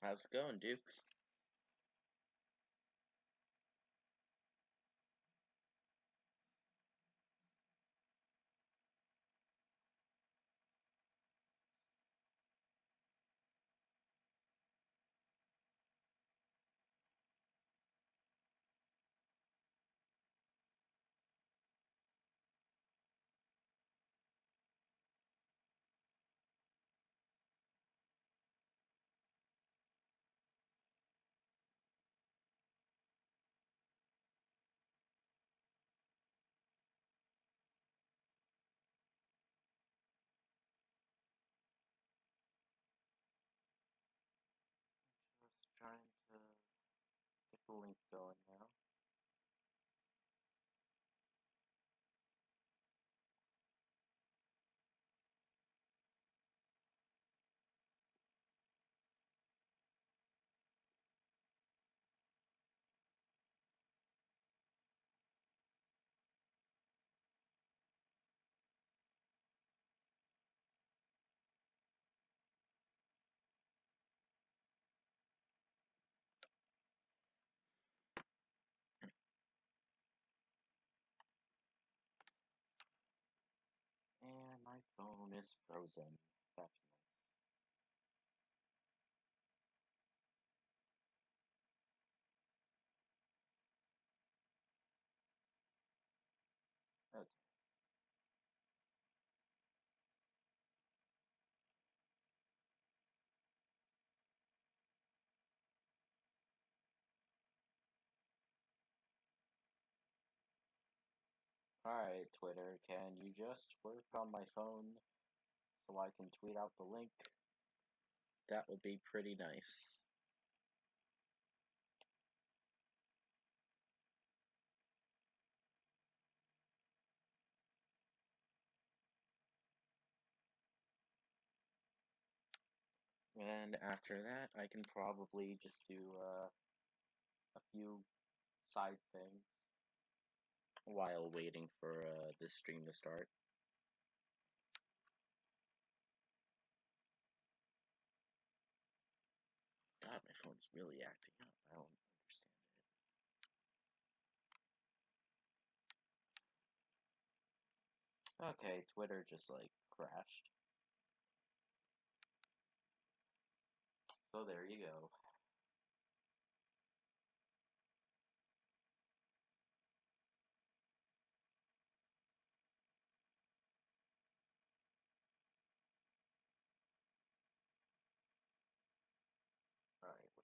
How's it going, Dukes? Just trying to get the link going now. And my phone is frozen. That's nice. Okay. Alright, Twitter, can you just work on my phone so I can tweet out the link? That would be pretty nice. And after that, I can probably just do a few side things while waiting for this stream to start. God, my phone's really acting up. I don't understand it. Okay, Twitter just like crashed. So there you go. Alright, what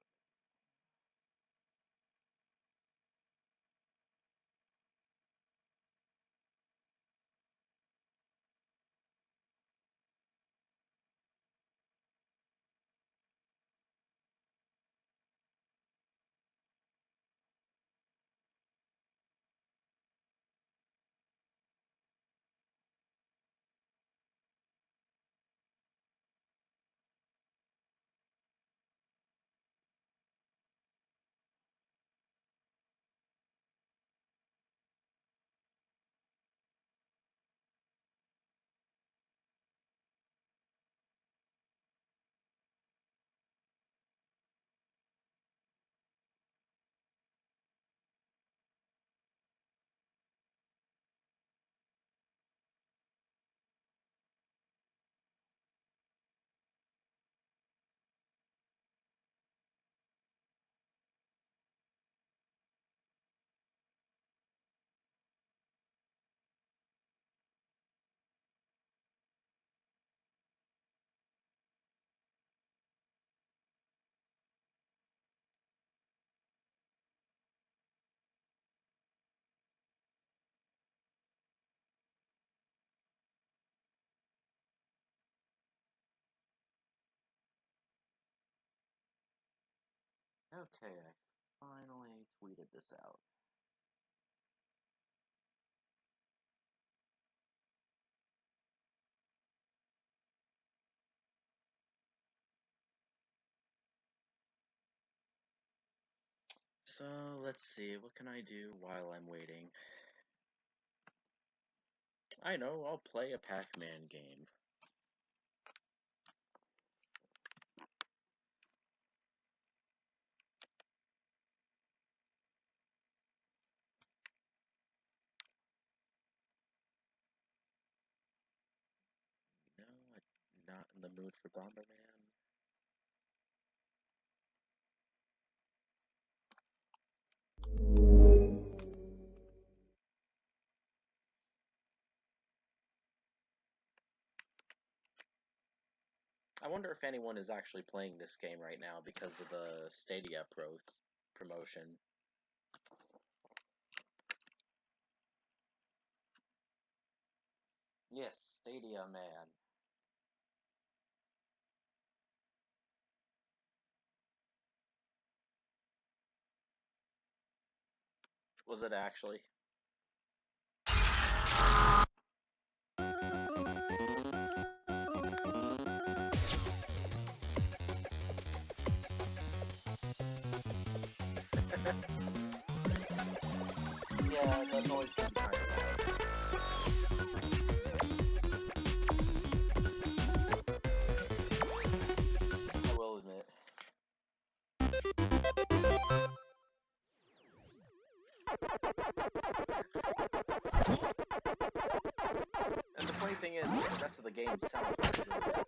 Okay, I finally tweeted this out. So, let's see, what can I do while I'm waiting? I know, I'll play a Pac-Man game. not in the mood for Bomberman. I wonder if anyone is actually playing this game right now because of the Stadia promotion. Yes, Stadia man. Was it actually? Yeah, that noise can be kind of loud. I will admit. And the funny thing is, the rest of the game sounds really loud.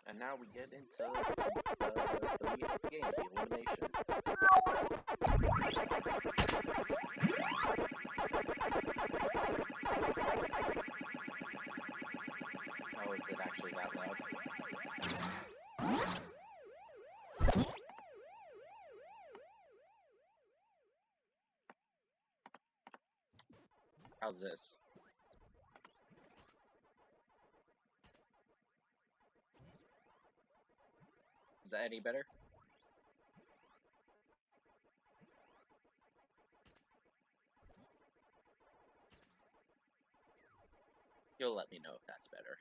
And now we get into the meat of the game, the elimination. Oh, is it actually that loud? How's this? Is that any better? You'll let me know if that's better.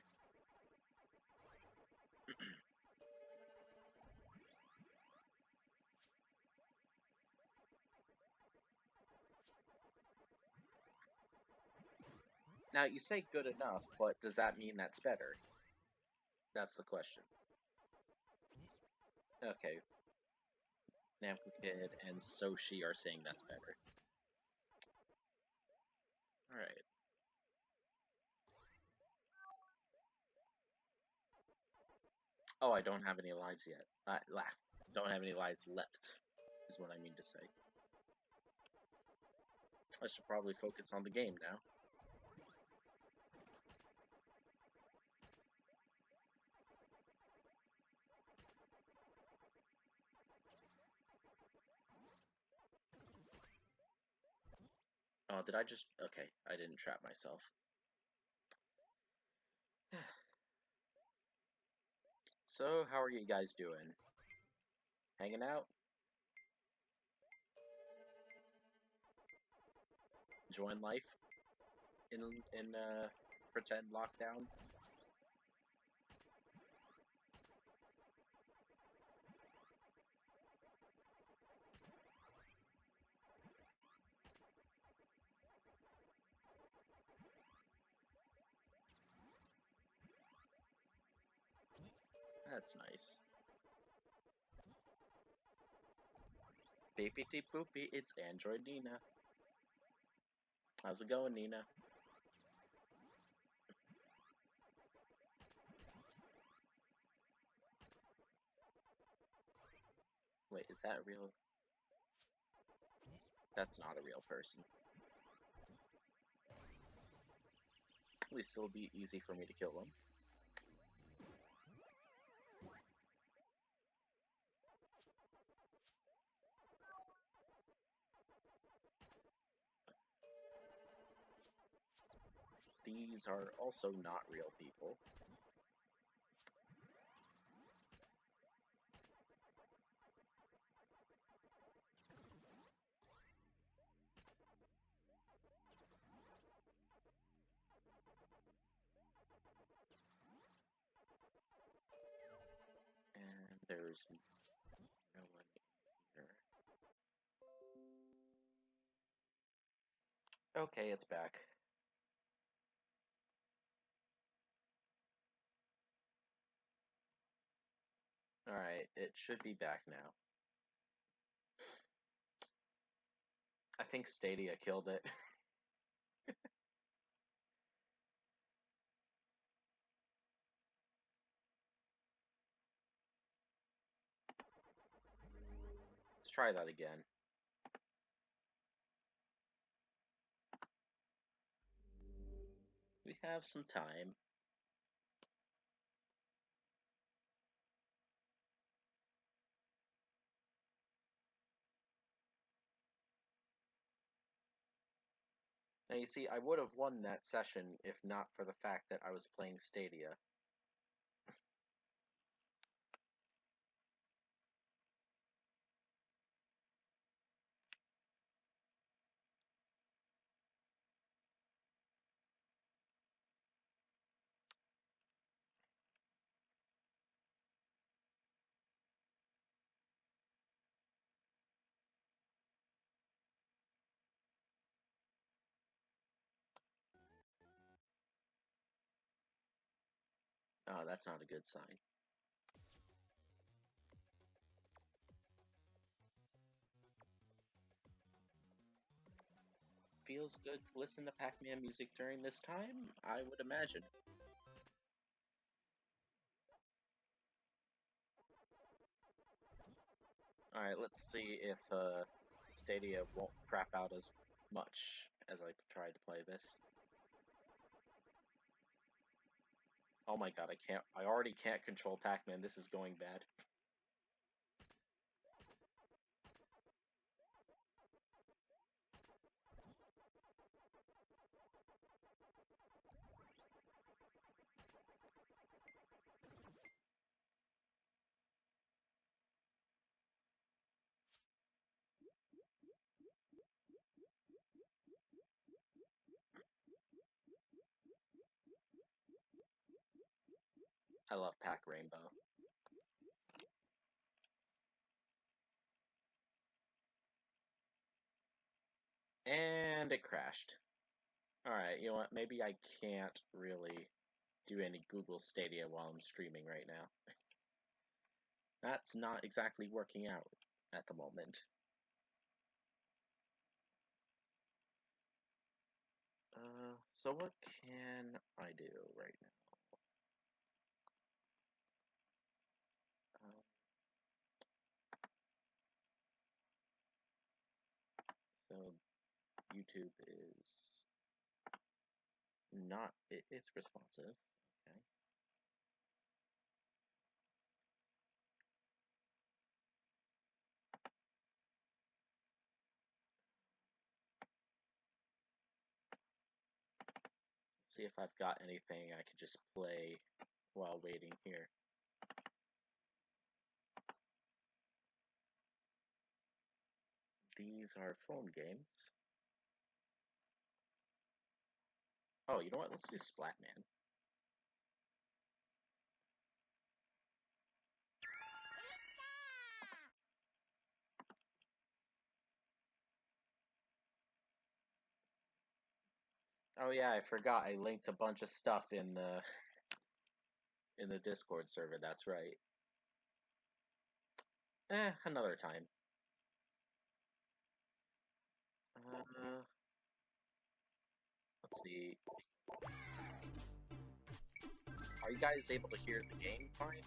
Now, you say good enough, but does that mean that's better? That's the question. Okay. Namco Kid and Soshi are saying that's better. Alright. Oh, I don't have any lives yet. Don't have any lives left, is what I mean to say. I should probably focus on the game now. Oh, did I just... Okay, I didn't trap myself. So, how are you guys doing? Hanging out? Enjoying life? In pretend lockdown? That's nice. Beepity boopy, it's Android Nina. How's it going, Nina? Wait, is that real? That's not a real person. At least it'll be easy for me to kill them. these are also not real people. And there's no one here. Okay, it's back. Alright, it should be back now. I think Stadia killed it. Let's try that again. We have some time. Now you see, I would have won that session if not for the fact that I was playing Stadia. Oh, that's not a good sign. Feels good to listen to Pac-Man music during this time? I would imagine. Alright, let's see if Stadia won't crap out as much as I try to play this. Oh my god, I already can't control Pac-Man, this is going bad. I love Pac-Rainbow. And it crashed. Alright, you know what, maybe I can't really do any Google Stadia while I'm streaming right now. That's not exactly working out at the moment. So what can I do right now? So YouTube is not, it's responsive. Okay. Let's see if I've got anything I could just play while waiting here. These are phone games. Oh, you know what? Let's do Splatman. Oh yeah, I forgot. I linked a bunch of stuff in the Discord server. That's right. Another time. Let's see. Are you guys able to hear the game fine?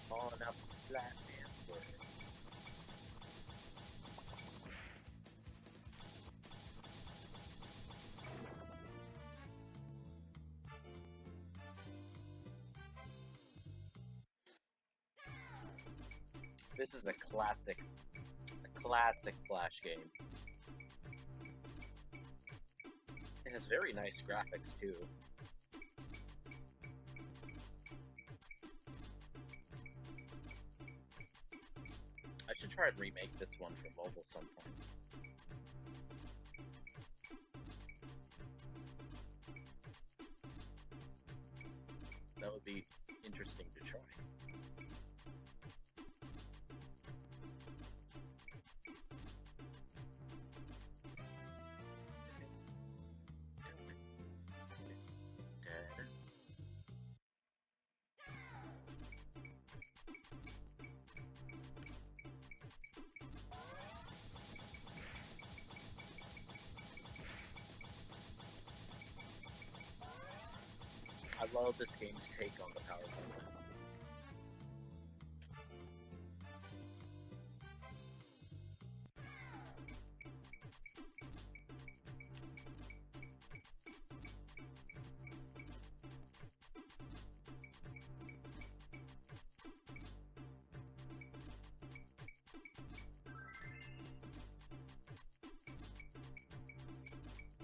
Falling up Splatman's word. This is a classic Flash game. It has very nice graphics too. I should try and remake this one for mobile sometime. That would be interesting to try. I love this game's take on the power button.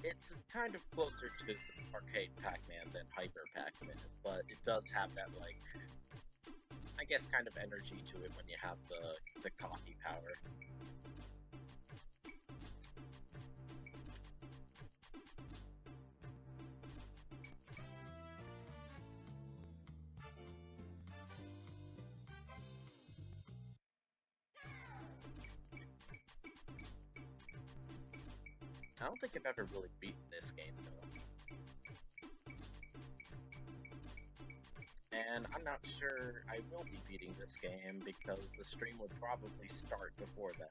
It's kind of closer to arcade Pac-Man than Hyper Pac-Man, but it does have that, like, I guess, kind of energy to it when you have the coffee power. I don't think I've ever really beaten this game, though. And I'm not sure I will be beating this game because the stream would probably start before then.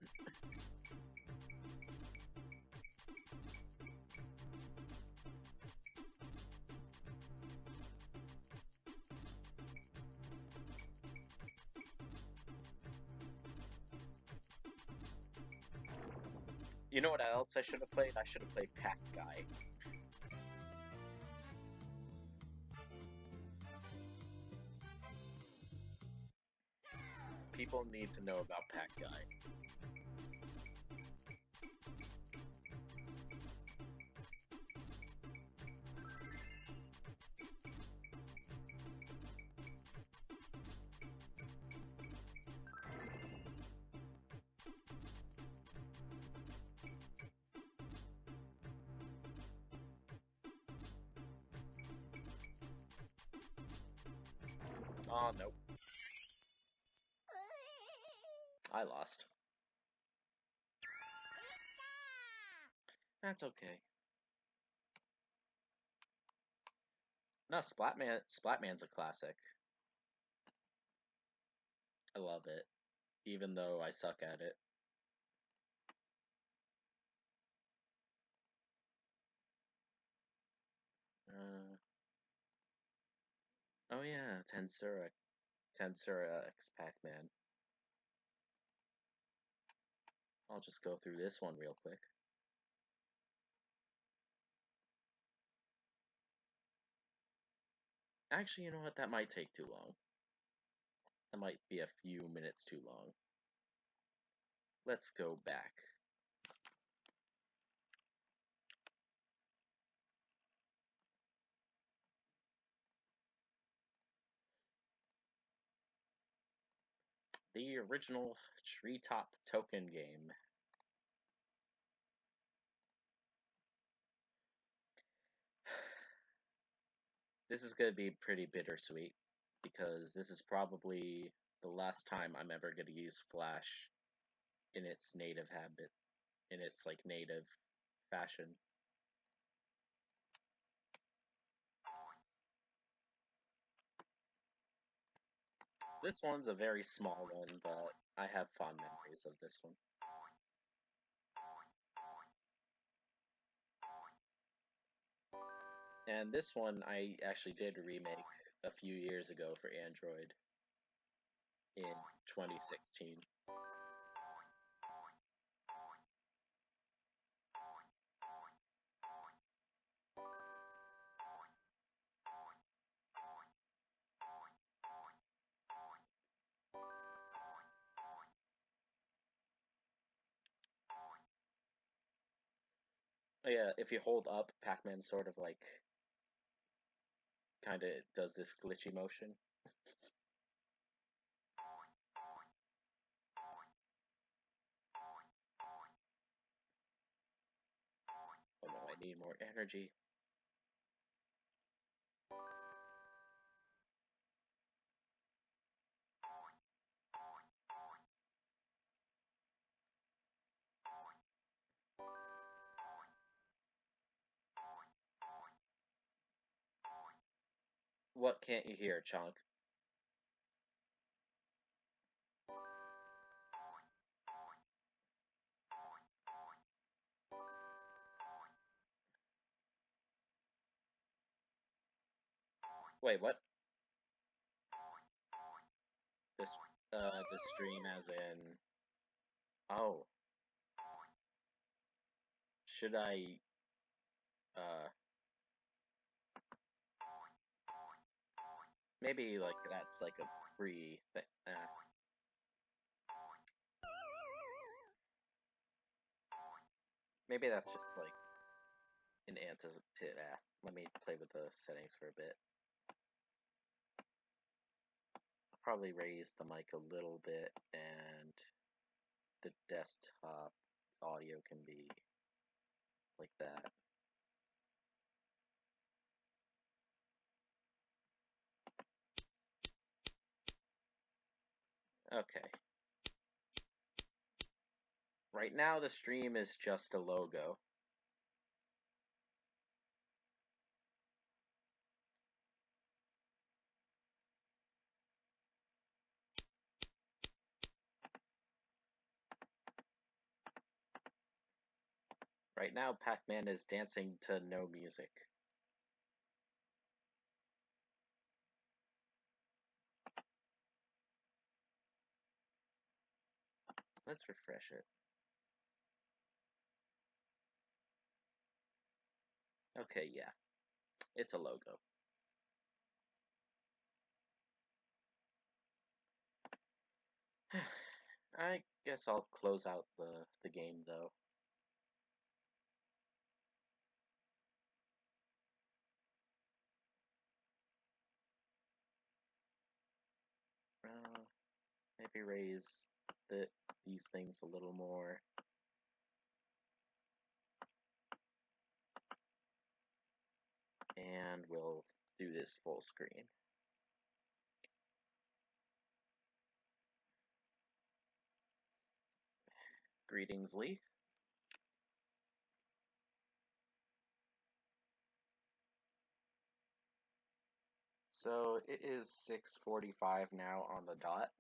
You know what else I should have played? I should have played Pac-Guy. People need to know about Pac-Guy. Oh, nope. I lost. That's okay. No, Splatman's a classic. I love it, even though I suck at it. Oh yeah, Tensura X Pac-Man. I'll just go through this one real quick. Actually, you know what? That might take too long. That might be a few minutes too long. Let's go back. The original Treetop Token game. This is going to be pretty bittersweet because this is probably the last time I'm ever going to use Flash in its native habit, in its like native fashion. This one's a very small one, but I have fond memories of this one. And this one I actually did remake a few years ago for Android in 2016. Oh, yeah, if you hold up, Pac-Man sort of like kind of does this glitchy motion. Oh no, I need more energy. What can't you hear, Chunk? Wait, what? This, the stream as in... Oh, should I, uh... maybe, like, that's like a free thing. Maybe that's just like an anti-tip. Let me play with the settings for a bit. I'll probably raise the mic a little bit, and the desktop audio can be like that. Okay. Right now the stream is just a logo. Right now Pac-Man is dancing to no music. Let's refresh it. Okay, yeah. It's a logo. I guess I'll close out the game though. Maybe raise these things a little more. And we'll do this full screen. Greetings, Lee. So it is 6:45 now on the dot.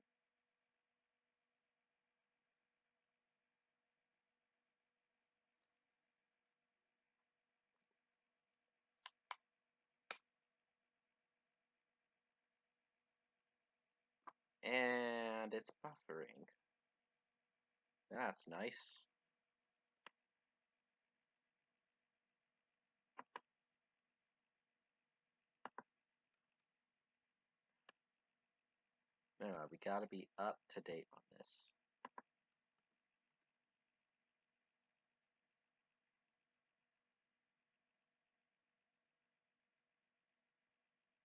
And it's buffering. That's nice. We gotta be up to date on this.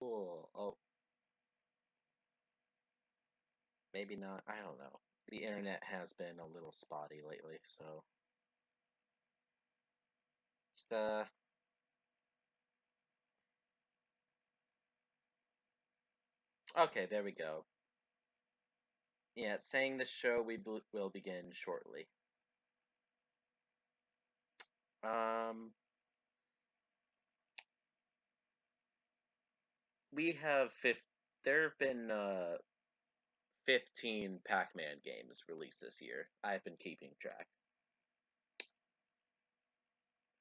Cool. Oh. Maybe not. I don't know. The internet has been a little spotty lately, so... Just, okay, there we go. Yeah, it's saying the show will begin shortly. We have there have been 15 Pac-Man games released this year. I've been keeping track.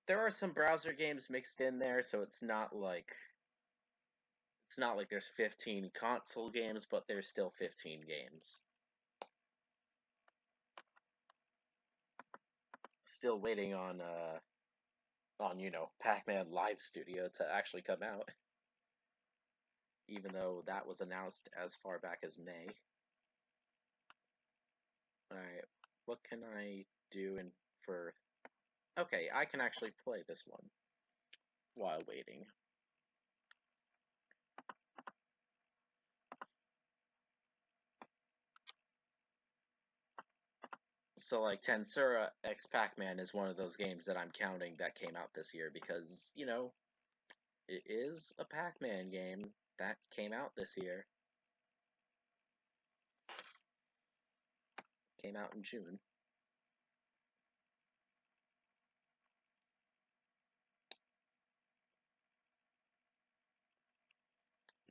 There are some browser games mixed in there, so it's not like there's 15 console games, but there's still 15 games. Still waiting on Pac-Man Live Studio to actually come out. Even though that was announced as far back as May. Alright, what can I do for Okay, I can actually play this one while waiting. So, like, Tensura X Pac-Man is one of those games that I'm counting that came out this year because, you know, it is a Pac-Man game that came out this year. Came out in June.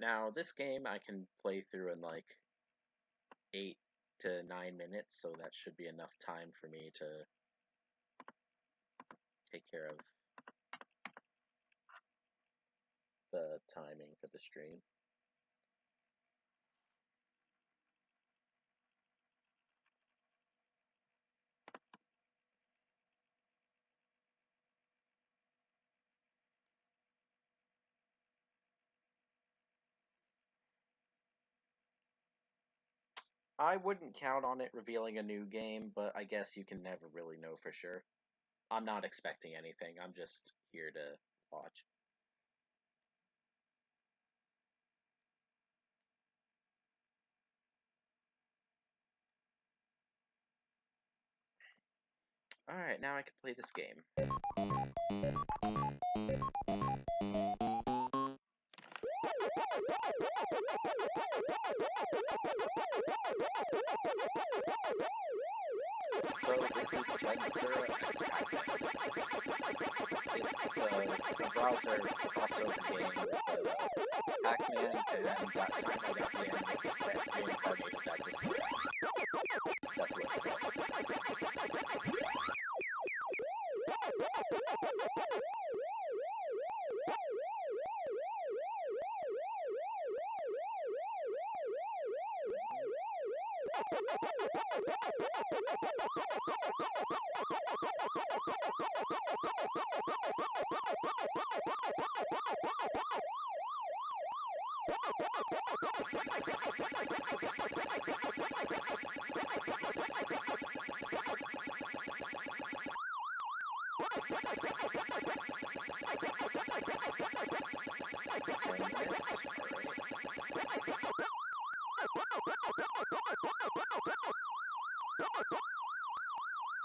Now, this game I can play through in like 8 to 9 minutes, so that should be enough time for me to take care of the timing for the stream. I wouldn't count on it revealing a new game, but I guess you can never really know for sure. I'm not expecting anything, I'm just here to watch. Alright, now I can play this game. So this is Tensura X Pac-Man. It's the browser also the game with Pac-Man, and that time I got the reincarnated as a snake. That's what it's called.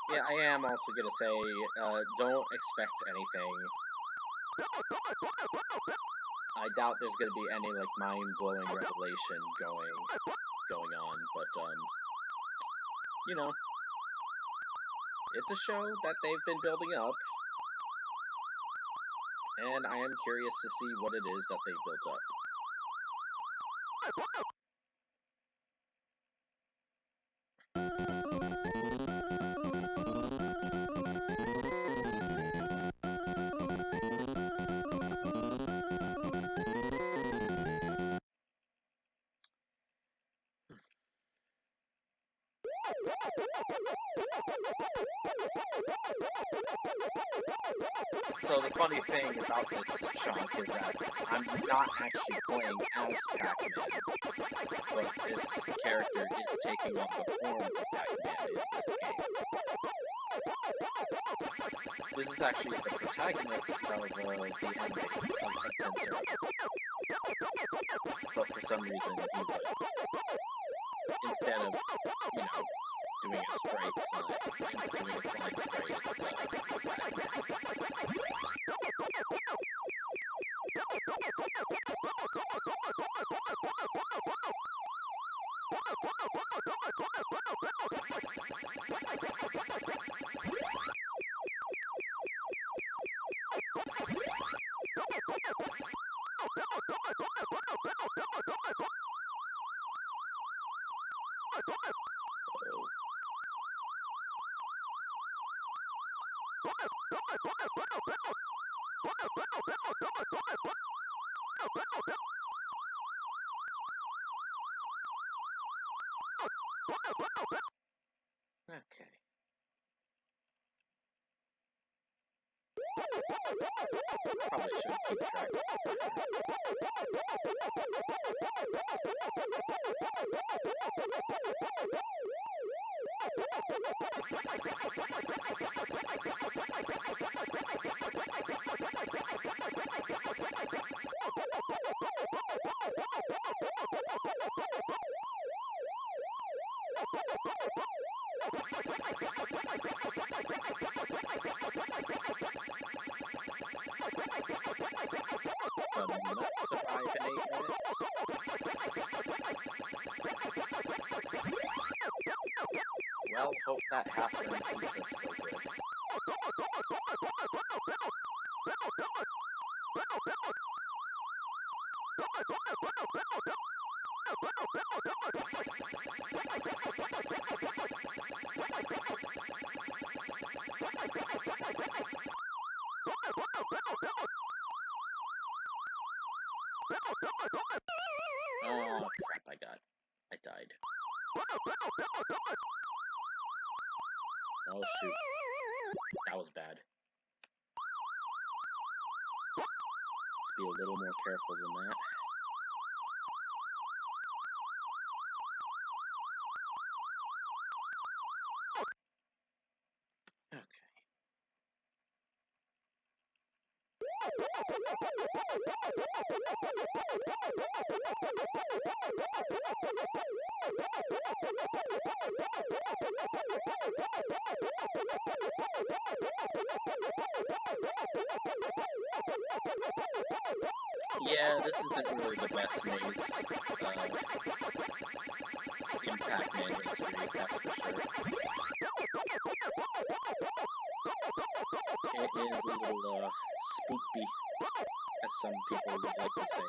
Yeah, I am also gonna say, don't expect anything. I doubt there's gonna be any, like, mind-blowing revelation going on, but, you know, it's a show that they've been building up, and I am curious to see what it is that they've built up. So the funny thing about this chunk is that I'm not actually playing as Pac-Man, but this character is taking on the form of Pac-Man in this game. This is actually the protagonist of the anime of Tensura. But for some reason, he's like, instead of, you know, doing a sprite slide, doing a slide sprite, it's Pac-Man. Okay. Probably should keep track of the not survive in 8 minutes. Well, hope that half-burn pizza's still good. Oh, crap, I died. Oh, shoot. That was bad. Let's be a little more careful than that. Okay. Yeah, this isn't really the best maze in Pac-Man history, that's for sure. It is a little spoopy, as some people would like to say.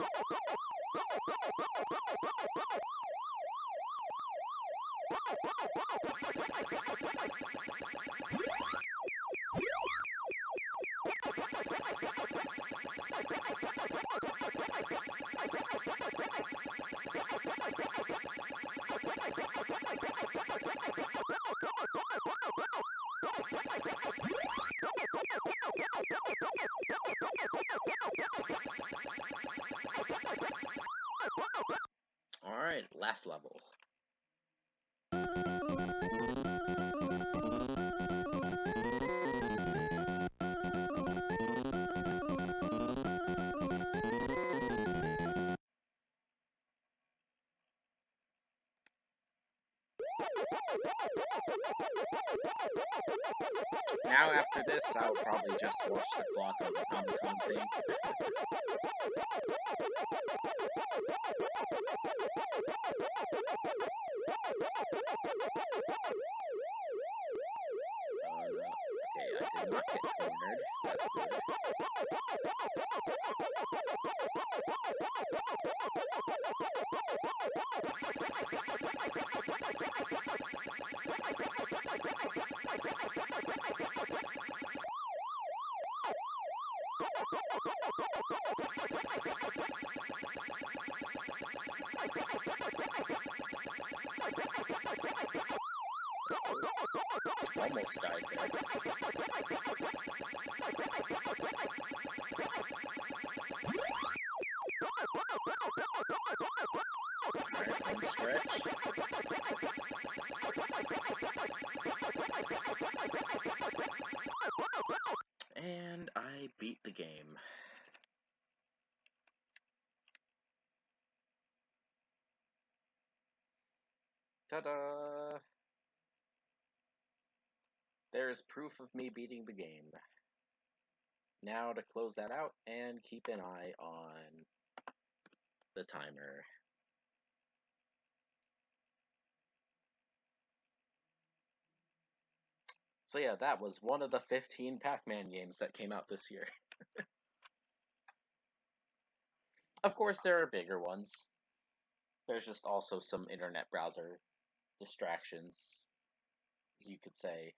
Alright, last level. Now after this, I'll probably just watch the clock on the Comic-Con thing. Okay, I did not get cornered. That's good. Almost died there. Alright, home stretch. And I beat the game. Ta-da! There's proof of me beating the game. Now to close that out and keep an eye on the timer. So yeah, that was one of the 15 Pac-Man games that came out this year. Of course, there are bigger ones. There's just also some internet browser distractions, as you could say.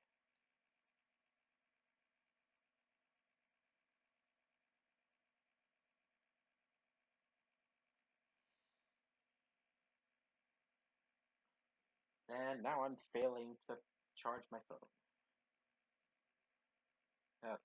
And now I'm failing to charge my phone. Okay.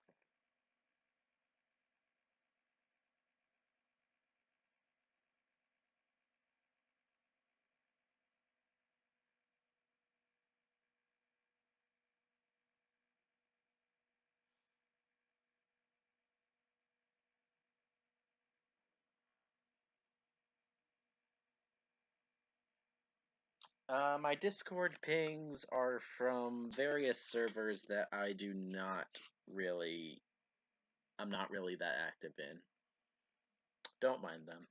My Discord pings are from various servers that I'm not really that active in. Don't mind them.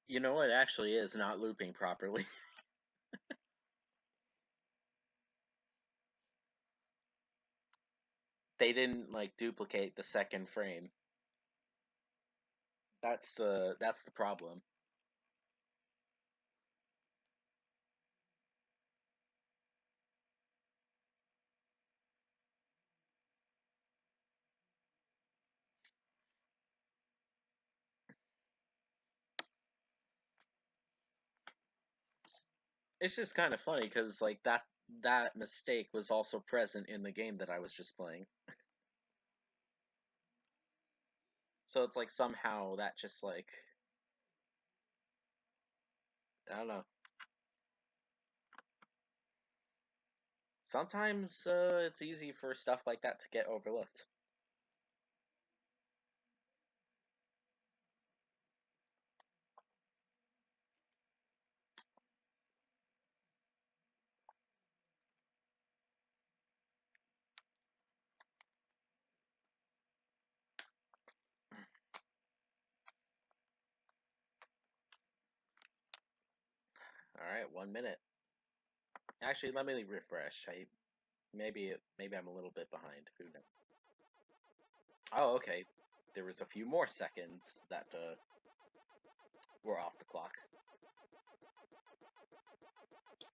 You know what actually is not looping properly? They didn't like duplicate the second frame. That's the problem. It's just kind of funny because like that mistake was also present in the game that I was just playing. So it's like somehow that just like I don't know. Sometimes it's easy for stuff like that to get overlooked. All right, 1 minute. Actually, let me refresh. Maybe I'm a little bit behind. Who knows? Oh, okay. There was a few more seconds that were off the clock.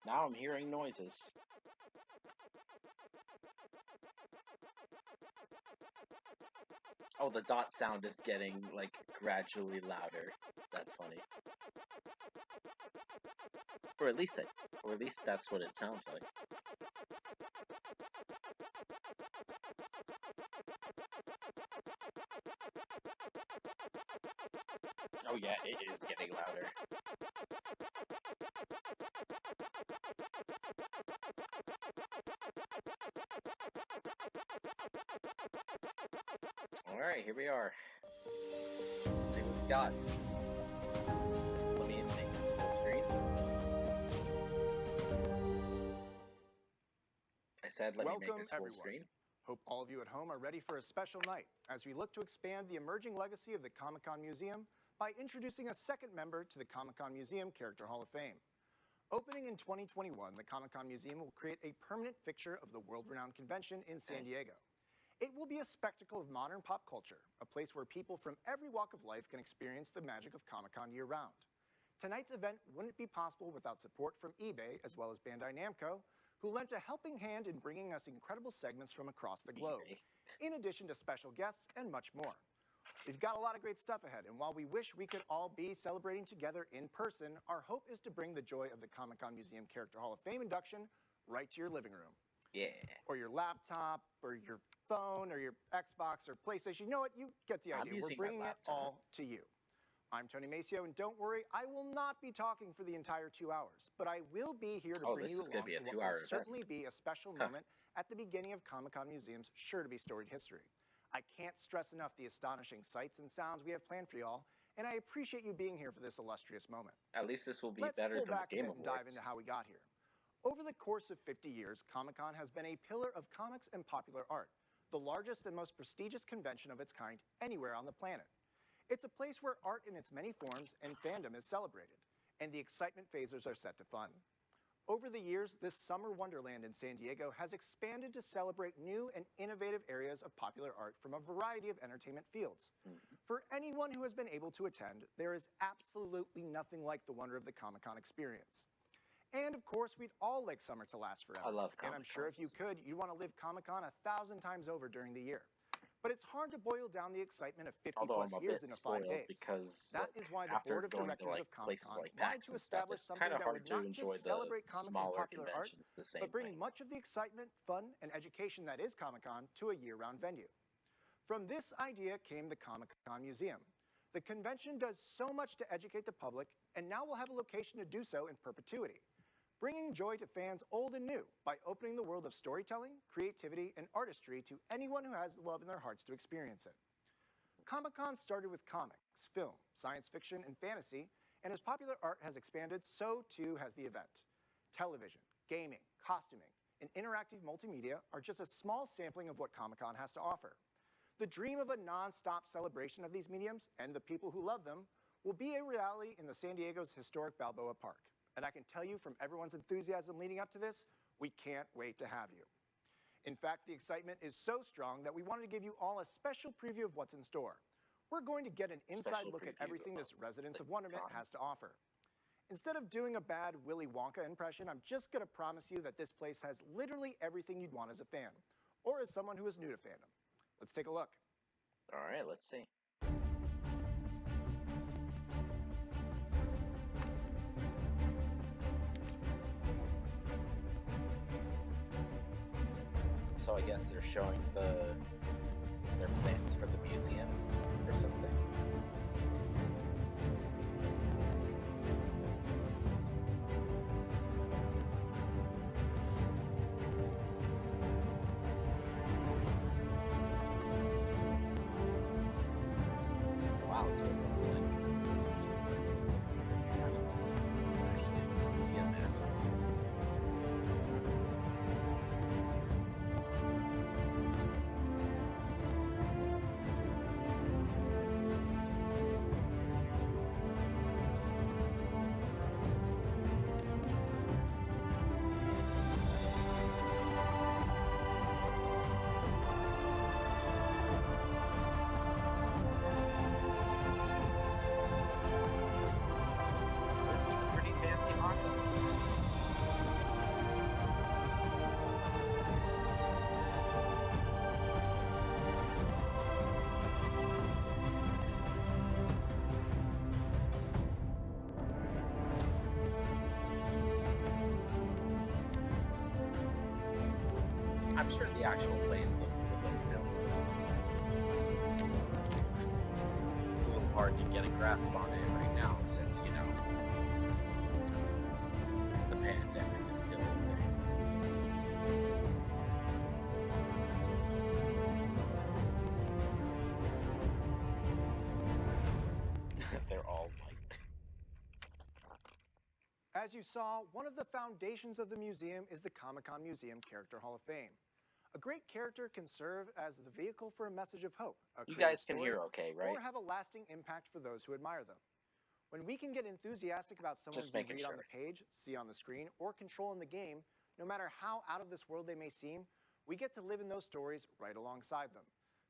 Now I'm hearing noises. Oh, the dot sound is getting like gradually louder. That's funny. Or at least that's what it sounds like. Oh yeah, it is getting louder. Alright, here we are. Let's see what we've got. Let me make this full screen. I said let me make this full screen. Hope all of you at home are ready for a special night as we look to expand the emerging legacy of the Comic-Con Museum by introducing a second member to the Comic-Con Museum Character Hall of Fame. Opening in 2021, the Comic-Con Museum will create a permanent fixture of the world-renowned convention in San Diego. It will be a spectacle of modern pop culture, a place where people from every walk of life can experience the magic of Comic-Con year-round. Tonight's event wouldn't be possible without support from eBay as well as Bandai Namco, who lent a helping hand in bringing us incredible segments from across the globe, in addition to special guests and much more. We've got a lot of great stuff ahead, and while we wish we could all be celebrating together in person, our hope is to bring the joy of the Comic-Con Museum Character Hall of Fame induction right to your living room. Yeah. Or your laptop, or your phone, or your Xbox, or PlayStation. You know what? You get the idea. We're bringing it all to you. I'm Tony Maceo, and don't worry, I will not be talking for the entire 2 hours, but I will be here to bring you along for what will certainly be a special moment at the beginning of Comic-Con Museum's sure-to-be-storied history. I can't stress enough the astonishing sights and sounds we have planned for y'all, and I appreciate you being here for this illustrious moment. At least this will be better than the Game Awards. Let's pull back a bit and dive into how we got here. Over the course of 50 years, Comic-Con has been a pillar of comics and popular art, the largest and most prestigious convention of its kind anywhere on the planet. It's a place where art in its many forms and fandom is celebrated, and the excitement phasers are set to fun. Over the years, this summer wonderland in San Diego has expanded to celebrate new and innovative areas of popular art from a variety of entertainment fields. For anyone who has been able to attend, there is absolutely nothing like the wonder of the Comic-Con experience. And of course, we'd all like summer to last forever. I love Comic-Con. And I'm sure if you could, you'd want to live Comic-Con 1,000 times over during the year. But it's hard to boil down the excitement of 50 Although plus I'm a years bit into 5 spoiled days. because That is why the after board of going to directors of places Comic-Con like wanted PAX to and stuff, establish it's kind something of that would hard to not enjoy just the celebrate comics and smaller popular art, conventions the same but bring way. much of the excitement, fun, and education that is Comic-Con to a year-round venue. From this idea came the Comic-Con Museum. The convention does so much to educate the public, and now we'll have a location to do so in perpetuity, bringing joy to fans old and new by opening the world of storytelling, creativity, and artistry to anyone who has love in their hearts to experience it. Comic-Con started with comics, film, science fiction, and fantasy, and as popular art has expanded, so too has the event. Television, gaming, costuming, and interactive multimedia are just a small sampling of what Comic-Con has to offer. The dream of a non-stop celebration of these mediums and the people who love them will be a reality in the San Diego's historic Balboa Park. And I can tell you from everyone's enthusiasm leading up to this, we can't wait to have you. In fact, the excitement is so strong that we wanted to give you all a special preview of what's in store. We're going to get an inside look at everything this Residence of Wonderment has to offer. Instead of doing a bad Willy Wonka impression, I'm just going to promise you that this place has literally everything you'd want as a fan, or as someone who is new to fandom. Let's take a look. All right, let's see. So I guess they're showing their plans for the museum or something. Wow, so it looks like kind of looks actually museum-esque. This is a pretty fancy mock-up. I'm sure the actual place would look really cool. It's a little hard to get a grasp on it right now since, you know, the pandemic is still in there. They're all white. As you saw, one of the foundations of the museum is the Comic-Con Museum Character Hall of Fame. A great character can serve as the vehicle for a message of hope, You guys can hear okay, right? or have a lasting impact for those who admire them. When we can get enthusiastic about someone Just we making read sure. on the page, see on the screen, or control in the game, no matter how out of this world they may seem, we get to live in those stories right alongside them.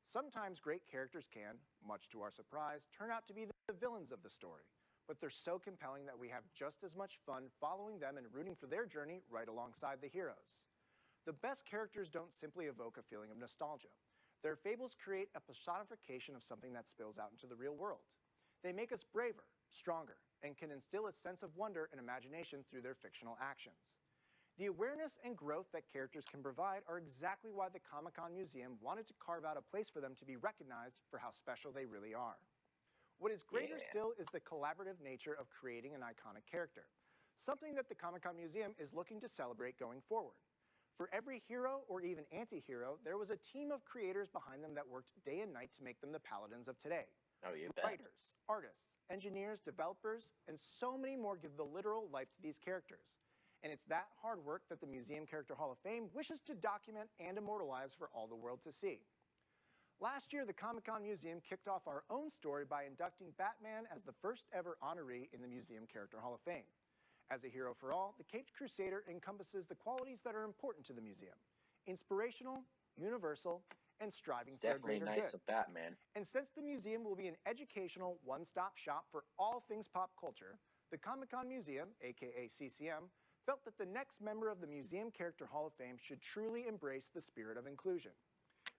Sometimes great characters can, much to our surprise, turn out to be the villains of the story, but they're so compelling that we have just as much fun following them and rooting for their journey right alongside the heroes. The best characters don't simply evoke a feeling of nostalgia. Their fables create a personification of something that spills out into the real world. They make us braver, stronger, and can instill a sense of wonder and imagination through their fictional actions. The awareness and growth that characters can provide are exactly why the Comic-Con Museum wanted to carve out a place for them to be recognized for how special they really are. What is greater still is the collaborative nature of creating an iconic character, something that the Comic-Con Museum is looking to celebrate going forward. For every hero or even anti-hero, there was a team of creators behind them that worked day and night to make them the paladins of today. Oh, you bet. Writers, artists, engineers, developers, and so many more give the literal life to these characters. And it's that hard work that the Museum Character Hall of Fame wishes to document and immortalize for all the world to see. Last year, the Comic-Con Museum kicked off our own story by inducting Batman as the first ever honoree in the Museum Character Hall of Fame. As a hero for all, the Caped Crusader encompasses the qualities that are important to the museum: inspirational, universal, and striving for a greater good. Definitely nice of Batman. And since the museum will be an educational one-stop shop for all things pop culture, the Comic-Con Museum, aka CCM, felt that the next member of the Museum Character Hall of Fame should truly embrace the spirit of inclusion.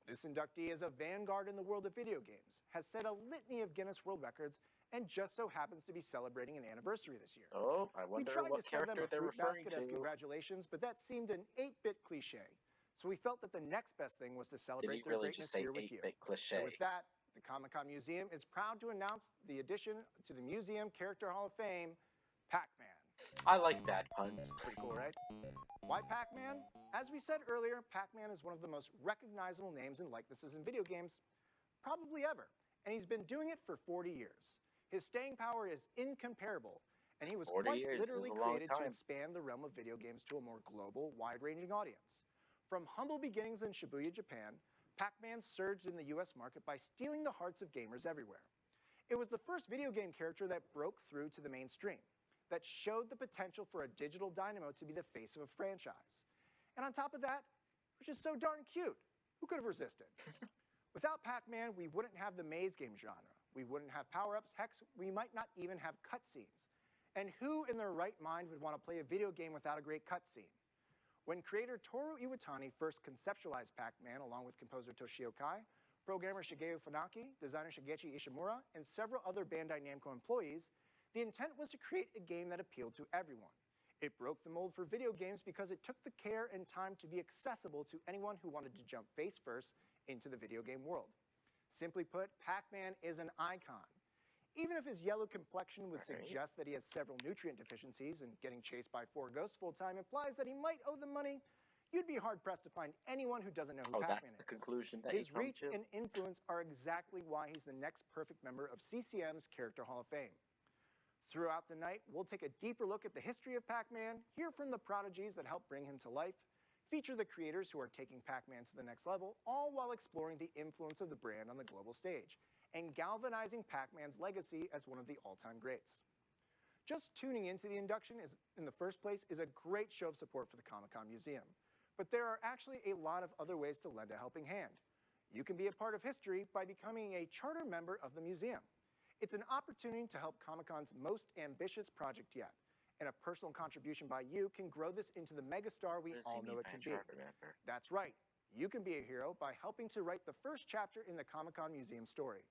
This inductee is a vanguard in the world of video games, has set a litany of Guinness World Records, and just so happens to be celebrating an anniversary this year. Oh, I We wonder tried what to send them character a they're fruit referring basket as to. congratulations, but that seemed an 8-bit cliche. So we felt that the next best thing was to Did celebrate he their really greatness just say here with you. 8-bit cliche? So with that, the Comic-Con Museum is proud to announce the addition to the Museum Character Hall of Fame, Pac-Man. I like bad puns. Pretty cool, right? Why Pac-Man? As we said earlier, Pac-Man is one of the most recognizable names and likenesses in video games probably ever, and he's been doing it for 40 years. His staying power is incomparable, and he was 40 quite years literally is a long created to time. expand the realm of video games to a more global, wide-ranging audience. From humble beginnings in Shibuya, Japan, Pac-Man surged in the US market by stealing the hearts of gamers everywhere. It was the first video game character that broke through to the mainstream, that showed the potential for a digital dynamo to be the face of a franchise. And on top of that, it was just so darn cute. Who could have resisted? Without Pac-Man, we wouldn't have the maze game genre. We wouldn't have power-ups. Heck, we might not even have cutscenes. And who in their right mind would want to play a video game without a great cutscene? When creator Toru Iwatani first conceptualized Pac-Man along with composer Toshio Kai, programmer Shigeo Funaki, designer Shigechi Ishimura, and several other Bandai Namco employees, the intent was to create a game that appealed to everyone. It broke the mold for video games because it took the care and time to be accessible to anyone who wanted to jump face first into the video game world. Simply put, Pac-Man is an icon. Even if his yellow complexion would suggest that he has several nutrient deficiencies and getting chased by 4 ghosts full-time implies that he might owe them money, you'd be hard-pressed to find anyone who doesn't know who Pac-Man that's the is. conclusion that His you come reach to? and influence are exactly why he's the next perfect member of CCM's Character Hall of Fame. Throughout the night, we'll take a deeper look at the history of Pac-Man, hear from the prodigies that helped bring him to life, feature the creators who are taking Pac-Man to the next level, all while exploring the influence of the brand on the global stage, and galvanizing Pac-Man's legacy as one of the all-time greats. Just tuning into the induction in the first place is a great show of support for the Comic-Con Museum, but there are actually a lot of other ways to lend a helping hand. You can be a part of history by becoming a charter member of the museum. It's an opportunity to help Comic-Con's most ambitious project yet, and a personal contribution by you can grow this into the megastar we all know it can be. That's right, you can be a hero by helping to write the first chapter in the Comic-Con Museum story.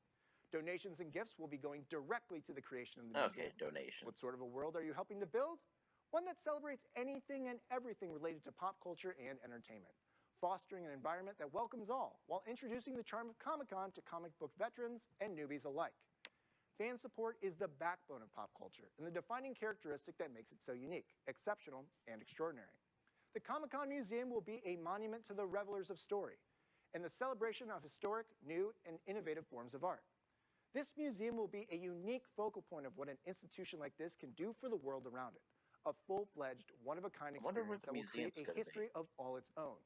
Donations and gifts will be going directly to the creation of the museum. Okay, donations. What sort of a world are you helping to build? One that celebrates anything and everything related to pop culture and entertainment, fostering an environment that welcomes all, while introducing the charm of Comic-Con to comic book veterans and newbies alike. Fan support is the backbone of pop culture and the defining characteristic that makes it so unique, exceptional, and extraordinary. The Comic-Con Museum will be a monument to the revelers of story and the celebration of historic, new, and innovative forms of art. This museum will be a unique focal point of what an institution like this can do for the world around it. A full-fledged, one-of-a-kind experience that will create a history of all its own.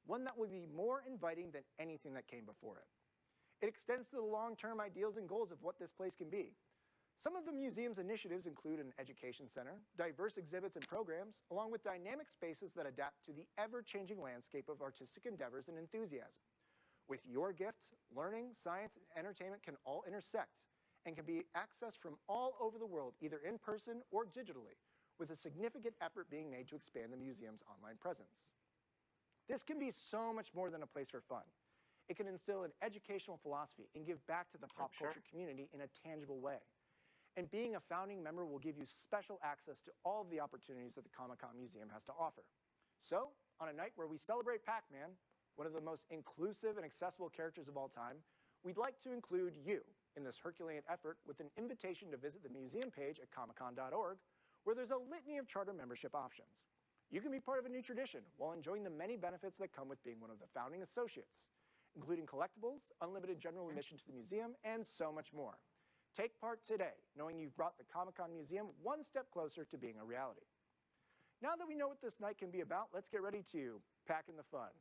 One that will be more inviting than anything that came before it. It extends to the long-term ideals and goals of what this place can be. Some of the museum's initiatives include an education center, diverse exhibits and programs, along with dynamic spaces that adapt to the ever-changing landscape of artistic endeavors and enthusiasm. With your gifts, learning, science, and entertainment can all intersect and can be accessed from all over the world, either in person or digitally, with a significant effort being made to expand the museum's online presence. This can be so much more than a place for fun. It can instill an educational philosophy and give back to the pop culture community in a tangible way. And being a founding member will give you special access to all of the opportunities that the Comic-Con Museum has to offer. So, on a night where we celebrate Pac-Man, one of the most inclusive and accessible characters of all time, we'd like to include you in this Herculean effort with an invitation to visit the museum page at comiccon.org, where there's a litany of charter membership options. You can be part of a new tradition while enjoying the many benefits that come with being one of the founding associates, including collectibles, unlimited general admission to the museum, and so much more. Take part today, knowing you've brought the Comic-Con Museum one step closer to being a reality. Now that we know what this night can be about, let's get ready to pack in the fun.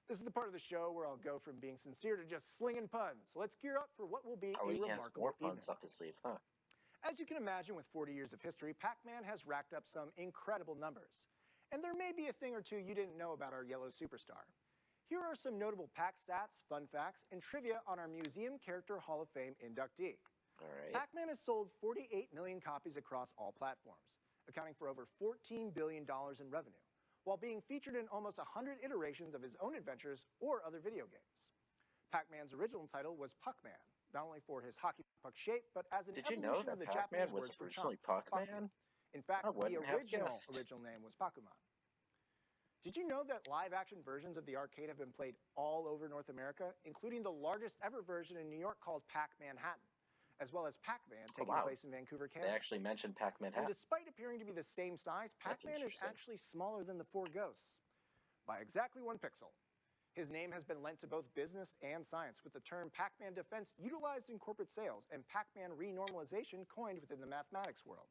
This is the part of the show where I'll go from being sincere to just slinging puns. So let's gear up for what will be a remarkable evening. Puns up his sleeve, huh? As you can imagine, with 40 years of history, Pac-Man has racked up some incredible numbers. And there may be a thing or two you didn't know about our yellow superstar. Here are some notable Pac stats, fun facts, and trivia on our Museum Character Hall of Fame inductee. All right. Pac-Man has sold 48 million copies across all platforms, accounting for over $14 billion in revenue, while being featured in almost 100 iterations of his own adventures or other video games. Pac-Man's original title was Pac-Man, not only for his hockey puck shape, but as an Did you know evolution that of the Pac-Man Japanese was words for originally chomp, Baku. Pac-Man? In fact, I the wouldn't have original guessed. name was Pac-Man. Did you know that live-action versions of the arcade have been played all over North America, including the largest ever version in New York called Pac-Manhattan, as well as Pac-Man taking place in Vancouver, Canada? They actually mentioned Pac-Man. And despite appearing to be the same size, Pac-Man is actually smaller than the four ghosts by exactly 1 pixel. His name has been lent to both business and science, with the term Pac-Man defense utilized in corporate sales and Pac-Man renormalization coined within the mathematics world.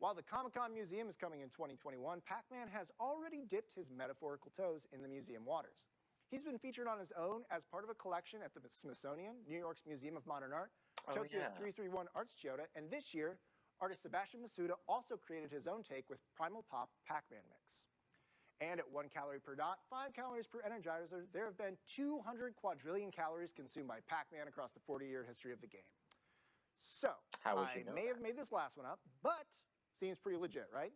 While the Comic-Con Museum is coming in 2021, Pac-Man has already dipped his metaphorical toes in the museum waters. He's been featured on his own as part of a collection at the Smithsonian, New York's Museum of Modern Art, Tokyo's 331 Arts Chiyoda, and this year, artist Sebastian Masuda also created his own take with Primal Pop Pac-Man Mix. And at 1 calorie per dot, 5 calories per energizer, there have been 200 quadrillion calories consumed by Pac-Man across the 40-year history of the game. So, I may have made this last one up, but seems pretty legit, right?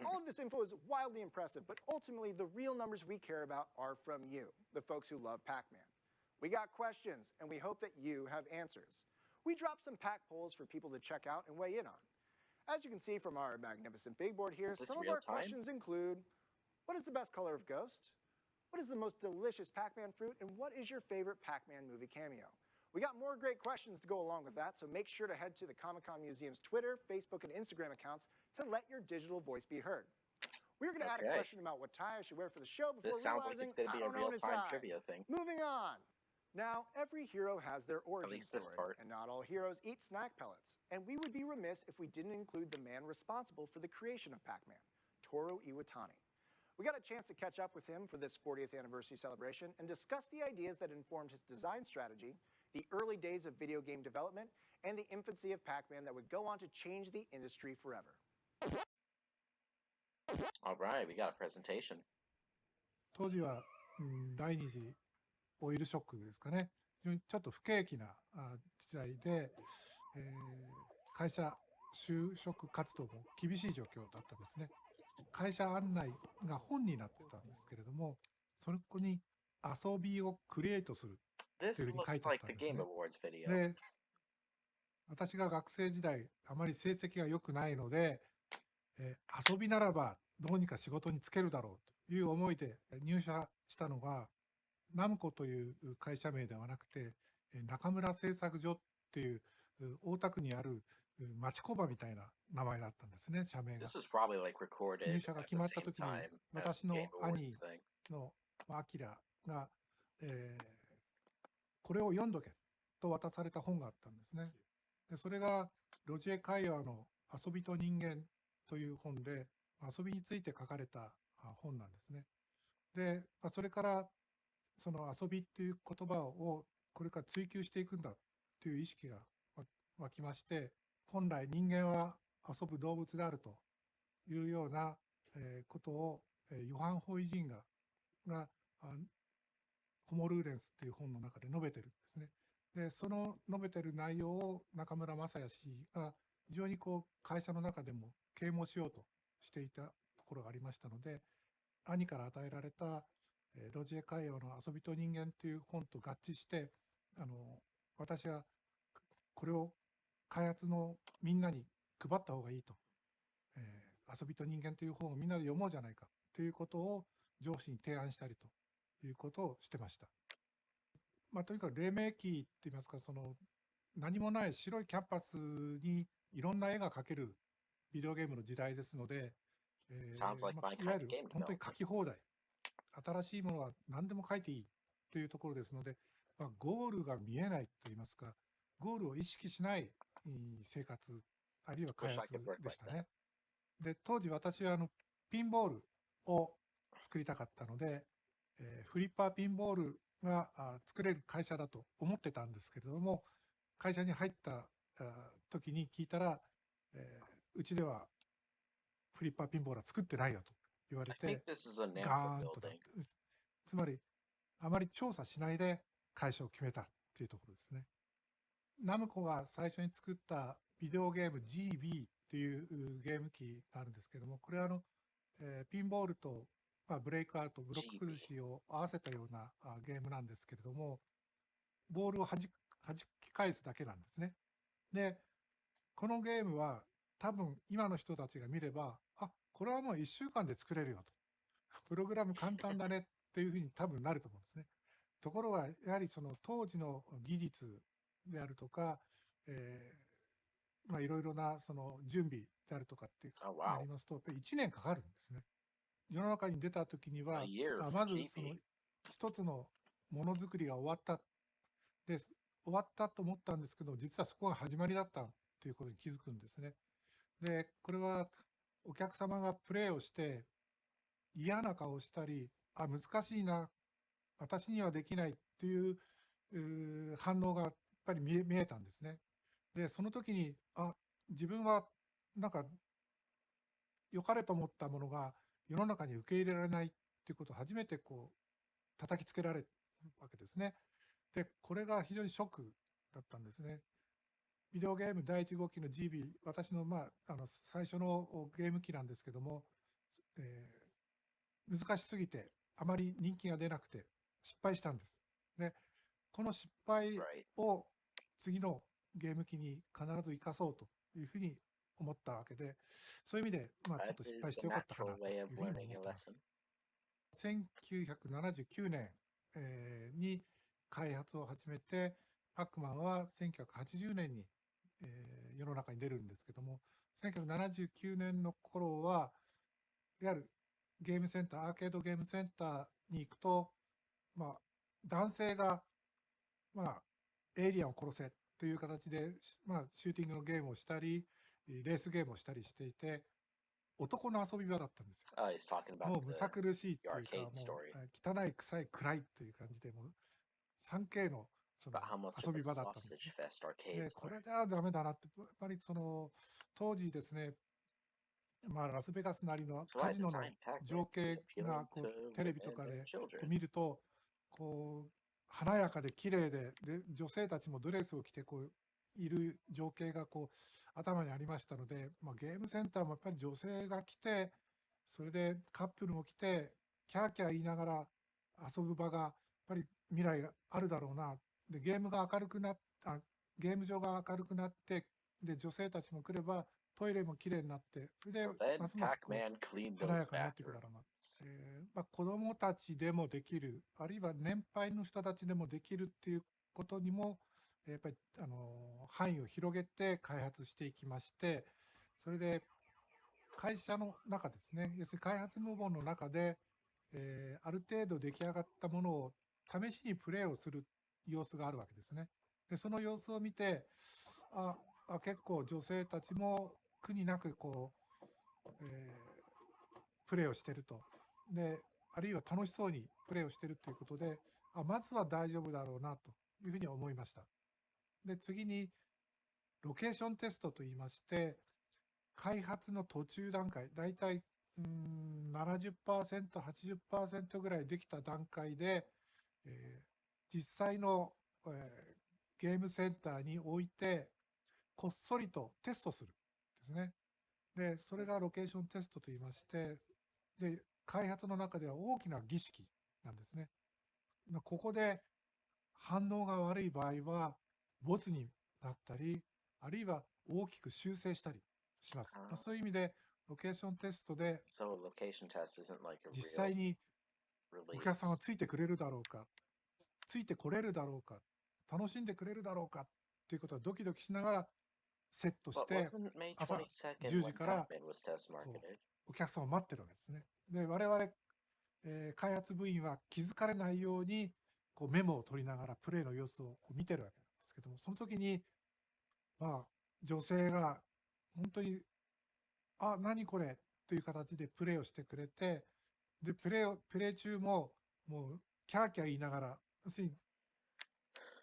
All of this info is wildly impressive, but ultimately the real numbers we care about are from you, the folks who love Pac-Man. We got questions, and we hope that you have answers. We dropped some Pac polls for people to check out and weigh in on. As you can see from our magnificent big board here, some of our questions include, what is the best color of Ghost? What is the most delicious Pac-Man fruit? And what is your favorite Pac-Man movie cameo? We got more great questions to go along with that, so make sure to head to the Comic-Con Museum's Twitter, Facebook, and Instagram accounts to let your digital voice be heard. We're going to add a question about what tie I should wear for the show before realizing I don't know a trivia thing. Moving on. Now, every hero has their origin story, and not all heroes eat snack pellets. And we would be remiss if we didn't include the man responsible for the creation of Pac-Man, Toru Iwatani. We got a chance to catch up with him for this 40th anniversary celebration and discuss the ideas that informed his design strategy, the early days of video game development, and the infancy of Pac-Man that would go on to change the industry forever. All right, we got a presentation. 当時は、第二次オイルショックですかね。非常にちょっと不景気な時代で、会社就職活動も厳しい状況だったんですね。会社案内が本になってたんですけれども、そこに遊びをクリエイトするというふうに書いてあったんですね。で、私が学生時代あまり成績が良くないので、遊びならばどうにか仕事に就けるだろうという思いで入社したのが、ナムコという会社名ではなくて、中村製作所っていう大田区にある町工場みたいな名前だったんですね、社名が。入社が決まった時に、私の兄のアキラが、これを読んどけと渡された本があったんですね。でそれがロジエ・カイワの遊びと人間という本で、遊びについて書かれた本なんですね。で、それからその遊びっていう言葉をこれから追求していくんだという意識が湧きまして、本来人間は遊ぶ動物であるというようなことをヨハン・ホイジンガがホモ・ルーレンスという本の中で述べてるんですね。でその述べてる内容を中村雅也氏が非常に会社の中でも啓蒙しようとしていたところがありましたので、兄から与えられたロジエ・カイワの遊びと人間という本と合致して、私はこれを開発のみんなに配った方がいいと、遊びと人間という本をみんなで読もうじゃないかということを上司に提案したりということをしてました。とにかく黎明期っていいますか、何もない白いキャンパスにいろんな絵が描けるビデオゲームの時代ですので、いわゆる本当に描き放題、新しいものは何でも描いていいというところですので、ゴールが見えないといいますか、ゴールを意識しない生活あるいは開発でしたね。で当時私はピンボールを作りたかったので、フリッパーピンボールが作れる会社だと思ってたんですけれども、会社に入った時に聞いたら、うちではフリッパーピンボールは作ってないよと言われて、ガーンとなって、つまりあまり調査しないで会社を決めたっていうところですね。ナムコが最初に作ったビデオゲーム GB っていうゲーム機があるんですけども、これはピンボールとブレイクアウト、ブロック崩しを合わせたようなゲームなんですけれども、ボールを弾き返すだけなんですね。で、このゲームは多分今の人たちが見れば、これはもう1週間で作れるよと。プログラム簡単だねっていうふうに多分なると思うんですね。ところが、やはりその当時の技術であるとか、いろいろなその準備であるとかってやりますと、やっぱり1年かかるんですね。世の中に出た時には、まずその一つのものづくりが終わったで、終わったと思ったんですけど、実はそこが始まりだったということに気づくんですね。で、これはお客様がプレイをして嫌な顔をしたり、難しいな、私にはできないっていう反応がやっぱり見えたんですね。で、その時に、自分はなんか良かれと思ったものが世の中に受け入れられないっていうことを初めてこう叩きつけられるわけですね。で、これが非常にショックだったんですね。ビデオゲーム第1号機の GB、私の最初のゲーム機なんですけども、難しすぎてあまり人気が出なくて失敗したんです。で、この失敗を次のゲーム機に必ず生かそうというふうに思ったわけで、そういう意味で、ちょっと失敗してよかったかなというふうに思ってます。1979年、に開発を始めて、パックマンは1980年に、世の中に出るんですけども、1979年の頃は、いわゆるゲームセンター、アーケードゲームセンターに行くと、男性が、エイリアンを殺せという形で、シューティングのゲームをしたり、レースゲームをしたりしていて、男の遊び場だったんですよ。もうむさ苦しいっていうか、もう汚い、臭い、暗いという感じで、もう 3K のその遊び場だったんですね。で、これではダメだなって、やっぱりその当時ですね、ラスベガスなりのカジノの情景がこうテレビとかでこう見ると、こう華やかで綺麗で、女性たちもドレスを着てこういる情景がこう頭にありましたので、ゲームセンターもやっぱり女性が来て、それでカップルも来てキャーキャー言いながら遊ぶ場がやっぱり未来があるだろうな。で、ゲーム場が明るくなって、で女性たちも来ればトイレもきれいになって、それでますますこう華やかになっていくだろうな。子どもたちでもできる、あるいは年配の人たちでもできるっていうことにもやっぱり範囲を広げて開発していきまして、それで会社の中ですね、要するに開発部門の中で、ある程度出来上がったものを試しにプレイをする様子があるわけですね。で、その様子を見て、結構女性たちも苦になくこう、プレイをしてると。で、あるいは楽しそうにプレイをしてるということで、まずは大丈夫だろうなというふうに思いました。で、次にロケーションテストといいまして、開発の途中段階、だいたい70%、80% ぐらいできた段階で、実際の、ゲームセンターに置いて、こっそりとテストするんですね。で、それがロケーションテストといいまして、で、開発の中では大きな儀式なんですね。ここで反応が悪い場合は、ボツになったり、あるいは大きく修正したりします。そういう意味で、ロケーションテストで実際にお客さんがついてくれるだろうか、ついてこれるだろうか、楽しんでくれるだろうかっていうことはドキドキしながらセットして、朝10時からお客さんを待ってるわけですね。で、我々、開発部員は気づかれないようにこうメモを取りながらプレイの様子をこう見てるわけなんですけども、その時に女性が本当に何これという形でプレイをしてくれて、でプレイ中ももうキャーキャー言いながら、要するに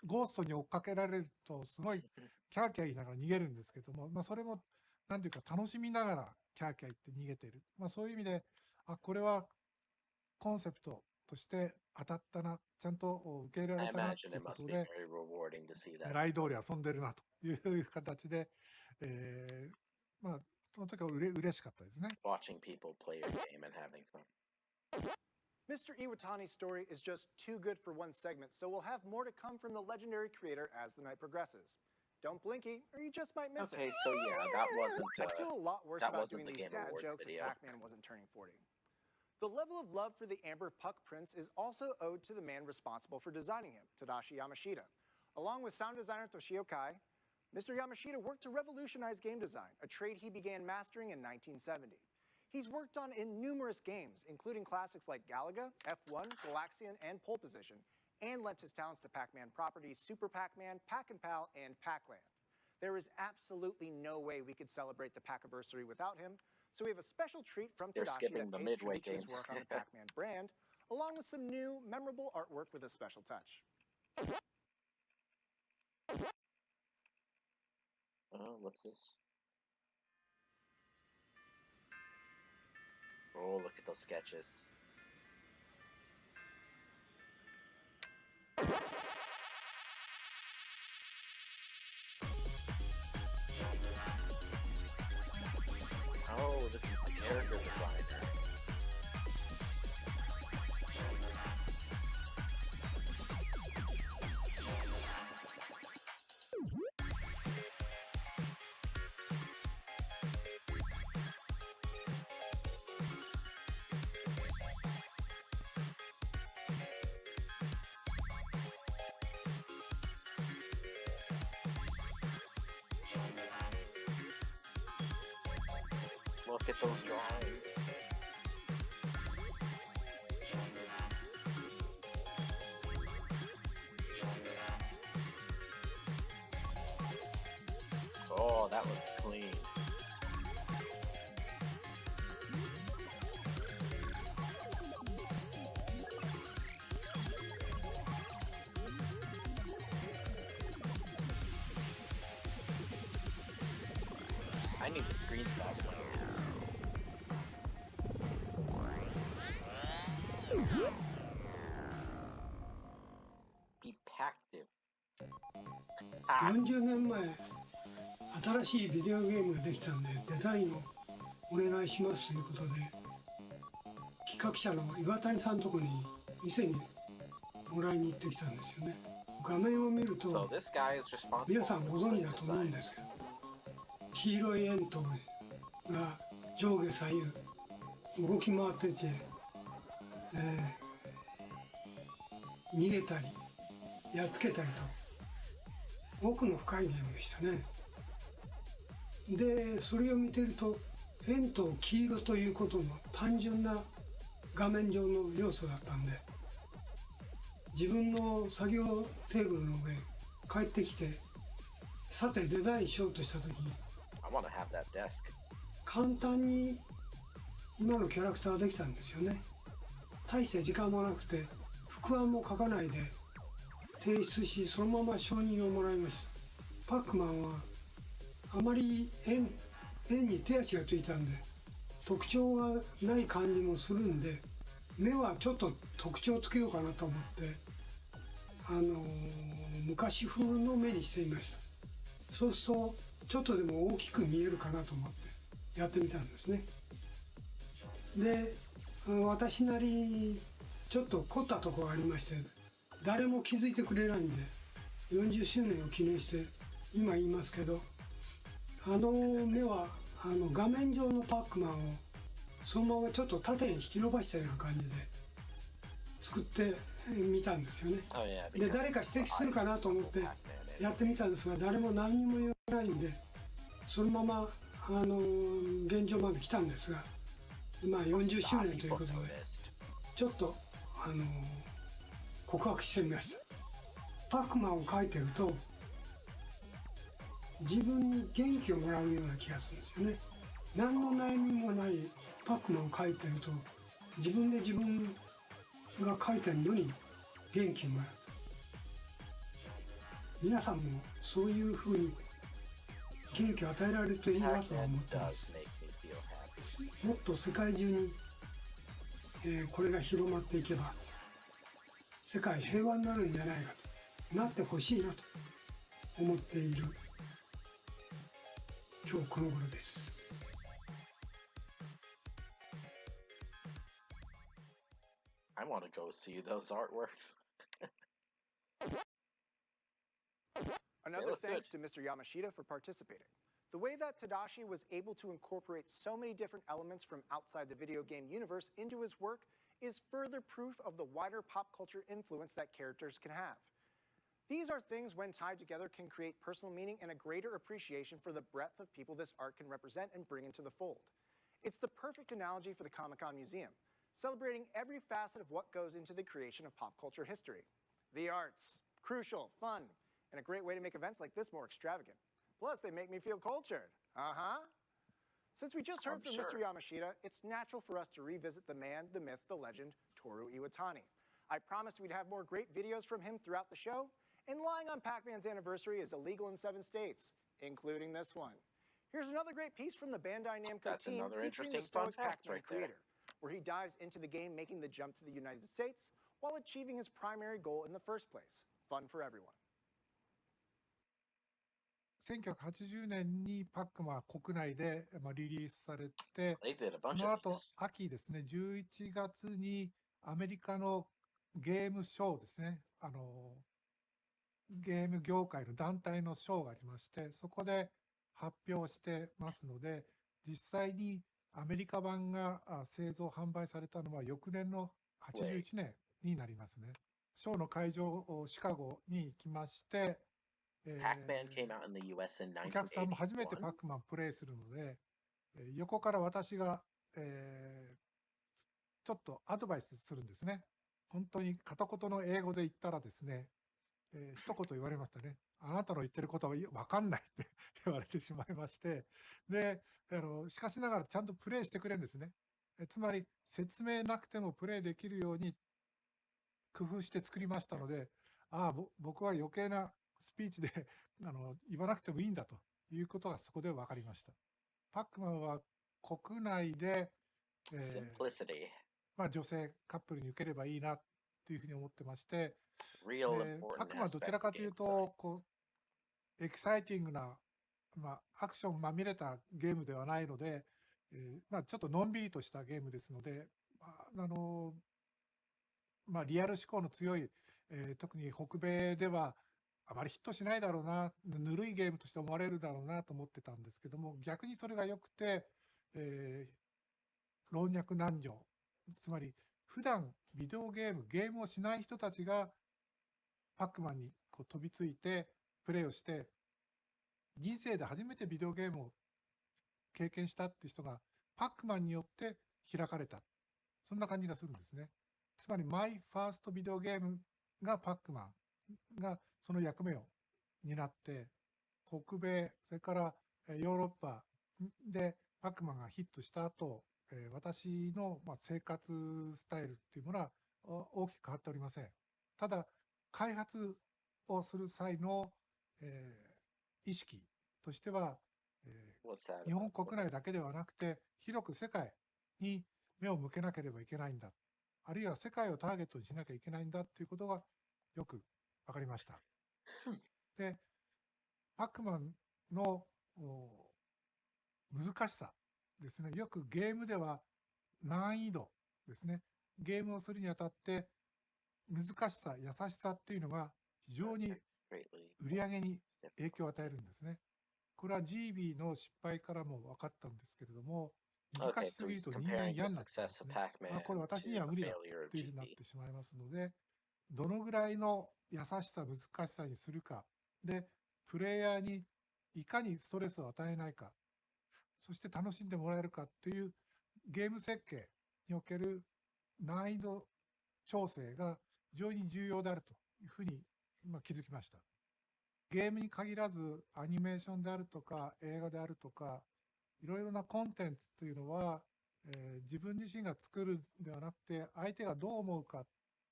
ゴーストに追っかけられるとすごいキャーキャー言いながら逃げるんですけども、それも何ていうか楽しみながらキャーキャー言って逃げている。そういう意味でこれはコンセプトとして当たったな、ちゃんと受け入れられたなということで、狙い通り遊んでるなという形で、その時は嬉しかったですね。Mr. Iwatani's story is just too good for one segment, so we'll have more to come from the legendary creator as the night progresses. Don't blinky, or you just might miss it. Okay, so yeah, that wasn't. I'd feel a lot worse that about wasn't doing the these Game dad Awards jokes video. if Pac-Man wasn't turning 40. The level of love for the Amber Puck Prince is also owed to the man responsible for designing him, Tadashi Yamashita. Along with sound designer Toshio Kai, Mr. Yamashita worked to revolutionize game design, a trade he began mastering in 1970. He's worked on in numerous games, including classics like Galaga, F1, Galaxian, and Pole Position, and lent his talents to Pac-Man properties Super Pac-Man, Pac-and-Pal, and Pac-Land. There is absolutely no way we could celebrate the Pac-anniversary without him, so we have a special treat from They're Tadashi skipping that the pays Midway tribute to his games. work on the Pac-Man brand, along with some new, memorable artwork with a special touch. Oh, what's this? Oh, look at those sketches. Oh, this is the character designer. Look at those drawings. Oh, that looks clean. I need the screen facts on this. Be Pactive. 40年前、新しいビデオゲームができたんで、デザインをお願いしますということで、企画者の岩谷さんのところに店にもらいに行ってきたんですよね。画面を見る So と、 this guy is responsible 皆さんご for 存 the 知だと思うん design. ですけど、黄色い円筒が上下左右動き回ってて、逃げたりやっつけたりと奥の深いゲームでしたね。でそれを見てると円と黄色ということの単純な画面上の要素だったんで、自分の作業テーブルの上帰ってきて、さてデザインしようとした時に I want to have that desk. 簡単に今のキャラクターできたんですよね。大して時間もなくて伏案も書かないで提出し、そのまま承認をもらいました。パックマンはあまり円に手足がついたんで特徴がない感じもするんで、目はちょっと特徴つけようかなと思って昔風の目にしていました。そうするとちょっとでも大きく見えるかなと思ってやってみたんですね。で私なりにちょっと凝ったところがありまして、誰も気づいてくれないんで40周年を記念して今言いますけど、目は画面上のパックマンをそのままちょっと縦に引き伸ばしたような感じで作ってみたんですよね。 Oh yeah. で誰か指摘するかなと思ってやってみたんですが、誰も何にも言わないんでそのまま現状まで来たんですが、今40周年ということでちょっと告白してみました。パックマンを描いてると自分に元気をもらうような気がするんですよね。何の悩みもないパックマンを描いてると自分で自分が描いてるのに元気をもらうと。皆さんもそういうふうに元気を与えられるといいなとは思ってます。 Pac-Man does make me feel happy. もっと世界中に、これが広まっていけば世界平和になるんじゃないかと、なってほしいなと思っている今日この頃です。I want to go see those artworks. Another look thanks good. to Mr. Yamashita for participating. The way that Tadashi was able to incorporate so many different elements from outside the video game universe into his work is further proof of the wider pop culture influence that characters can have. These are things, when tied together, can create personal meaning and a greater appreciation for the breadth of people this art can represent and bring into the fold. It's the perfect analogy for the Comic-Con Museum, celebrating every facet of what goes into the creation of pop culture history. The arts, crucial, fun, and a great way to make events like this more extravagant. Plus, they make me feel cultured. Since we just heard from Mr. Yamashita, it's natural for us to revisit the man, the myth, the legend, Toru Iwatani. I promised we'd have more great videos from him throughout the show, and lying on Pac-Man's anniversary is illegal in 7 states, including this one. Here's another great piece from the Bandai Namco team featuring the stoic Pac-Man creator, where he dives into the game making the jump to the United States while achieving his primary goal in the first place. Fun for everyone. 1980年にパックマンは国内でリリースされて、 They did a そ bunch の of 後 these. 秋ですね、11月にアメリカのゲームショーですね、ゲーム業界の団体のショーがありまして、そこで発表してますので、実際にアメリカ版が製造販売されたのは翌年の81年になりますね。ショーの会場シカゴに行きまして、Pac-Man came out in the US in お客さんも初めてパッ1981. クマンプレイするので、横から私が、ちょっとアドバイスするんですね。本当に片言の英語で言ったらですね、一言言われましたね。あなたの言ってることは分かんないって言われてしまいまして、で、しかしながらちゃんとプレイしてくれるんですね。つまり説明なくてもプレイできるように工夫して作りましたので、僕は余計なスピーチで言わなくてもいいんだということがそこで分かりました。パックマンは国内で、Simplicity. 女性カップルに受ければいいなというふうに思ってまして、Real パッ important クマンはどち aspect ら of かという game と、エキサイティングな、アクションまみれたゲームではないので、ちょっとのんびりとしたゲームですので、リアル思考の強い、特に北米ではあまりヒットしないだろうな、ぬるいゲームとして思われるだろうなと思ってたんですけども、逆にそれが良くて、老若男女、つまり普段ビデオゲームをしない人たちがパックマンに飛びついてプレイをして、人生で初めてビデオゲームを経験したっていう人がパックマンによって開かれた。そんな感じがするんですね。つまりマイファーストビデオゲームがパックマンがその役目を担って、北米、それからヨーロッパでパックマンがヒットした後、私の生活スタイルっていうものは大きく変わっておりません。ただ、開発をする際の、意識としては、日本国内だけではなくて、広く世界に目を向けなければいけないんだ。あるいは世界をターゲットにしなきゃいけないんだということがよく分かりました。で、パックマンの難しさですね。よくゲームでは難易度ですね。ゲームをするにあたって難しさ、優しさっていうのが非常に売り上げに影響を与えるんですね。これは GB の失敗からも分かったんですけれども、難しすぎると人間嫌になっちゃうんですね。これ私には無理だっていうふうになってしまいますので、どのぐらいの優しさ、難しさにするか、で、プレイヤーにいかにストレスを与えないか、そして楽しんでもらえるかというゲーム設計における難易度調整が非常に重要であるというふうに気づきました。ゲームに限らずアニメーションであるとか映画であるとかいろいろなコンテンツというのは、自分自身が作るんではなくて相手がどう思うか、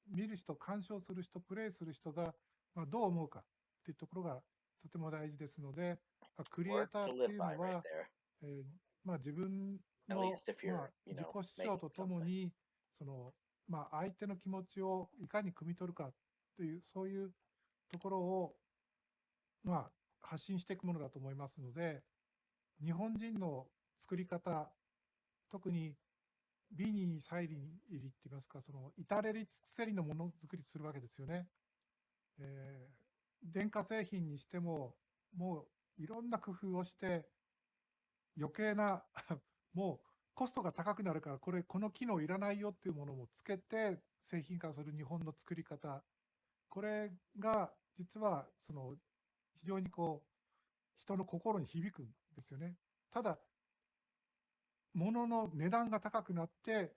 見る人、鑑賞する人、プレイする人がどう思うかというところがとても大事ですので、クリエイターというのは、自分の、自己主張とともに相手の気持ちをいかに汲み取るかというそういうところを発信していくものだと思いますので、日本人の作り方、特に美に細理って言いますか、その至れり尽くせりのものづくりするわけですよね。電化製品にしても、もういろんな工夫をして、余計なもうコストが高くなるから、この機能いらないよっていうものもつけて製品化する日本の作り方、これが実はその非常にこう人の心に響くんですよね。ただ物の値段が高くなって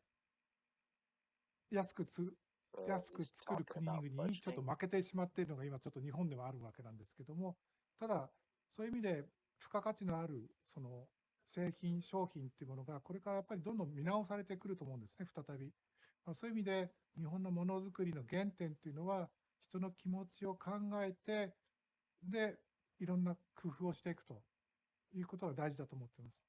安く作る国々にちょっと負けてしまっているのが今ちょっと日本ではあるわけなんですけども、ただそういう意味で付加価値のあるその製品商品っていうものがこれからやっぱりどんどん見直されてくると思うんですね、再び。そういう意味で日本のものづくりの原点っていうのは人の気持ちを考えて、でいろんな工夫をしていくということが大事だと思っています。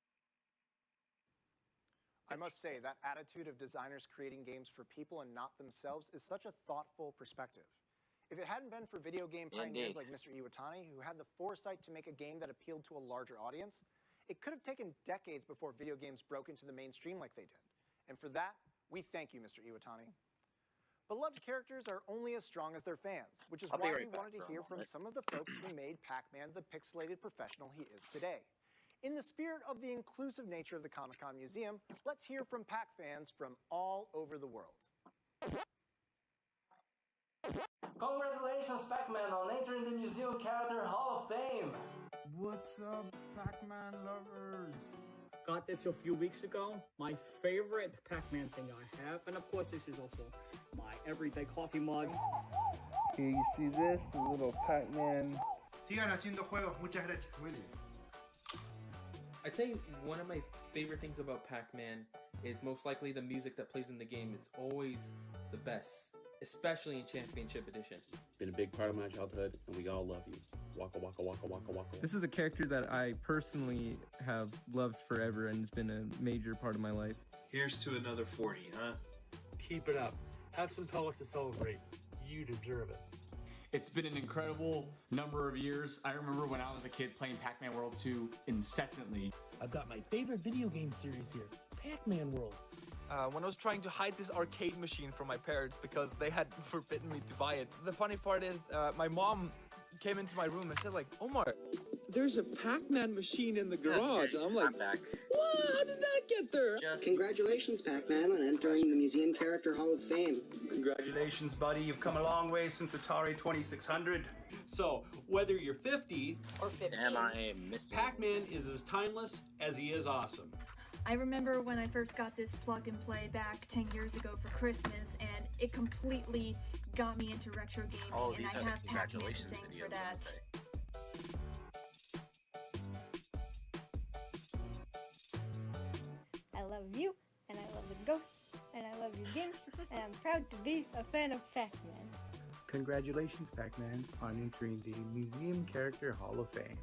I must say, that attitude of designers creating games for people and not themselves is such a thoughtful perspective. If it hadn't been for video game pioneers like Mr. Iwatani, who had the foresight to make a game that appealed to a larger audience, it could have taken decades before video games broke into the mainstream like they did. And for that, we thank you, Mr. Iwatani. Beloved characters are only as strong as their fans, which is why we wanted to hear from some of the folks who made Pac-Man the pixelated professional he is today. In the spirit of the inclusive nature of the Comic-Con Museum, let's hear from Pac fans from all over the world. Congratulations, Pac-Man, on entering the Museum Character Hall of Fame! What's up, Pac-Man lovers? Got this a few weeks ago. My favorite Pac-Man thing I have, and of course this is also my everyday coffee mug. Here you see this, the little Pac-Man. Sigan haciendo juegos. Muchas gracias, William. I'd say one of my favorite things about Pac-Man is most likely the music that plays in the game. It's always the best, especially in Championship Edition. Been a big part of my childhood, and we all love you. Waka waka waka waka waka. This is a character that I personally have loved forever and has been a major part of my life. Here's to another 40, huh? Keep it up. Have some colors to celebrate. You deserve it. It's been an incredible number of years. I remember when I was a kid playing Pac-Man World 2 incessantly. I've got my favorite video game series here, Pac-Man World. When I was trying to hide this arcade machine from my parents because they had forbidden me to buy it. The funny part is my mom came into my room and said like, Omar, there's a Pac-Man machine in the garage. And I'm like, what? How did that get there? Congratulations, Pac-Man, on entering the Museum Character Hall of Fame. Congratulations, buddy. You've come a long way since Atari 2600. So, whether you're 50 or 15, Pac-Man is as timeless as he is awesome. I remember when I first got this plug and play back 10 years ago for Christmas, and it completely got me into retro gaming, and I have Pac-Man to thank for that. I love you, and I love the ghosts, and I love your games, and I'm proud to be a fan of Pac-Man. Congratulations, Pac-Man, on entering the Museum Character Hall of Fame.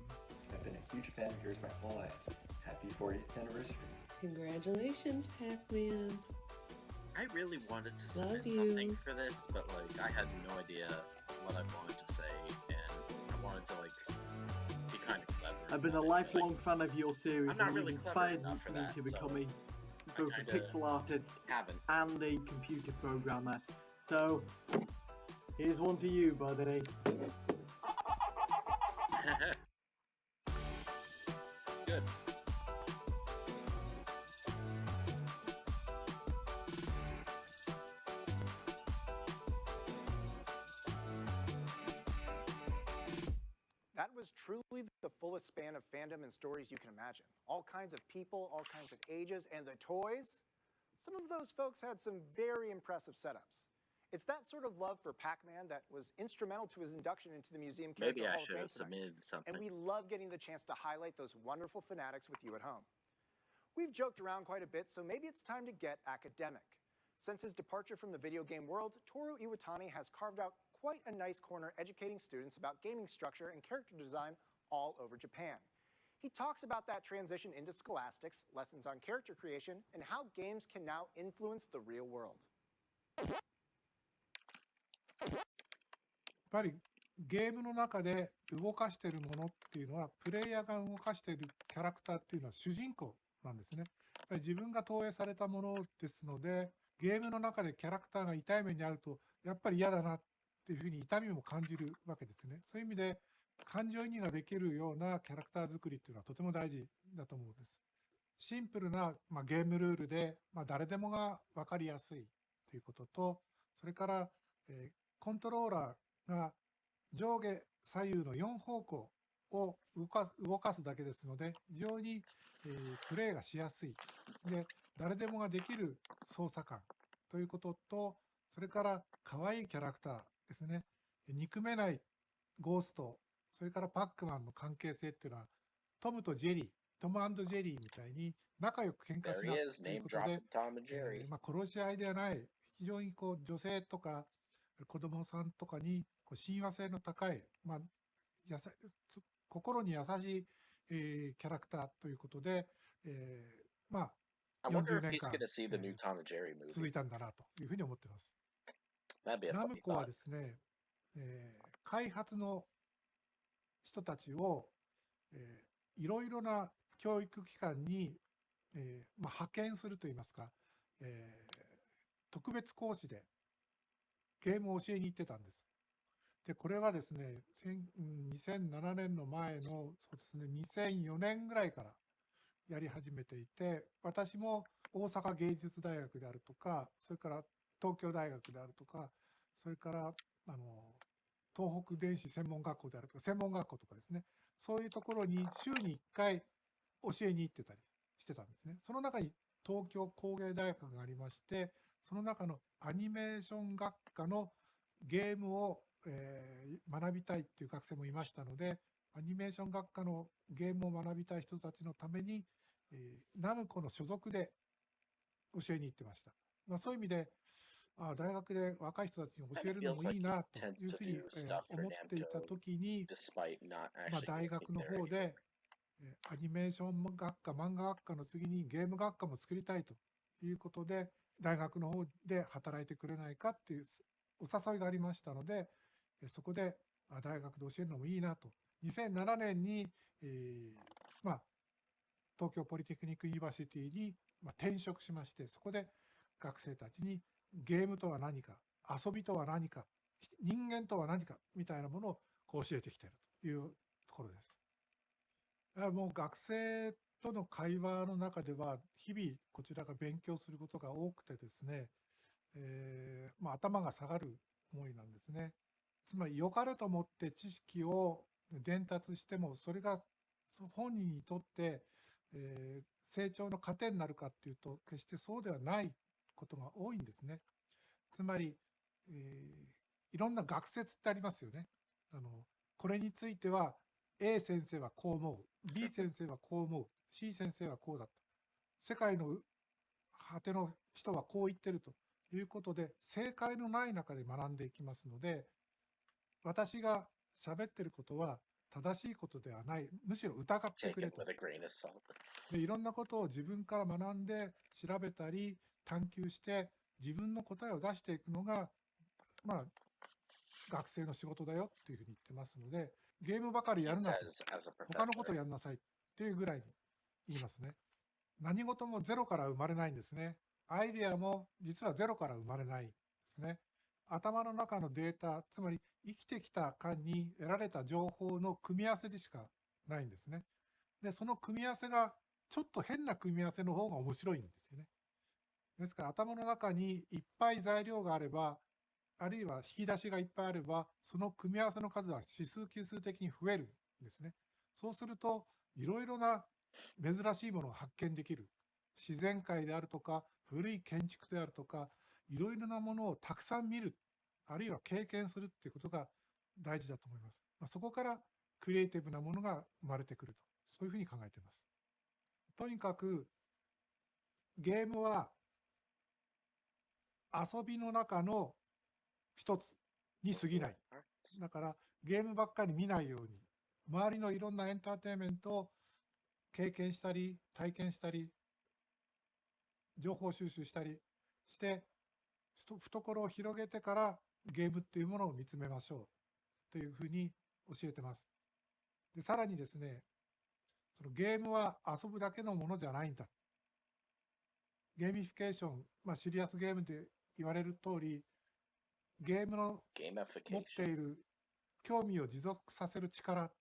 I've been a huge fan of yours my whole life. Happy 40th anniversary. Congratulations, Pac-Man. I really wanted to submit something for this, but like I had no idea what I wanted to say, and I wanted to like be kind of clever. I've been a lifelong fan of your series, and really you've inspired me that, to become both a pixel artist and a computer programmer. So, here's one to you, buddy. It's good. That was truly the fullest span of fandom and stories you can imagine. All kinds of people, all kinds of ages, and the toys. Some of those folks had some very impressive setups. It's that sort of love for Pac-Man that was instrumental to his induction into the Museum Character Hall of Fame tonight. Submitted something. And we love getting the chance to highlight those wonderful fanatics with you at home. We've joked around quite a bit, so maybe it's time to get academic. Since his departure from the video game world, Toru Iwatani has carved out quite a nice corner educating students about gaming structure and character design all over Japan. He talks about that transition into scholastics, lessons on character creation, and how games can now influence the real world. やっぱりゲームの中で動かしているものっていうのはプレイヤーが動かしているキャラクターっていうのは主人公なんですね。やっぱぱり自分が投影されたものですので、ゲームの中でキャラクターが痛い目に遭うと、やっぱり嫌だなっていうふうに痛みも感じるわけですね。そういう意味で、感情移入ができるようなキャラクター作りっていうのはとても大事だと思うんです。シンプルな、ゲームルールで、誰でもが分かりやすいということと、それから、コントローラーが上下左右の4方向を動かすだけですので、非常に、プレイがしやすい。で、誰でもができる操作感ということと、それから可愛いキャラクターですね。憎めないゴースト、それからパックマンの関係性っていうのは、トムとジェリー、トム&ジェリーみたいに仲良く喧嘩しなということで、殺し合いではない、非常に女性とか子供さんとかに親和性の高い、心に優しい、キャラクターということで、40年間、続いたんだなというふうに思っています。ナムコはですね、開発の人たちを、いろいろな教育機関に、派遣するといいますか、特別講師でゲームを教えに行ってたんです。で、これはですね、2007年の前の、そうですね、2004年ぐらいからやり始めていて、私も大阪芸術大学であるとか、それから東京大学であるとか、それから東北電子専門学校であるとか、専門学校とかですね、そういうところに週に1回教えに行ってたりしてたんですね。その中に東京工芸大学がありまして、その中のアニメーション学科のゲームを、学びたいっていう学生もいましたので、アニメーション学科のゲームを学びたい人たちのために、ナムコの所属で教えに行ってました。そういう意味で、大学で若い人たちに教えるのもいいなというふうに思っていたときに、大学の方でアニメーション学科、漫画学科の次にゲーム学科も作りたいということで、大学の方で働いてくれないかっていうお誘いがありましたので、そこで大学で教えるのもいいなと。2007年に、東京ポリテクニックユニバーシティに転職しまして、そこで学生たちにゲームとは何か、遊びとは何か、人間とは何かみたいなものを教えてきているというところです。もう学生との会話の中では日々こちらが勉強することが多くてですね、頭が下がる思いなんですね。つまり良かれと思って知識を伝達しても、それが本人にとって、成長の糧になるかっていうと、決してそうではないことが多いんですね。つまり、いろんな学説ってありますよね。これについては A 先生はこう思う、B 先生はこう思う、C 先生はこうだと。世界の果ての人はこう言ってるということで、正解のない中で学んでいきますので、私が喋ってることは正しいことではない、むしろ疑ってくれと。で、いろんなことを自分から学んで調べたり探求して自分の答えを出していくのが、学生の仕事だよっていうふうに言ってますので、ゲームばかりやるなと、他のことをやんなさいっていうぐらいに言いますね。何事もゼロから生まれないんですね。アイデアも実はゼロから生まれないですね。頭の中のデータ、つまり生きてきた間に得られた情報の組み合わせでしかないんですね。で、その組み合わせがちょっと変な組み合わせの方が面白いんですよね。ですから頭の中にいっぱい材料があれば、あるいは引き出しがいっぱいあれば、その組み合わせの数は指数級数的に増えるんですね。そうすると、いろいろな珍しいものを発見できる。自然界であるとか、古い建築であるとか、いろいろなものをたくさん見る、あるいは経験するっていうことが大事だと思います。そこからクリエイティブなものが生まれてくると、そういうふうに考えています。とにかく、ゲームは遊びの中の一つに過ぎない。だからゲームばっかり見ないように、周りのいろんなエンターテインメントを経験したり、体験したり、情報収集したりして、懐を広げてからゲームっていうものを見つめましょうというふうに教えてます。で、さらにですね、そのゲームは遊ぶだけのものじゃないんだ。ゲーミフィケーション、シリアスゲームで言われる通り、ゲームの持っている興味を持続させる力っ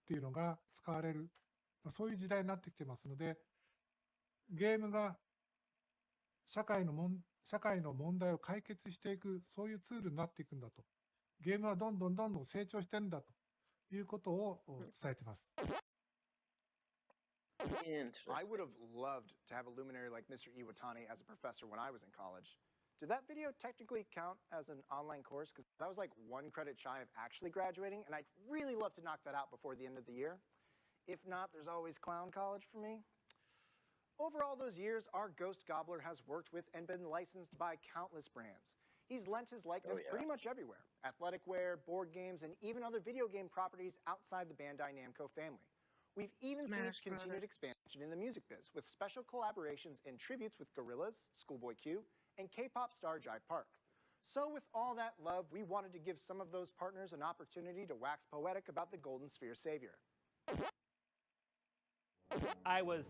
ていうのが使われる、そういう時代になってきてますので、ゲームが社会の問題を解決していく、そういうツールになっていくんだと。ゲームはどんどん成長してるんだということを伝えてます。I would have loved to have a luminary like Mr. Iwatani as a professor when I was in college. Did that video technically count as an online course? Because I was like 1 credit shy of actually graduating, and I'd really love to knock that out before the end of the year. If not, there's always Clown College for me. Over all those years, our Ghost Gobbler has worked with and been licensed by countless brands. He's lent his likeness pretty much everywhere. Athletic wear, board games, and even other video game properties outside the Bandai Namco family. We've even seen continued expansion in the music biz with special collaborations and tributes with Gorillaz, Schoolboy Q, and K-pop star Jai Park. So with all that love, we wanted to give some of those partners an opportunity to wax poetic about the Golden Sphere savior. I was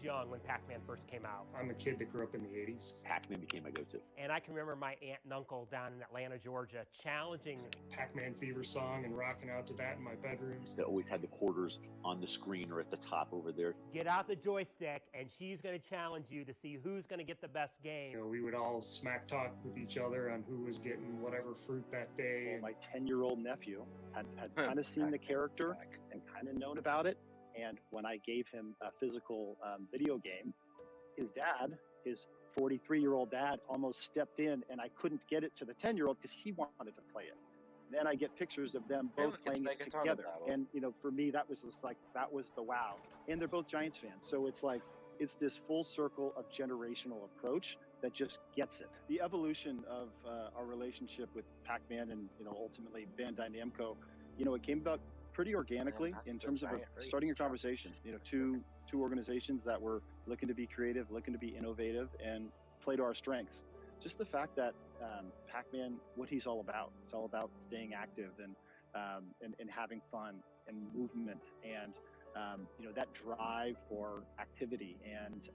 young when Pac-Man first came out. I'm a kid that grew up in the 80s. Pac-Man became my go-to. And I can remember my aunt and uncle down in Atlanta, Georgia, challenging Pac-Man Fever song and rocking out to that in my bedrooms. They always had the quarters on the screen or at the top over there. Get out the joystick, and she's going to challenge you to see who's going to get the best game. You know, we would all smack talk with each other on who was getting whatever fruit that day. Well, my 10-year-old nephew had kind of seen the character and kind of known about it. And when I gave him a physical video game, his dad, his 43-year-old dad, almost stepped in, and I couldn't get it to the 10-year-old because he wanted to play it. Then I get pictures of them both playing it together. And, you know, for me, that was just like, that was the wow. And they're both Giants fans. So it's like, it's this full circle of generational approach that just gets it. The evolution of our relationship with Pac-Man and, you know, ultimately Bandai Namco, you know, it came about pretty organically in terms of starting a conversation. You know, two organizations that were looking to be creative, looking to be innovative, and play to our strengths. Just the fact that Pac-Man, what he's all about, it's all about staying active and having fun and movement and you know, that drive for activity and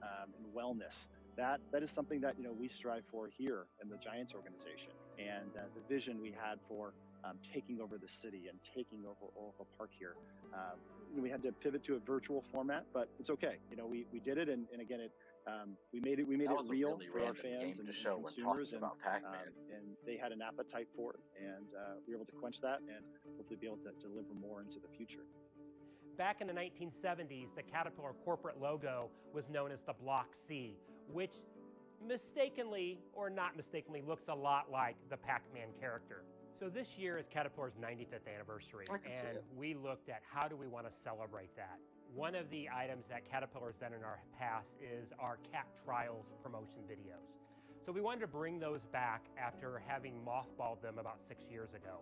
wellness. That is something that, you know, we strive for here in the Giants organization, and the vision we had for taking over the city and taking over Oracle Park here. We had to pivot to a virtual format, but it's okay. You know, we did it, and again, we made it real for our fans and consumers, and they had an appetite for it, and we were able to quench that and hopefully be able to deliver more into the future. Back in the 1970s, the Caterpillar corporate logo was known as the Block C, which mistakenly or not mistakenly looks a lot like the Pac-Man character. So this year is Caterpillar's 95th anniversary, and we looked at how do we want to celebrate that. One of the items that Caterpillar's done in our past is our Cat Trials promotion videos. So we wanted to bring those back after having mothballed them about 6 years ago.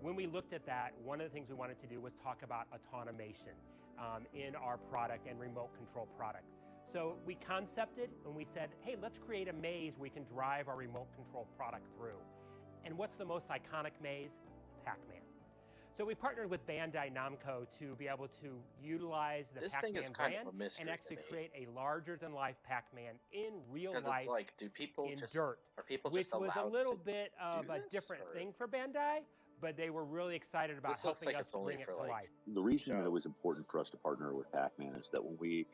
When we looked at that, one of the things we wanted to do was talk about automation in our product and remote control product. So we concepted and we said, hey, let's create a maze we can drive our remote control product through. And what's the most iconic maze? Pac-Man. So we partnered with Bandai Namco to be able to utilize the Pac-Man brand and actually create a larger-than-life Pac-Man in real life, like, do people in just, dirt, are people which just was a little bit of a different thing for Bandai, but they were really excited about helping us bring it to life. The reason that it was important for us to partner with Pac-Man is that when we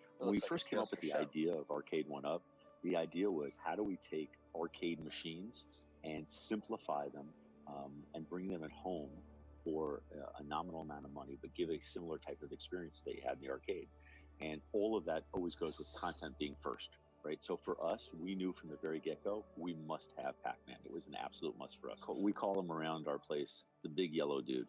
first came up with the idea of Arcade 1-Up, the idea was, how do we take arcade machines and simplify them and bring them at home for a nominal amount of money, but give a similar type of experience that you had in the arcade. And all of that always goes with content being first, right? So for us, we knew from the very get-go, we must have Pac-Man. It was an absolute must for us. We call him around our place the Big Yellow Dude.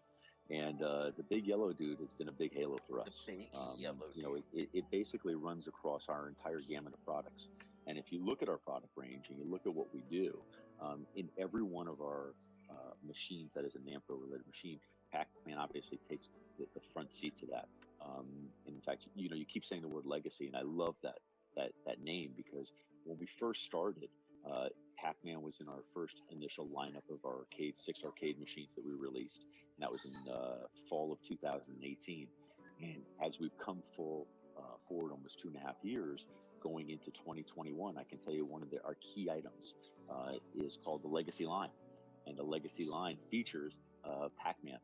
And the Big Yellow Dude has been a big halo for us. The Big Yellow Dude. You know, it basically runs across our entire gamut of products. And if you look at our product range and you look at what we do, in every one of our machines that is a Namco-related machine, Pac-Man obviously takes the front seat to that. In fact, you know, you keep saying the word legacy, and I love that name, because when we first started, Pac-Man was in our first initial lineup of our six arcade machines that we released, and that was in fall of 2018. And as we've come forward almost 2.5 years, going into 2021, I can tell you one of our key items is called the Legacy line. And the Legacy line features Pac-Man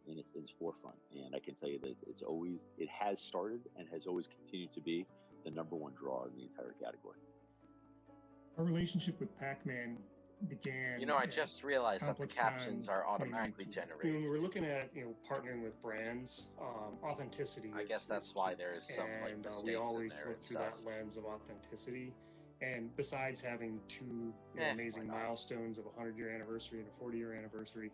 in its forefront. And I can tell you that it has started and has always continued to be the #1 draw in the entire category. Our relationship with Pac-Man began. You know, I just realized that the captions are automatically generated. When we're looking at partnering with brands, authenticity. I guess that's why there's some like mistakes we always in there look through that lens of authenticity. And besides having two amazing milestones of a 100-year anniversary and a 40-year anniversary,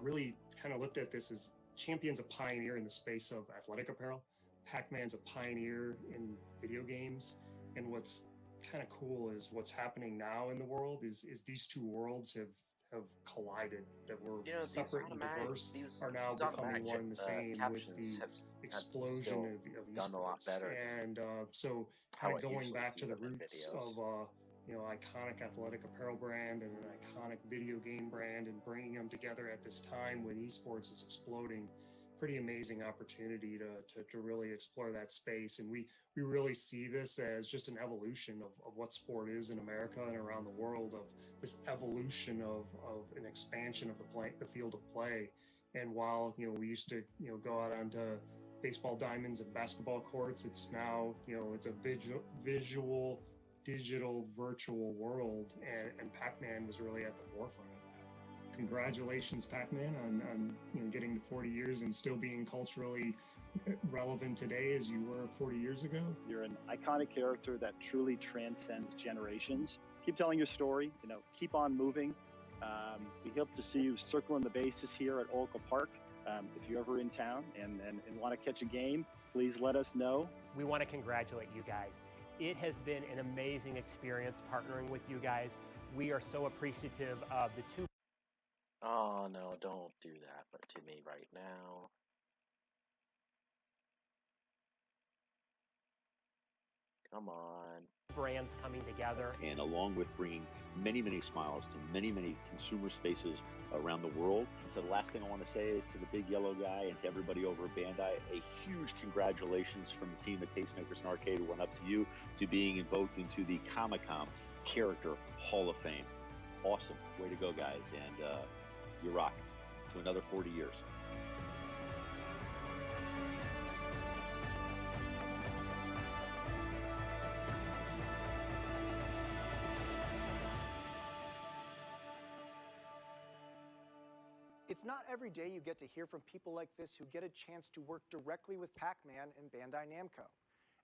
really kind of looked at this as Champion's a pioneer in the space of athletic apparel. Pac-Man's a pioneer in video games, and what's kind of cool is what's happening now in the world is these two worlds have collided, that were separate and diverse are now becoming one and the same with the explosion of esports. And so kind of going back to the roots of iconic athletic apparel brand and an iconic video game brand and bringing them together at this time when esports is exploding. Pretty amazing opportunity to really explore that space. And we really see this as just an evolution of what sport is in America and around the world, of this evolution of an expansion of the field of play. And while we used to go out onto baseball diamonds and basketball courts, it's now it's a visual, digital, virtual world, and Pac-Man was really at the forefront. Congratulations, Pac-Man, on getting to 40 years and still being culturally relevant today as you were 40 years ago. You're an iconic character that truly transcends generations. Keep telling your story, keep on moving. We hope to see you circling the bases here at Oracle Park. If you're ever in town and want to catch a game, please let us know. We want to congratulate you guys. It has been an amazing experience partnering with you guys. We are so appreciative of the two. Oh no, don't do that, but to me right now. Come on. Brands coming together. And along with bringing many, many smiles to many, many consumers' faces around the world. And so the last thing I want to say is to the big yellow guy and to everybody over at Bandai, a huge congratulations from the team at Tastemakers and Arcade who went up to you to being invoked into the Comic-Con Character Hall of Fame. Awesome. Way to go, guys. And you rock to another 40 years. It's not every day you get to hear from people like this who get a chance to work directly with Pac-Man and Bandai Namco.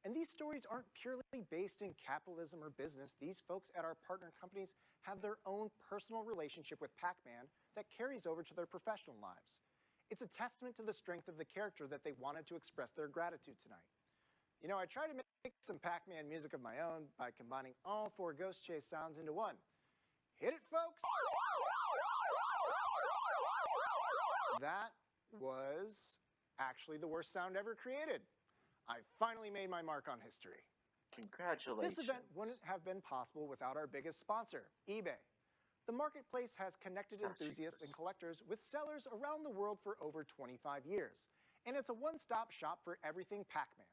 And these stories aren't purely based in capitalism or business. These folks at our partner companies have their own personal relationship with Pac-Man that carries over to their professional lives. It's a testament to the strength of the character that they wanted to express their gratitude tonight. I tried to make some Pac-Man music of my own by combining all 4 Ghost Chase sounds into one. Hit it, folks! That was actually the worst sound ever created. I finally made my mark on history. Congratulations. This event wouldn't have been possible without our biggest sponsor, eBay. The marketplace has connected enthusiasts and collectors with sellers around the world for over 25 years. And it's a one-stop shop for everything Pac-Man,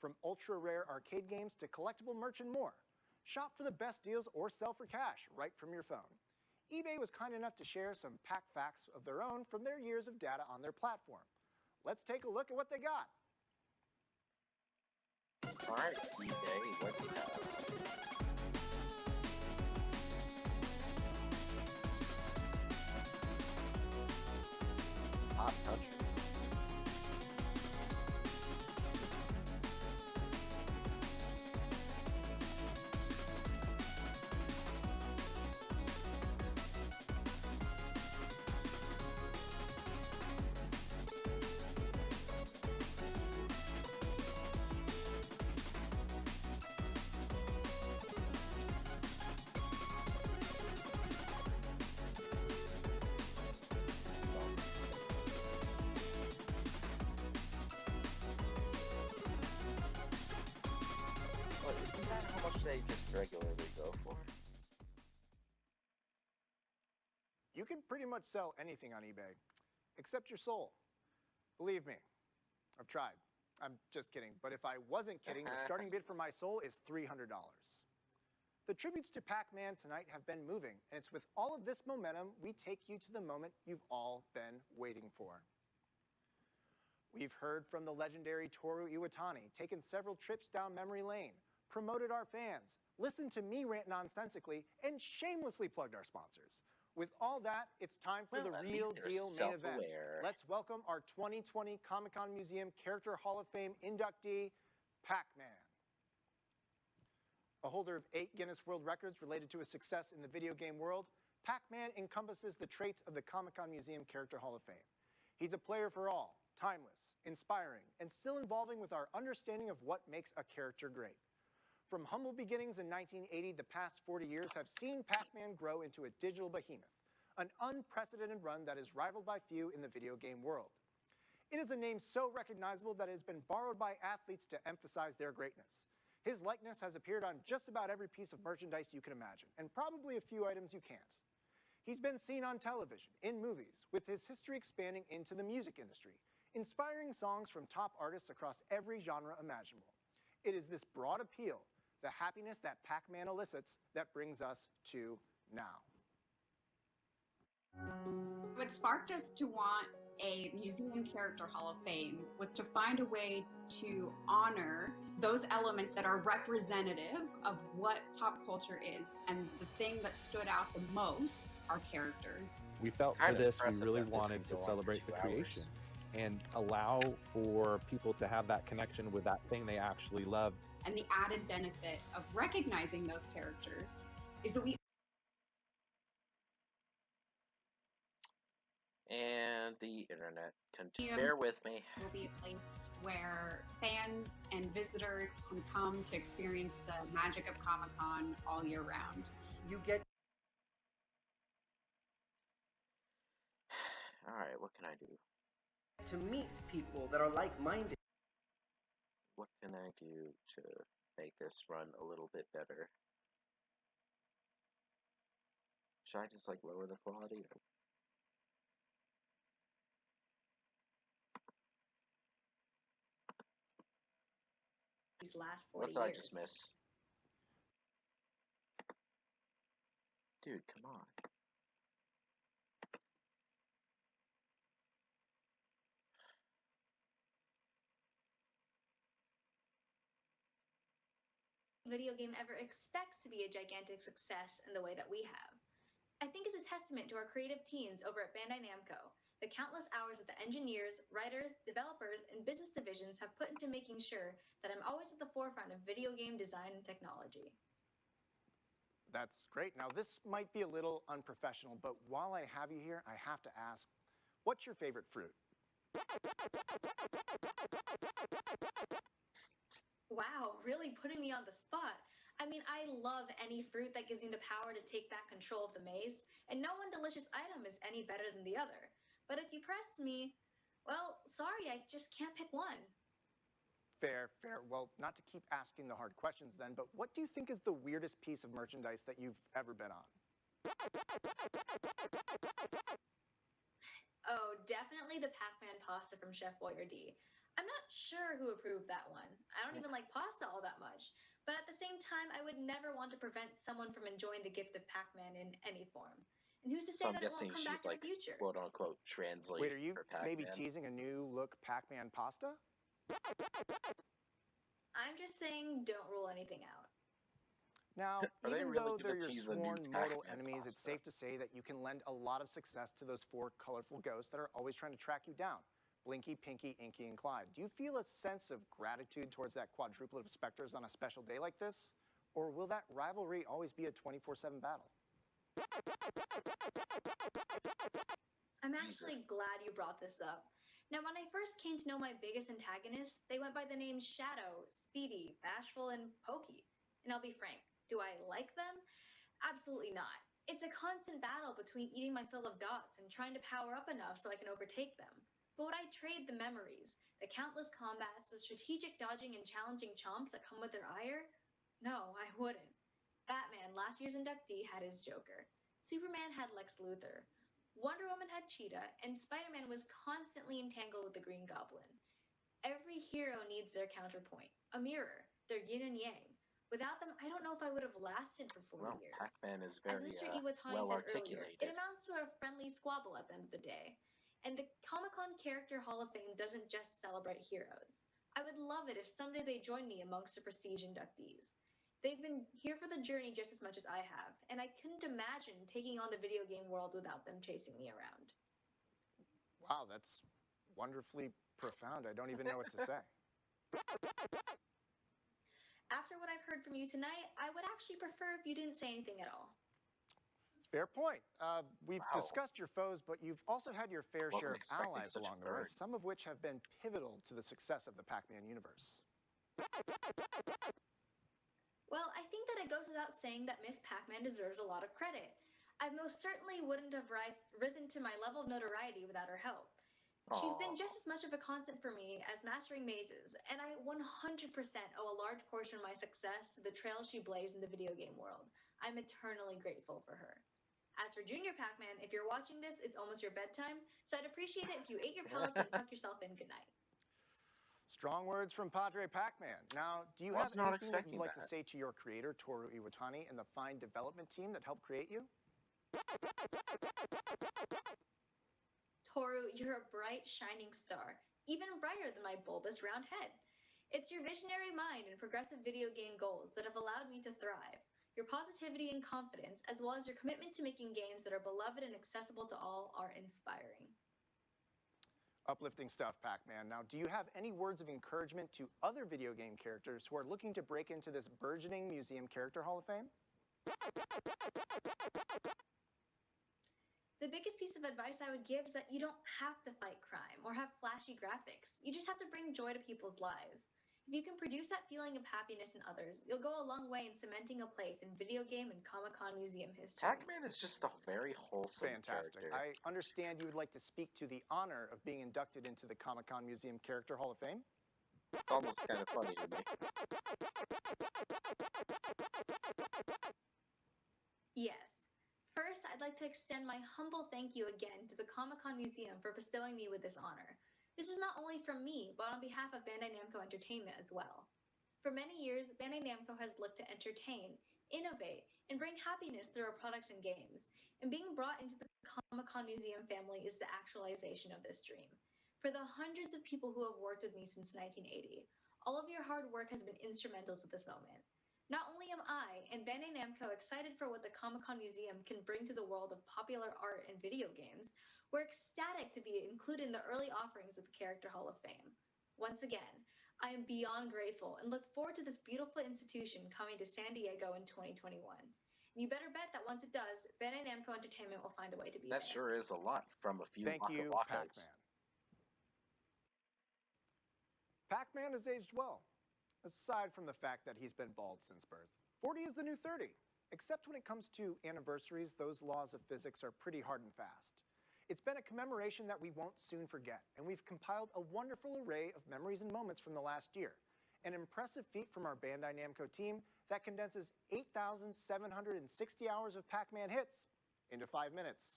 from ultra-rare arcade games to collectible merch and more. Shop for the best deals or sell for cash right from your phone. eBay was kind enough to share some Pac facts of their own from their years of data on their platform. Let's take a look at what they got. All right, eBay, what do you have? Hot country. They just regularly go for? You can pretty much sell anything on eBay, except your soul. Believe me, I've tried. I'm just kidding, but if I wasn't kidding, the starting bid for my soul is $300. The tributes to Pac-Man tonight have been moving, and it's with all of this momentum we take you to the moment you've all been waiting for. We've heard from the legendary Toru Iwatani, taken several trips down memory lane, promoted our fans, listened to me rant nonsensically, and shamelessly plugged our sponsors. With all that, it's time for the real deal main event. Let's welcome our 2020 Comic-Con Museum Character Hall of Fame inductee, Pac-Man. A holder of 8 Guinness World Records related to his success in the video game world, Pac-Man encompasses the traits of the Comic-Con Museum Character Hall of Fame. He's a player for all, timeless, inspiring, and still involving with our understanding of what makes a character great. From humble beginnings in 1980, the past 40 years have seen Pac-Man grow into a digital behemoth, an unprecedented run that is rivaled by few in the video game world. It is a name so recognizable that it has been borrowed by athletes to emphasize their greatness. His likeness has appeared on just about every piece of merchandise you can imagine, and probably a few items you can't. He's been seen on television, in movies, with his history expanding into the music industry, inspiring songs from top artists across every genre imaginable. It is this broad appeal, the happiness that Pac-Man elicits, that brings us to now. What sparked us to want a Museum Character Hall of Fame was to find a way to honor those elements that are representative of what pop culture is, and the thing that stood out the most are characters. We felt for this, we really wanted to celebrate the creation and allow for people to have that connection with that thing they actually love. And the added benefit of recognizing those characters is that we and the internet can just bear with me. Will be a place where fans and visitors can come to experience the magic of Comic-Con all year round. You get... Alright, what can I do? To meet people that are like-minded. What can I do to make this run a little bit better? Should I just, like, lower the quality? These last 40 What did years. I just miss? Dude, come on. Video game ever expects to be a gigantic success in the way that we have. I think it's a testament to our creative teams over at Bandai Namco, the countless hours that the engineers, writers, developers, and business divisions have put into making sure that I'm always at the forefront of video game design and technology. That's great. Now, this might be a little unprofessional, but while I have you here, I have to ask, what's your favorite fruit? Wow, really putting me on the spot. I mean, I love any fruit that gives me the power to take back control of the maze, and no one delicious item is any better than the other. But if you press me, well, sorry, I just can't pick one. Fair, fair. Well, not to keep asking the hard questions then, but what do you think is the weirdest piece of merchandise that you've ever been on? Oh, definitely the Pac-Man pasta from Chef Boyardee. I'm not sure who approved that one. I don't even like pasta all that much. But at the same time, I would never want to prevent someone from enjoying the gift of Pac-Man in any form. And who's to say that it won't come back in the future? Quote unquote translate. Wait, are you for Pac-Man? maybe teasing a new look Pac-Man pasta? I'm just saying don't rule anything out. Now, even though they're your sworn mortal enemies, it's safe to say that you can lend a lot of success to those 4 colorful ghosts that are always trying to track you down. Blinky, Pinky, Inky, and Clyde. Do you feel a sense of gratitude towards that quadruplet of specters on a special day like this? Or will that rivalry always be a 24/7 battle? I'm actually glad you brought this up. Now, when I first came to know my biggest antagonists, they went by the names Shadow, Speedy, Bashful, and Pokey. And I'll be frank, do I like them? Absolutely not. It's a constant battle between eating my fill of dots and trying to power up enough so I can overtake them. But would I trade the memories, the countless combats, the strategic dodging and challenging chomps that come with their ire? No, I wouldn't. Batman, last year's inductee, had his Joker. Superman had Lex Luthor. Wonder Woman had Cheetah, and Spider-Man was constantly entangled with the Green Goblin. Every hero needs their counterpoint, a mirror, their yin and yang. Without them, I don't know if I would have lasted for 40 years. Pac-Man is As very Mr. Iwatani well said earlier, articulated. it amounts to a friendly squabble at the end of the day. And the Comic-Con Character Hall of Fame doesn't just celebrate heroes. I would love it if someday they join me amongst the prestige inductees. They've been here for the journey just as much as I have, and I couldn't imagine taking on the video game world without them chasing me around. Wow, that's wonderfully profound. I don't even know what to say. After what I've heard from you tonight, I would actually prefer if you didn't say anything at all. Fair point. We've discussed your foes, but you've also had your fair share of allies along the way, some of which have been pivotal to the success of the Pac-Man universe. Well, I think that it goes without saying that Miss Pac-Man deserves a lot of credit. I most certainly wouldn't have risen to my level of notoriety without her help. She's been just as much of a constant for me as mastering mazes, and I 100% owe a large portion of my success to the trails she blazed in the video game world. I'm eternally grateful for her. As for Junior Pac-Man, if you're watching this, it's almost your bedtime, so I'd appreciate it if you ate your pellets and tucked yourself in good night. Strong words from Padre Pac-Man. Now, do you have anything that you'd like to say to your creator, Toru Iwatani, and the fine development team that helped create you? Toru, you're a bright, shining star, even brighter than my bulbous round head. It's your visionary mind and progressive video game goals that have allowed me to thrive. Your positivity and confidence, as well as your commitment to making games that are beloved and accessible to all, are inspiring. Uplifting stuff, Pac-Man. Now, do you have any words of encouragement to other video game characters who are looking to break into this burgeoning Museum Character Hall of Fame? The biggest piece of advice I would give is that you don't have to fight crime or have flashy graphics. You just have to bring joy to people's lives. If you can produce that feeling of happiness in others, you'll go a long way in cementing a place in video game and Comic-Con museum history. Pac-Man is just a very wholesome Fantastic. character. I understand you would like to speak to the honor of being inducted into the Comic-Con Museum Character Hall of Fame? It's almost kind of funny to me. Yes. First, I'd like to extend my humble thank you again to the Comic-Con Museum for bestowing me with this honor. This is not only from me, but on behalf of Bandai Namco Entertainment as well. For many years, Bandai Namco has looked to entertain, innovate, and bring happiness through our products and games, and being brought into the Comic-Con Museum family is the actualization of this dream. For the hundreds of people who have worked with me since 1980, all of your hard work has been instrumental to this moment. Not only am I and Bandai Namco excited for what the Comic-Con Museum can bring to the world of popular art and video games, we're ecstatic to be included in the early offerings of the Character Hall of Fame. Once again, I am beyond grateful and look forward to this beautiful institution coming to San Diego in 2021. And you better bet that once it does, Bandai Namco Entertainment will find a way to be there. That sure is a lot from a few Thank you, Waka Wakas. Pac-Man has aged well. Aside from the fact that he's been bald since birth, 40 is the new 30. Except when it comes to anniversaries, those laws of physics are pretty hard and fast. It's been a commemoration that we won't soon forget, and we've compiled a wonderful array of memories and moments from the last year. An impressive feat from our Bandai Namco team that condenses 8,760 hours of Pac-Man hits into 5 minutes.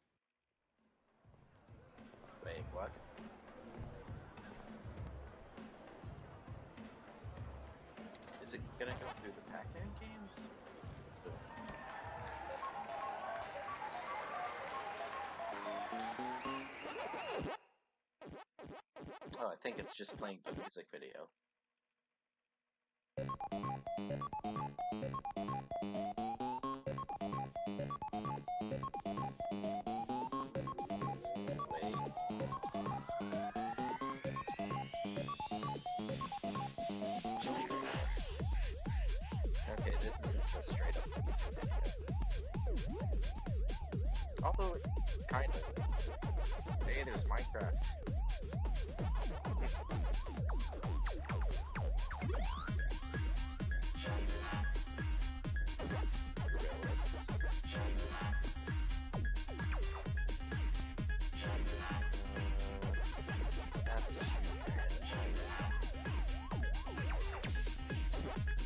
Wait, what? Is it gonna go through the Pac-Man games? Let's go. Oh, I think it's just playing the music video. Okay, this isn't just straight up music video. Although, kind of. Hey, there's Minecraft.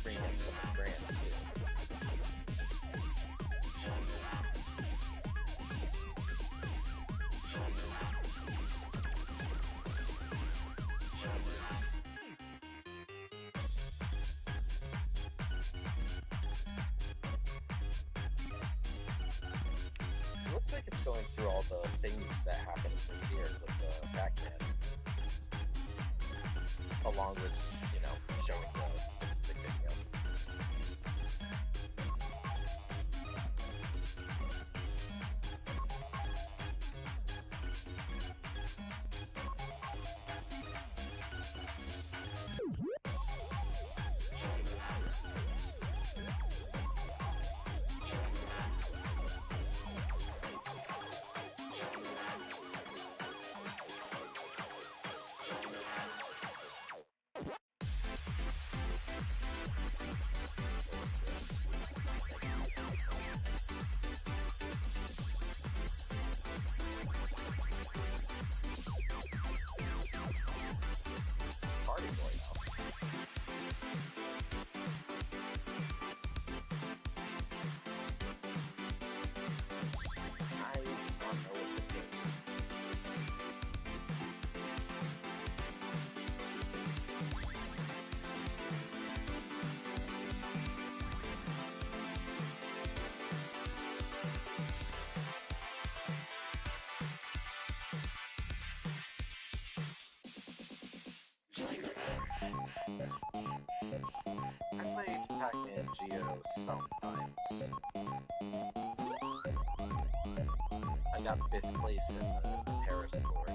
Bring in some grants here. the things that happened this year with Pac-Man, along with, you know, showing the music video. I played Pac-Man Geo sometimes. I got 5th place in the Paris tour.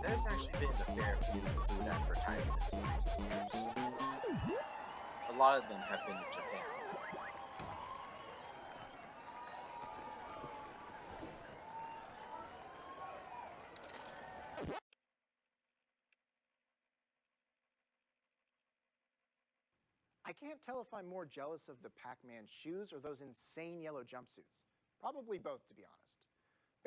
There's actually been a fair few food advertisements in recent years. A lot of them have been in Japan. I can't tell if I'm more jealous of the Pac-Man shoes or those insane yellow jumpsuits. Probably both, to be honest.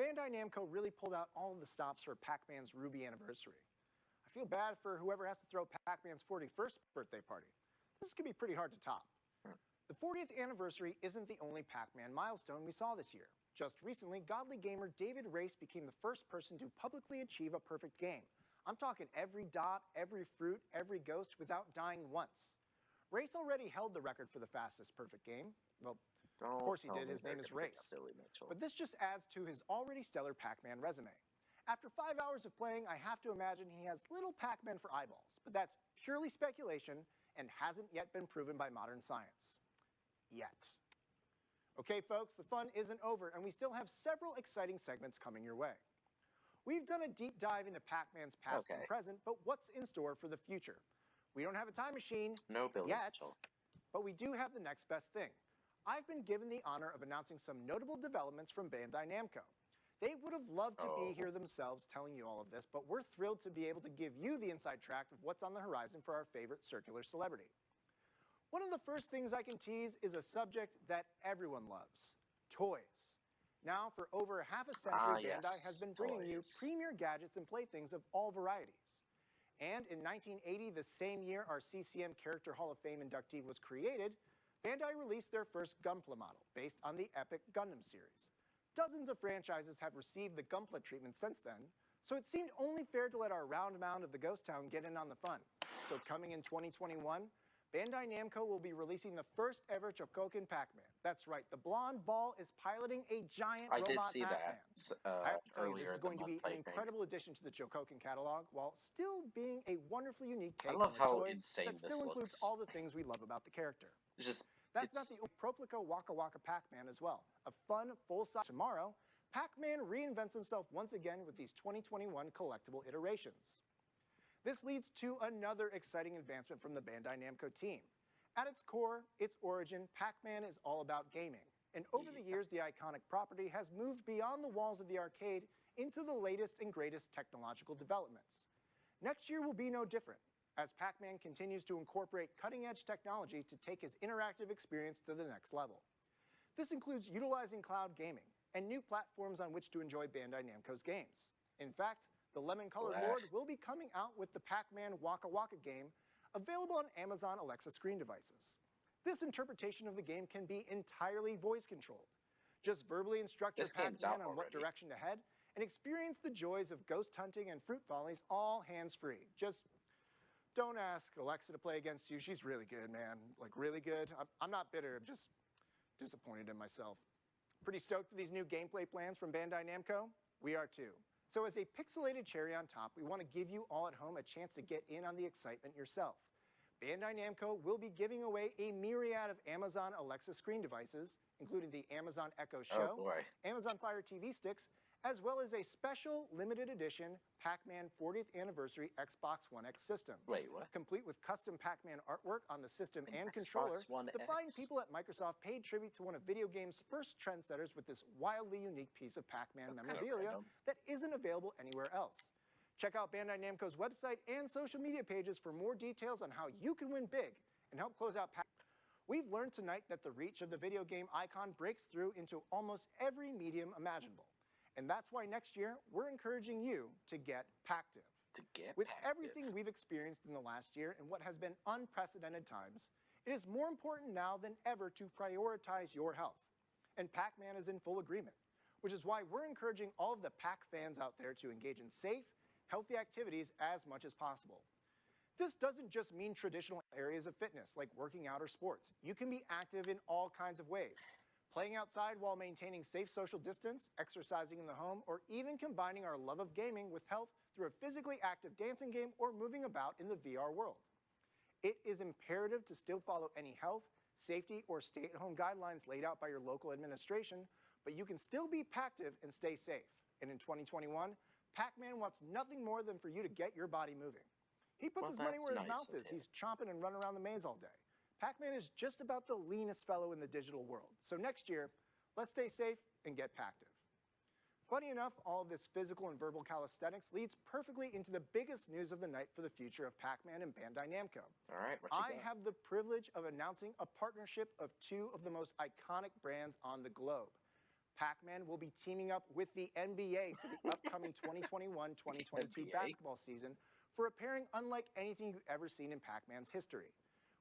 Bandai Namco really pulled out all of the stops for Pac-Man's Ruby anniversary. I feel bad for whoever has to throw Pac-Man's 41st birthday party. This could be pretty hard to top. The 40th anniversary isn't the only Pac-Man milestone we saw this year. Just recently, godly gamer David Race became the first person to publicly achieve a perfect game. I'm talking every dot, every fruit, every ghost without dying once. Race already held the record for the fastest perfect game. Well, of course he did, his name is Race. But this just adds to his already stellar Pac-Man resume. After 5 hours of playing, I have to imagine he has little Pac-Man for eyeballs, but that's purely speculation and hasn't yet been proven by modern science. Yet. Okay, folks, the fun isn't over, and we still have several exciting segments coming your way. We've done a deep dive into Pac-Man's past and present, but what's in store for the future? We don't have a time machine yet, but we do have the next best thing. I've been given the honor of announcing some notable developments from Bandai Namco. They would have loved to be here themselves telling you all of this, but we're thrilled to be able to give you the inside track of what's on the horizon for our favorite circular celebrity. One of the first things I can tease is a subject that everyone loves, toys. Now, for over half a century, Bandai has been bringing you premier gadgets and playthings of all varieties. And in 1980, the same year our CCM Character Hall of Fame inductee was created, Bandai released their first Gunpla model, based on the epic Gundam series. Dozens of franchises have received the Gunpla treatment since then, so it seemed only fair to let our round mound of the Ghost Town get in on the fun. So coming in 2021, Bandai Namco will be releasing the first ever Chokokin Pac-Man. That's right, the blonde ball is piloting a giant robot Pac-Man. I have to tell you, this is going to be an incredible addition to the Chokokin catalog, while still being a wonderfully unique take on the toy that still includes all the things we love about the character. That's not the Proplica Waka Waka Pac-Man as well. A fun, full-size tomorrow, Pac-Man reinvents himself once again with these 2021 collectible iterations. This leads to another exciting advancement from the Bandai Namco team. At its core, its origin, Pac-Man is all about gaming. And over the years, the iconic property has moved beyond the walls of the arcade into the latest and greatest technological developments. Next year will be no different, as Pac-Man continues to incorporate cutting-edge technology to take his interactive experience to the next level. This includes utilizing cloud gaming and new platforms on which to enjoy Bandai Namco's games. In fact, the Lemon-Colored Lord will be coming out with the Pac-Man Waka Waka game, available on Amazon Alexa screen devices. This interpretation of the game can be entirely voice-controlled. Just verbally instruct your Pac-Man on what direction to head, and experience the joys of ghost hunting and fruit follies all hands-free. Just don't ask Alexa to play against you. She's really good, man. Like, really good. I'm not bitter. I'm just disappointed in myself. Pretty stoked for these new gameplay plans from Bandai Namco? We are too. So as a pixelated cherry on top, we want to give you all at home a chance to get in on the excitement yourself. Bandai Namco will be giving away a myriad of Amazon Alexa screen devices, including the Amazon Echo Show, Amazon Fire TV sticks, as well as a special limited edition Pac-Man 40th Anniversary Xbox One X system. Wait, what? Complete with custom Pac-Man artwork on the system and controller, the fine people at Microsoft paid tribute to one of video games' first trendsetters with this wildly unique piece of Pac-Man memorabilia that isn't available anywhere else. Check out Bandai Namco's website and social media pages for more details on how you can win big and help close out Pac-Man. We've learned tonight that the reach of the video game icon breaks through into almost every medium imaginable. And that's why next year, we're encouraging you to get Pactive. With everything we've experienced in the last year and what has been unprecedented times, it is more important now than ever to prioritize your health. And Pac-Man is in full agreement, which is why we're encouraging all of the Pac fans out there to engage in safe, healthy activities as much as possible. This doesn't just mean traditional areas of fitness like working out or sports. You can be active in all kinds of ways. Playing outside while maintaining safe social distance, exercising in the home, or even combining our love of gaming with health through a physically active dancing game or moving about in the VR world. It is imperative to still follow any health, safety, or stay-at-home guidelines laid out by your local administration, but you can still be Pactive and stay safe. And in 2021, Pac-Man wants nothing more than for you to get your body moving. He puts his money where his mouth is. He's chomping and running around the maze all day. Pac-Man is just about the leanest fellow in the digital world. So next year, let's stay safe and get Pactive. Funny enough, all of this physical and verbal calisthenics leads perfectly into the biggest news of the night for the future of Pac-Man and Bandai Namco. All right, I have the privilege of announcing a partnership of two of the most iconic brands on the globe. Pac-Man will be teaming up with the NBA for the upcoming 2021-2022 basketball season for a pairing unlike anything you've ever seen in Pac-Man's history.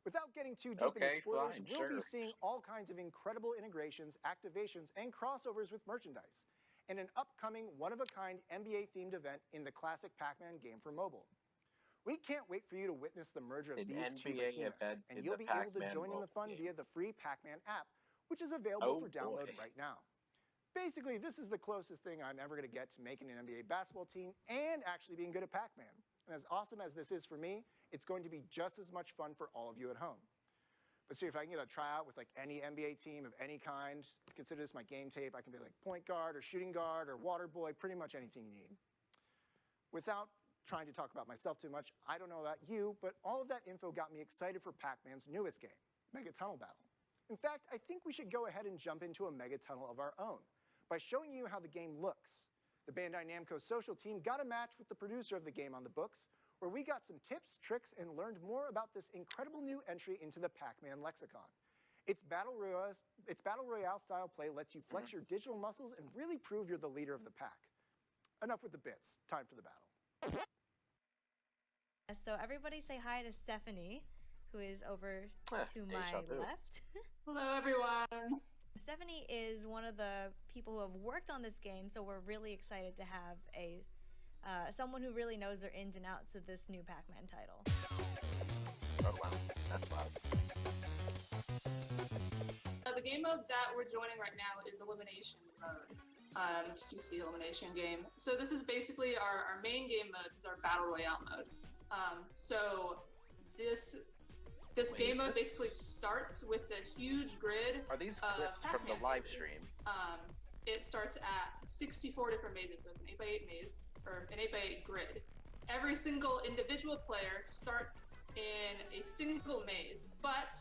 Without getting too deep into spoilers, we'll be seeing all kinds of incredible integrations, activations, and crossovers with merchandise, and an upcoming one-of-a-kind NBA-themed event in the classic Pac-Man game for mobile. We can't wait for you to witness the merger of these two behemoths, and you'll be able to join in the fun via the free Pac-Man app, which is available for download right now. Basically, this is the closest thing I'm ever going to get to making an NBA basketball team and actually being good at Pac-Man. And as awesome as this is for me, it's going to be just as much fun for all of you at home. But see, if I can get a tryout with like any NBA team of any kind, consider this my game tape. I can be like point guard or shooting guard or water boy, pretty much anything you need. Without trying to talk about myself too much, I don't know about you, but all of that info got me excited for Pac-Man's newest game, Mega Tunnel Battle. In fact, I think we should go ahead and jump into a Mega Tunnel of our own by showing you how the game looks. The Bandai Namco social team got a match with the producer of the game on the books, where we got some tips, tricks, and learned more about this incredible new entry into the Pac-Man lexicon. Its Battle Royale style play lets you flex your digital muscles and really prove you're the leader of the pack. Enough with the bits, time for the battle. So everybody say hi to Stephanie, who is over to my left. Hello, everyone. Stephanie is one of the people who have worked on this game, so we're really excited to have a someone who really knows their ins and outs of this new Pac-Man title. Oh wow, that's loud. The game mode that we're joining right now is Elimination Mode. You see Elimination game. So this is basically our main game mode. This is our Battle Royale mode. So this game mode basically starts with a huge grid. Are these clips from the live stream? It starts at 64 different mazes, so it's an 8x8 maze, or an 8x8 grid. Every single individual player starts in a single maze, but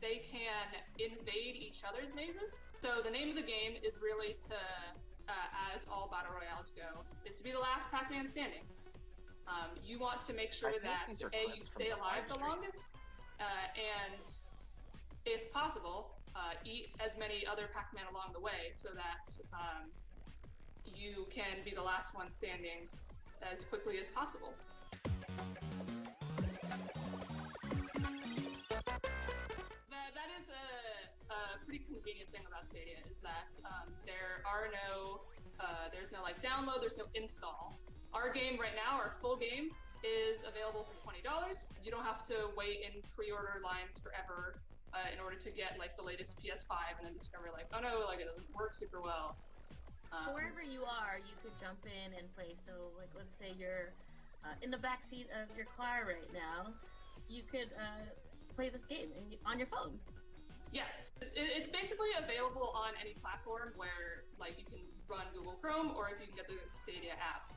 they can invade each other's mazes. So the name of the game is really to, as all battle royales go, is to be the last Pac-Man standing. You want to make sure that you stay alive the longest, and if possible, eat as many other Pac-Man along the way so that you can be the last one standing as quickly as possible. That is a pretty convenient thing about Stadia, is that there are no There's no like download, there's no install. Our game right now, our full game, is available for $20. You don't have to wait in pre-order lines forever in order to get like the latest PS5 and then discover like, oh no, like it doesn't work super well. Wherever you are, you could jump in and play. So like, let's say you're in the backseat of your car right now, you could play this game on your phone. Yes, it's basically available on any platform where like you can run Google Chrome or if you can get the Stadia app.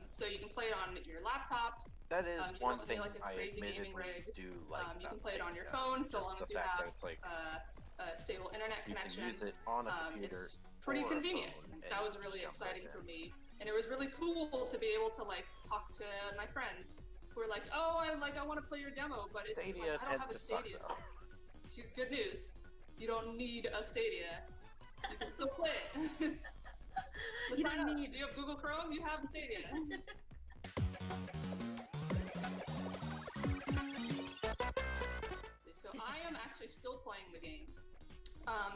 So you can play it on your laptop. That is one thing like a I crazy gaming admittedly rig. do like. You can play it on your phone so long as you have like, a stable internet connection. You can use it on a computer. It's pretty convenient. That was really exciting for me, and it was really cool to be able to like talk to my friends who were like, "Oh, I want to play your demo, but it's like, I don't have a Stadia." Good news, you don't need a Stadia. You can still play it. You don't need. Do you have Google Chrome? You have Stadia. So I am actually still playing the game,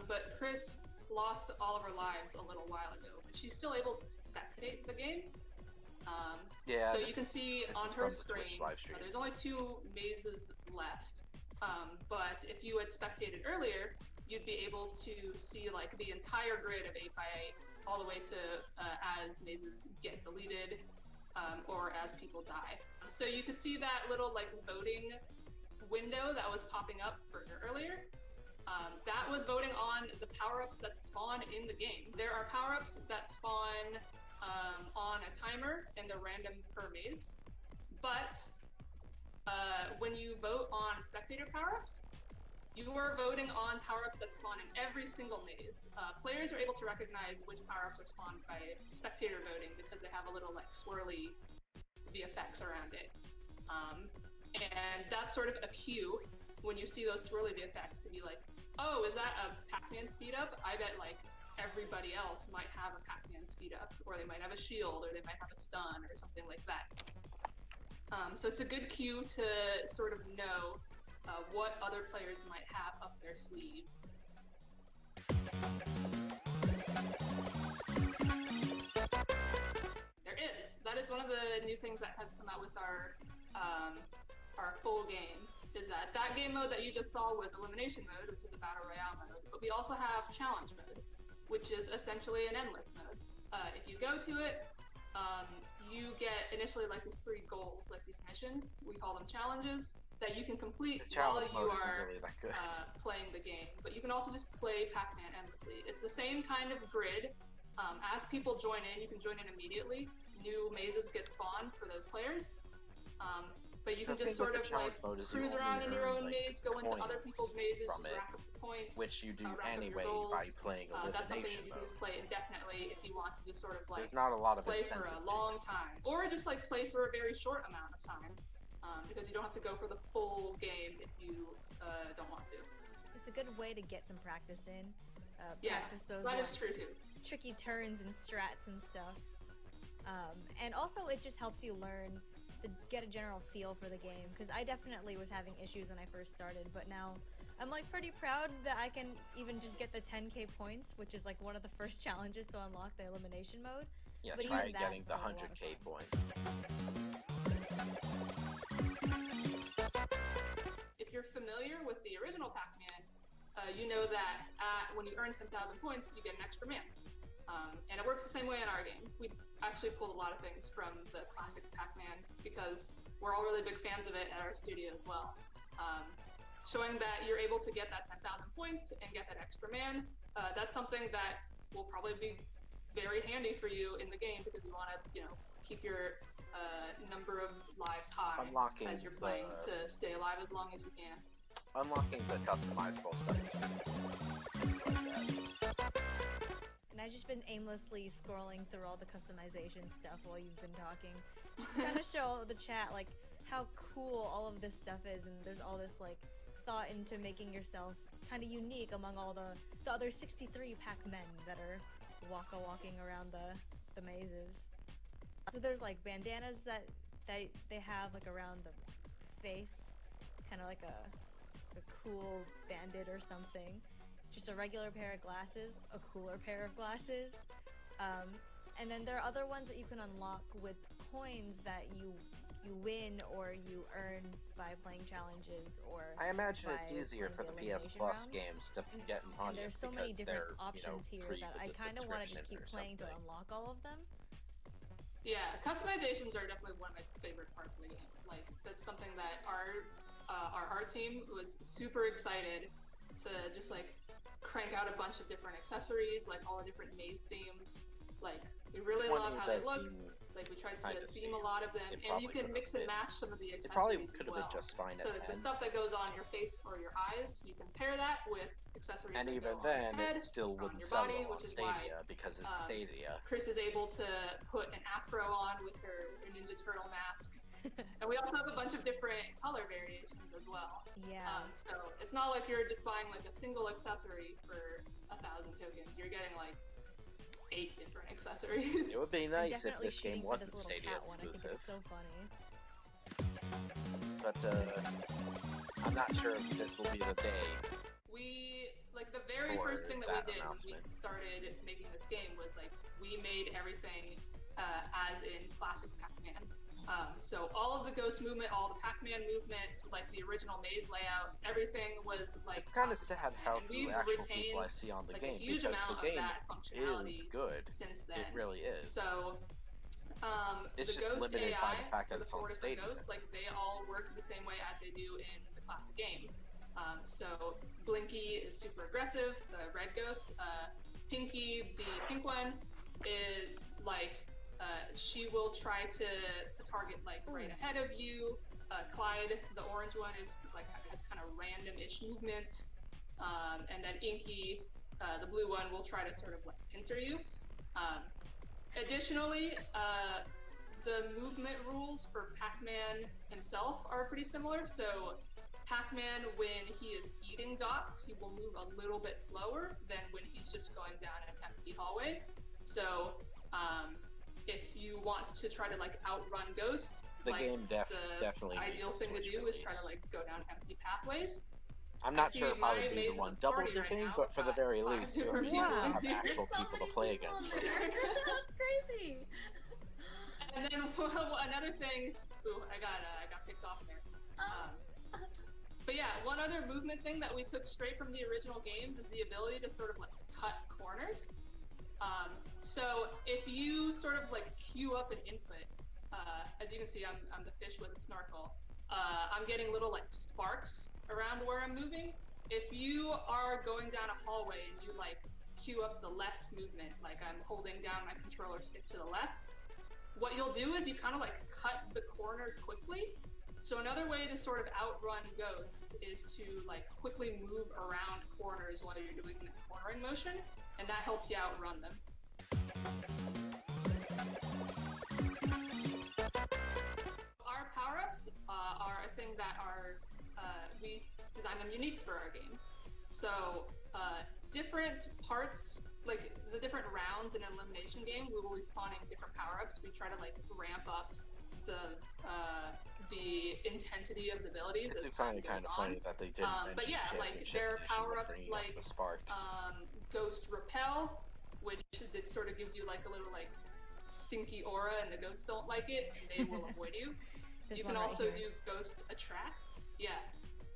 but Chris lost all of her lives a little while ago, but she's still able to spectate the game. So you can see on her screen, there's only 2 mazes left, but if you had spectated earlier, you'd be able to see like the entire grid of 8x8 all the way to as mazes get deleted or as people die. So you could see that little like voting window that was popping up for earlier. That was voting on the power-ups that spawn in the game. There are power-ups that spawn on a timer and they're random per maze, but when you vote on spectator power-ups, you are voting on power-ups that spawn in every single maze. Players are able to recognize which power-ups are spawned by spectator voting because they have a little like swirly VFX around it. And that's sort of a cue when you see those swirly VFX to be like, oh, is that a Pac-Man speed up? I bet like everybody else might have a Pac-Man speed up, or they might have a shield, or they might have a stun, or something like that. So it's a good cue to sort of know what other players might have up their sleeve. There is. That is one of the new things that has come out with our full game, is that game mode that you just saw was elimination mode, which is a battle royale mode, but we also have challenge mode, which is essentially an endless mode. If you go to it, you get initially like these 3 goals, like these missions, we call them challenges, that you can complete while you are playing the game. But you can also just play Pac-Man endlessly. It's the same kind of grid. As people join in, you can join in immediately. New mazes get spawned for those players. But you can just sort of like cruise around in your own maze, go into other people's mazes, just rack up the points, which you do anyway by playing elimination that's something you can mode. just play indefinitely if you want to just sort of like There's not a lot of play for a long time, or just like play for a very short amount of time, because you don't have to go for the full game if you don't want to. It's a good way to get some practice in. Practice those that is true too. Tricky turns and strats and stuff. And also it just helps you learn to get a general feel for the game, because I definitely was having issues when I first started, but now I'm like pretty proud that I can even just get the 10k points, which is like one of the first challenges to unlock the elimination mode. Yeah, but try getting the 100k points. If you're familiar with the original Pac-Man, you know that when you earn 10,000 points, you get an extra man. And it works the same way in our game. We actually pulled a lot of things from the classic Pac-Man because we're all really big fans of it at our studio as well. Showing that you're able to get that 10,000 points and get that extra man, that's something that will probably be very handy for you in the game because you want to, keep your number of lives high as you're playing to stay alive as long as you can. Unlocking the customizable stuff. And I've just been aimlessly scrolling through all the customization stuff while you've been talking. Just to kind of show the chat like how cool all of this stuff is, and there's all this like thought into making yourself kind of unique among all the other 63 Pac-Men that are walking around the mazes. So there's like bandanas that they have like around the face, kind of like a cool bandit or something. Just a regular pair of glasses, a cooler pair of glasses, And then there are other ones that you can unlock with coins that you win or you earn by playing challenges or I imagine by it's easier for the playing PS elimination Plus rounds. games to get And money there's so many because different they're, options here free that with I the kind of want to just keep subscription or playing to something. unlock all of them. Yeah, customizations are definitely one of my favorite parts of the game. Like, that's something that our art team was super excited to just like crank out a bunch of different accessories, like all the different maze themes. Like, we really love how they look. Like, we tried to theme a lot of them, and you can mix and match some of the It probably accessories as could have well. been just fine So at the 10. stuff that goes on your face or your eyes, you can pair that with accessories And that even go then, on your head, it still on wouldn't your sell body, well which on is why Stadia because it's Stadia. Chris is able to put an afro on with her Ninja Turtle mask. And we also have a bunch of different color variations as well. Yeah. So it's not like you're just buying like a single accessory for 1,000 tokens. You're getting like 8 different accessories. It would be nice if Definitely this game shooting for this wasn't little Stadia cat one. I think exclusive. it's so funny. But I'm not sure if this will be the day. We, like, the very For first thing that we that did when we announcement. started making this game was like we made everything as in classic Pac-Man. So all of the ghost movement, all the Pac-Man movements, like the original maze layout, everything was like. It's kind of sad how few we've actual people retained I see on the like game a huge because amount the of game that functionality is good. since then. It really is. So It's the just ghost limited AI by the fact for that the it's on 4 different Stadia. ghosts, like they all work the same way as they do in the classic game. So Blinky is super aggressive, the red ghost. Pinky, the pink one, is like she will try to target like right ahead of you. Clyde, the orange one, is like this kind of random-ish movement, and then Inky, the blue one, will try to sort of like pincer you. Additionally, the movement rules for Pac-Man himself are pretty similar. So Pac-Man, when he is eating dots, he will move a little bit slower than when he's just going down an empty hallway. So if you want to try to like outrun ghosts, The like, game definitely the needs ideal a thing to Switch do is try to release. like go down empty pathways. I'm not see sure if I my would be maze the is one a double party right dipping, now. but for the very 5 least, it would different be nice to people have here. actual people to play against. That's crazy. And then another thing, I got picked off there. But yeah, one other movement thing that we took straight from the original games is the ability to sort of like cut corners. So if you sort of like queue up an input, as you can see, I'm the fish with a snorkel. I'm getting little like sparks around where I'm moving. If you are going down a hallway and you like queue up the left movement, like I'm holding down my controller stick to the left, what you'll do is you kind of like cut the corner quickly. So another way to sort of outrun ghosts is to like quickly move around corners while you're doing the cornering motion, and that helps you outrun them. Our power-ups are a thing that are, we designed them unique for our game. So different parts, like the different rounds in an elimination game, we will be spawning different power-ups. We try to like ramp up the intensity of the abilities as time goes on. Funny that they didn't But yeah, like there are power-ups like Ghost Repel, which that sort of gives you like a little like stinky aura, and the ghosts don't like it, and they will avoid you. You can also do Ghost Attract, yeah,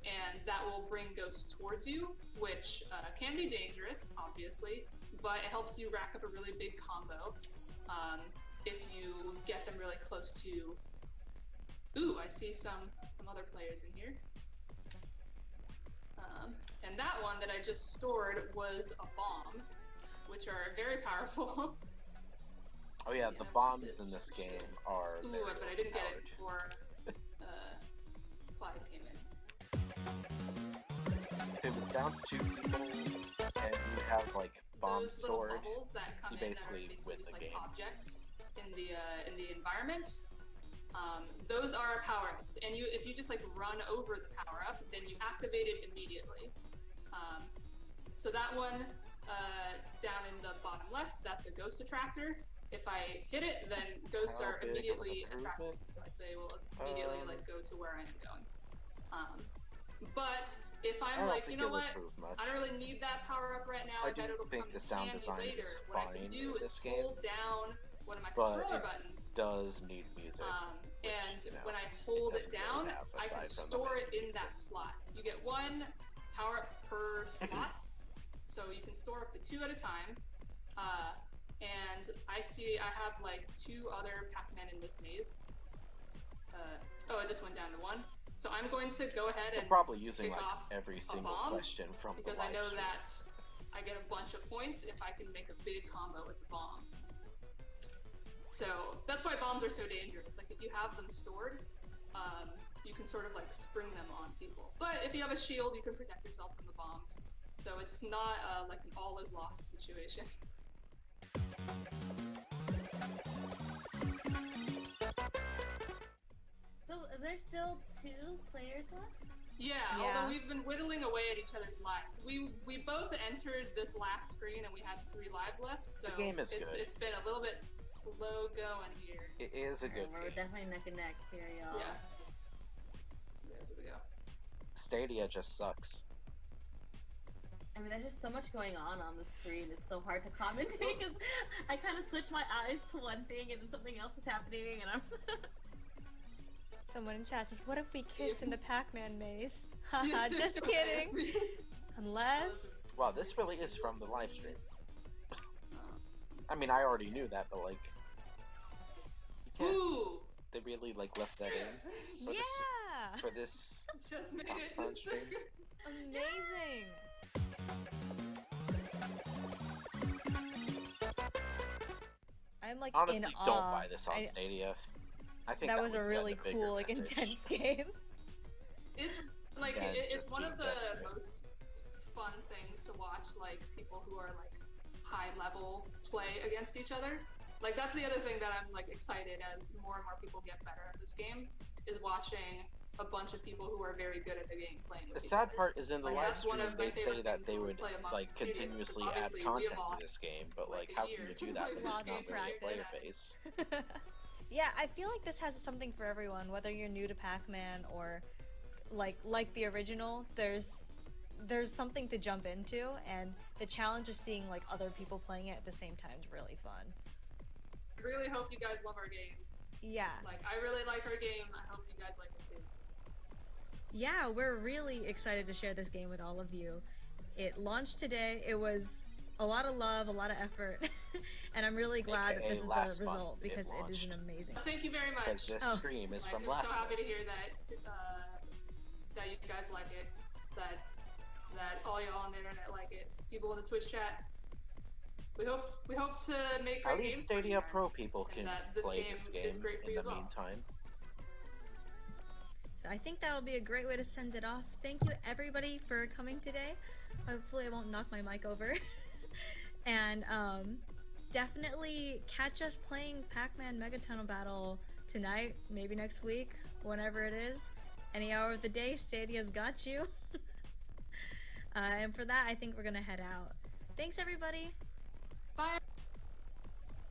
and that will bring ghosts towards you, which can be dangerous, obviously, but it helps you rack up a really big combo if you get them really close to. Ooh, I see some other players in here. And that one that I just stored was a bomb, which are very powerful. Oh yeah, the bombs in this game are very but I didn't get it before Clyde came in. If it was down to 2 people and you have like bombs Those little stored, bubbles that come you in that are basically basically win just the like game. objects in the environment. Those are power-ups, and if you just like run over the power-up, then you activate it immediately. So that one down in the bottom left, that's a ghost attractor. If I hit it, then ghosts are immediately attracted. Like they will immediately like go to where I'm going. But if I'm like, you know what, I don't really need that power up right now. I bet it'll come in handy later. What I can do is hold down one of my controller buttons. Does need music. And when I hold it down, I can store it in that slot. You get one power up per slot, so you can store up to 2 at a time. And I have like 2 other Pac-Man in this maze. Oh, it just went down to 1. So I'm going to go ahead and probably using pick like off every single bomb, question from because the I know livestream. that I get a bunch of points if I can make a big combo with the bomb. So that's why bombs are so dangerous. Like if you have them stored, you can sort of like spring them on people. But if you have a shield, you can protect yourself from the bombs. So it's not like an all is lost situation. So there's still 2 players left? Yeah, although we've been whittling away at each other's lives. We both entered this last screen and we had 3 lives left, so the game is good. It's been a little bit slow going here. It is a good game. We're definitely neck and neck here, y'all. Yeah. There we go. Stadia just sucks. I mean, there's just so much going on the screen. It's so hard to commentate because I kind of switch my eyes to one thing and then something else is happening and I'm... Someone in chat says, what if we kiss in the Pac-Man maze? Haha, just kidding. Unless... Wow, this really is from the live stream. I mean, I already knew that, but like... Ooh! They really like left that in. For this just made it this stream. Amazing! I'm like honestly, in awe. Don't buy this on Stadia. I think that was a really cool, like, intense game. It's like it's one of the most fun things to watch. Like people who are like high level play against each other. Like that's the other thing that I'm like excited as more and more people get better at this game is watching a bunch of people who are very good at the game playing with the each sad other. part is in the Like, live that's one stream of my they say favorite that things they when we would play amongst like the studio, continuously because add obviously we content to evolved this game, but like like a how year can you to do that play when this it's not game really a every player day. base? Yeah, I feel like this has something for everyone, whether you're new to Pac-Man or like the original. There's something to jump into, and the challenge of seeing like other people playing it at the same time is really fun. I really hope you guys love our game. Yeah. Like I really like our game. I hope you guys like it too. Yeah, we're really excited to share this game with all of you. It launched today. It was a lot of love, a lot of effort, and I'm really glad that this is the result because it is an amazing. Thank you very much. Because this stream is from I'm last so happy to hear that that you guys like it, that all y'all on the internet like it. People in the Twitch chat. We hope to make great At least games Stadia for you Pro guys, people and can that this play game this game is great for in you the as well. meantime. So I think that'll be a great way to send it off. Thank you everybody for coming today. Hopefully I won't knock my mic over. And definitely catch us playing Pac-Man Megatunnel Battle tonight, maybe next week, whenever it is. Any hour of the day, Stadia's got you. And for that, I think we're gonna head out. Thanks everybody. Bye.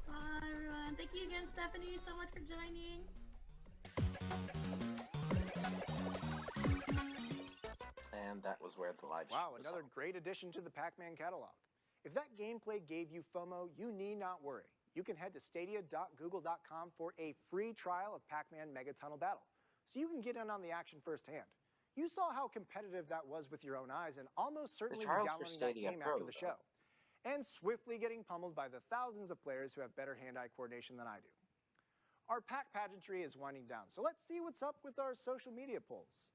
Bye everyone. Thank you again, Stephanie, so much for joining. And that was where the live Wow, was another on. great addition to the Pac-Man catalog. If that gameplay gave you FOMO, you need not worry. You can head to stadia.google.com for a free trial of Pac-Man Megatunnel Battle, so you can get in on the action firsthand. You saw how competitive that was with your own eyes, and almost certainly be downloading that game after the show. And swiftly getting pummeled by the thousands of players who have better hand-eye coordination than I do. Our pack pageantry is winding down, so let's see what's up with our social media polls.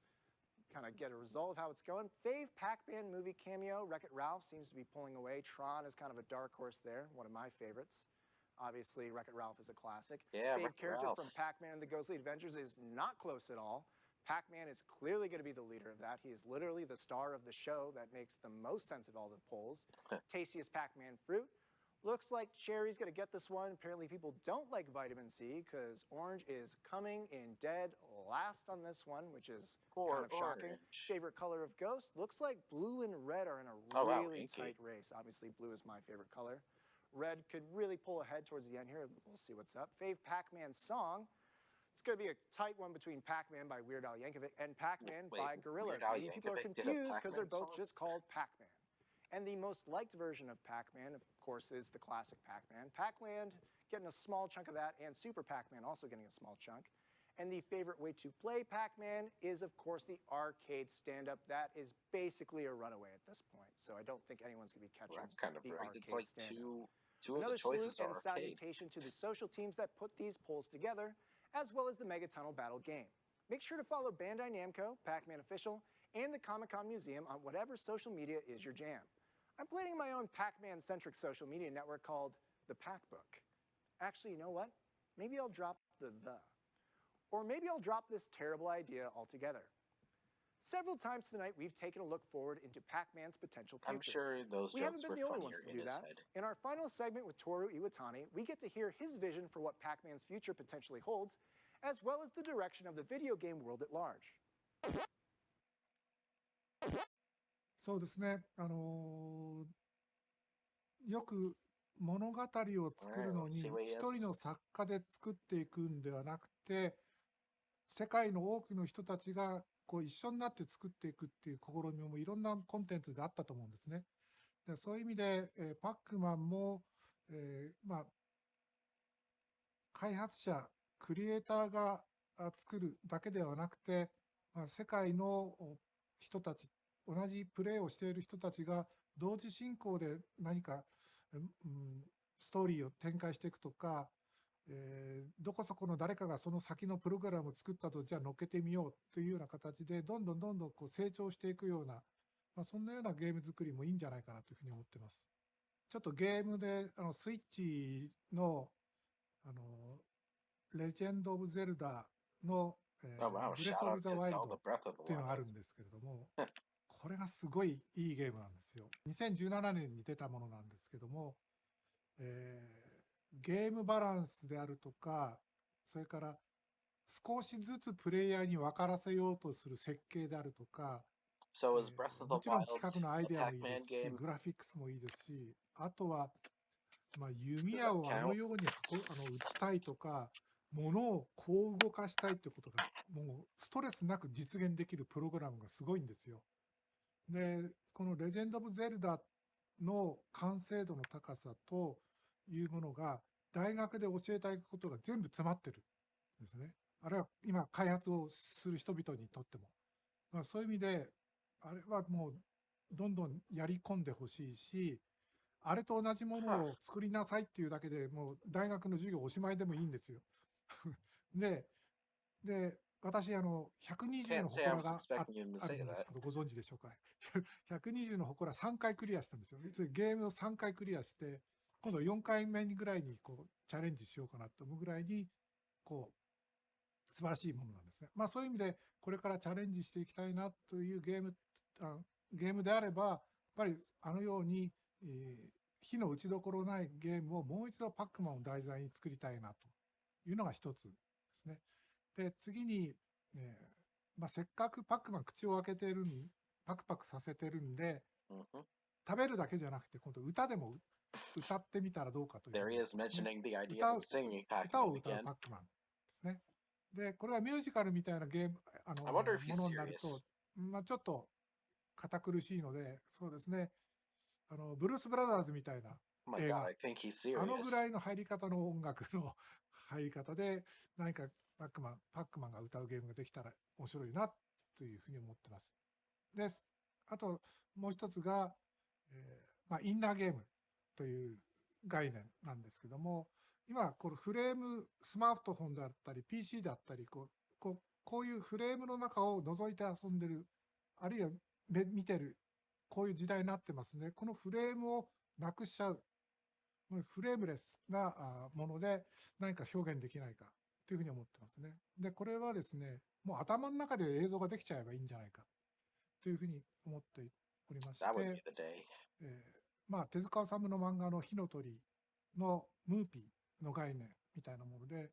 Kind of get a result of how it's going. Fave Pac-Man movie cameo, Wreck-It Ralph seems to be pulling away. Tron is kind of a dark horse there, one of my favorites. Obviously, Wreck-It Ralph is a classic. Yeah, Fave Wreck-It character Ralph. from Pac-Man and the Ghostly Adventures is not close at all. Pac-Man is clearly going to be the leader of that. He is literally the star of the show that makes the most sense of all the polls. Tastiest Pac-Man fruit. Looks like Cherry's going to get this one. Apparently people don't like vitamin C because orange is coming in dead last on this one, which is kind of shocking. Favorite color of Ghost. Looks like blue and red are in a really tight race. Obviously blue is my favorite color. Red could really pull ahead towards the end here. We'll see what's up. Fave Pac-Man song. It's going to be a tight one between Pac-Man by Weird Al Yankovic and Pac-Man by Gorillaz. Weird Al Many people are Yankovic did a confused because they're Pac-Man both song? just called Pac-Man. And the most liked version of Pac-Man, of course, is the classic Pac-Man. Pac-Land getting a small chunk of that, and Super Pac-Man also getting a small chunk. And the favorite way to play Pac-Man is, of course, the arcade stand-up. That is basically a runaway at this point, so I don't think anyone's going to be catching That's kind of the right. arcade It's like stand-up. two of Another the choices salute and are arcade. salutation to the social teams that put these polls together, as well as the Megatunnel Battle game. Make sure to follow Bandai Namco, Pac-Man Official, and the Comic-Con Museum on whatever social media is your jam. I'm planning my own Pac-Man-centric social media network called the Pac-Book. Actually, you know what? Maybe I'll drop the. Or maybe I'll drop this terrible idea altogether. Several times tonight, we've taken a look forward into Pac-Man's potential future. I'm sure those We haven't jokes been were the only ones funnier to in do his that. head. In our final segment with Toru Iwatani, we get to hear his vision for what Pac-Man's future potentially holds, as well as the direction of the video game world at large. そうですね。よく物語を作るのに一人の作家で作っていくんではなくて、世界の多くの人たちがこう一緒になって作っていくっていう試みもいろんなコンテンツであったと思うんですね。でそういう意味で、パックマンも、開発者、クリエイターが作るだけではなくて、世界の人たち、同じプレーをしている人たちが同時進行で何か、ストーリーを展開していくとか、どこそこの誰かがその先のプログラムを作ったとじゃあ乗っけてみようというような形でどんどんこう成長していくような、そんなようなゲーム作りもいいんじゃないかなというふうに思ってます。ちょっとゲームでスイッチのレジェンド・オブ・ゼルダの、ブレス・オブ・ザ・ワイルドっていうのがあるんですけれども、これがすごいいいゲームなんですよ。2017年に出たものなんですけども、ゲームバランスであるとか、それから少しずつプレイヤーに分からせようとする設計であるとか、もちろん企画のアイデアもいいですし、グラフィックスもいいですし、あとは、弓矢をあのように打ちたいとか、物をこう動かしたいってことが、もうストレスなく実現できるプログラムがすごいんですよ。で、このレジェンド・オブ・ゼルダの完成度の高さというものが、大学で教えたいことが全部詰まってるんですね。あれは今開発をする人々にとっても。そういう意味で、あれはもうどんどんやり込んでほしいし、あれと同じものを作りなさいっていうだけでもう大学の授業おしまいでもいいんですよ。で、私、120の祠があるんですけど、ご存知でしょうか。120の祠3回クリアしたんですよ。ゲームを3回クリアして、今度4回目ぐらいにこうチャレンジしようかなと思うぐらいに、こう、素晴らしいものなんですね。そういう意味で、これからチャレンジしていきたいなというゲームであれば、やっぱりあのように、火の打ちどころないゲームをもう一度パックマンを題材に作りたいなというのが一つですね。で、次に、せっかくパックマン口を開けてるパクパクさせてるんで、食べるだけじゃなくて、今度歌でも歌ってみたらどうかという、歌を歌うパックマンですね。で、これはミュージカルみたいなゲーム、ものになると、ちょっと堅苦しいので、そうですね。ブルース・ブラザーズみたいな映画、あのぐらいの入り方の音楽の入り方で、何かパックマンが歌うゲームができたら面白いなというふうに思ってます。で、あともう一つが、インナーゲームという概念なんですけども、今、このフレーム、スマートフォンであったり、PC であったり、こういうフレームの中を覗いて遊んでる、あるいは見てる、こういう時代になってますね。このフレームをなくしちゃう。フレームレスなもので何か表現できないかというふうに思ってますね。で、これはですね、もう頭の中で映像ができちゃえばいいんじゃないかというふうに思っておりまして、手塚治虫の漫画の火の鳥のムーピーの概念みたいなもので、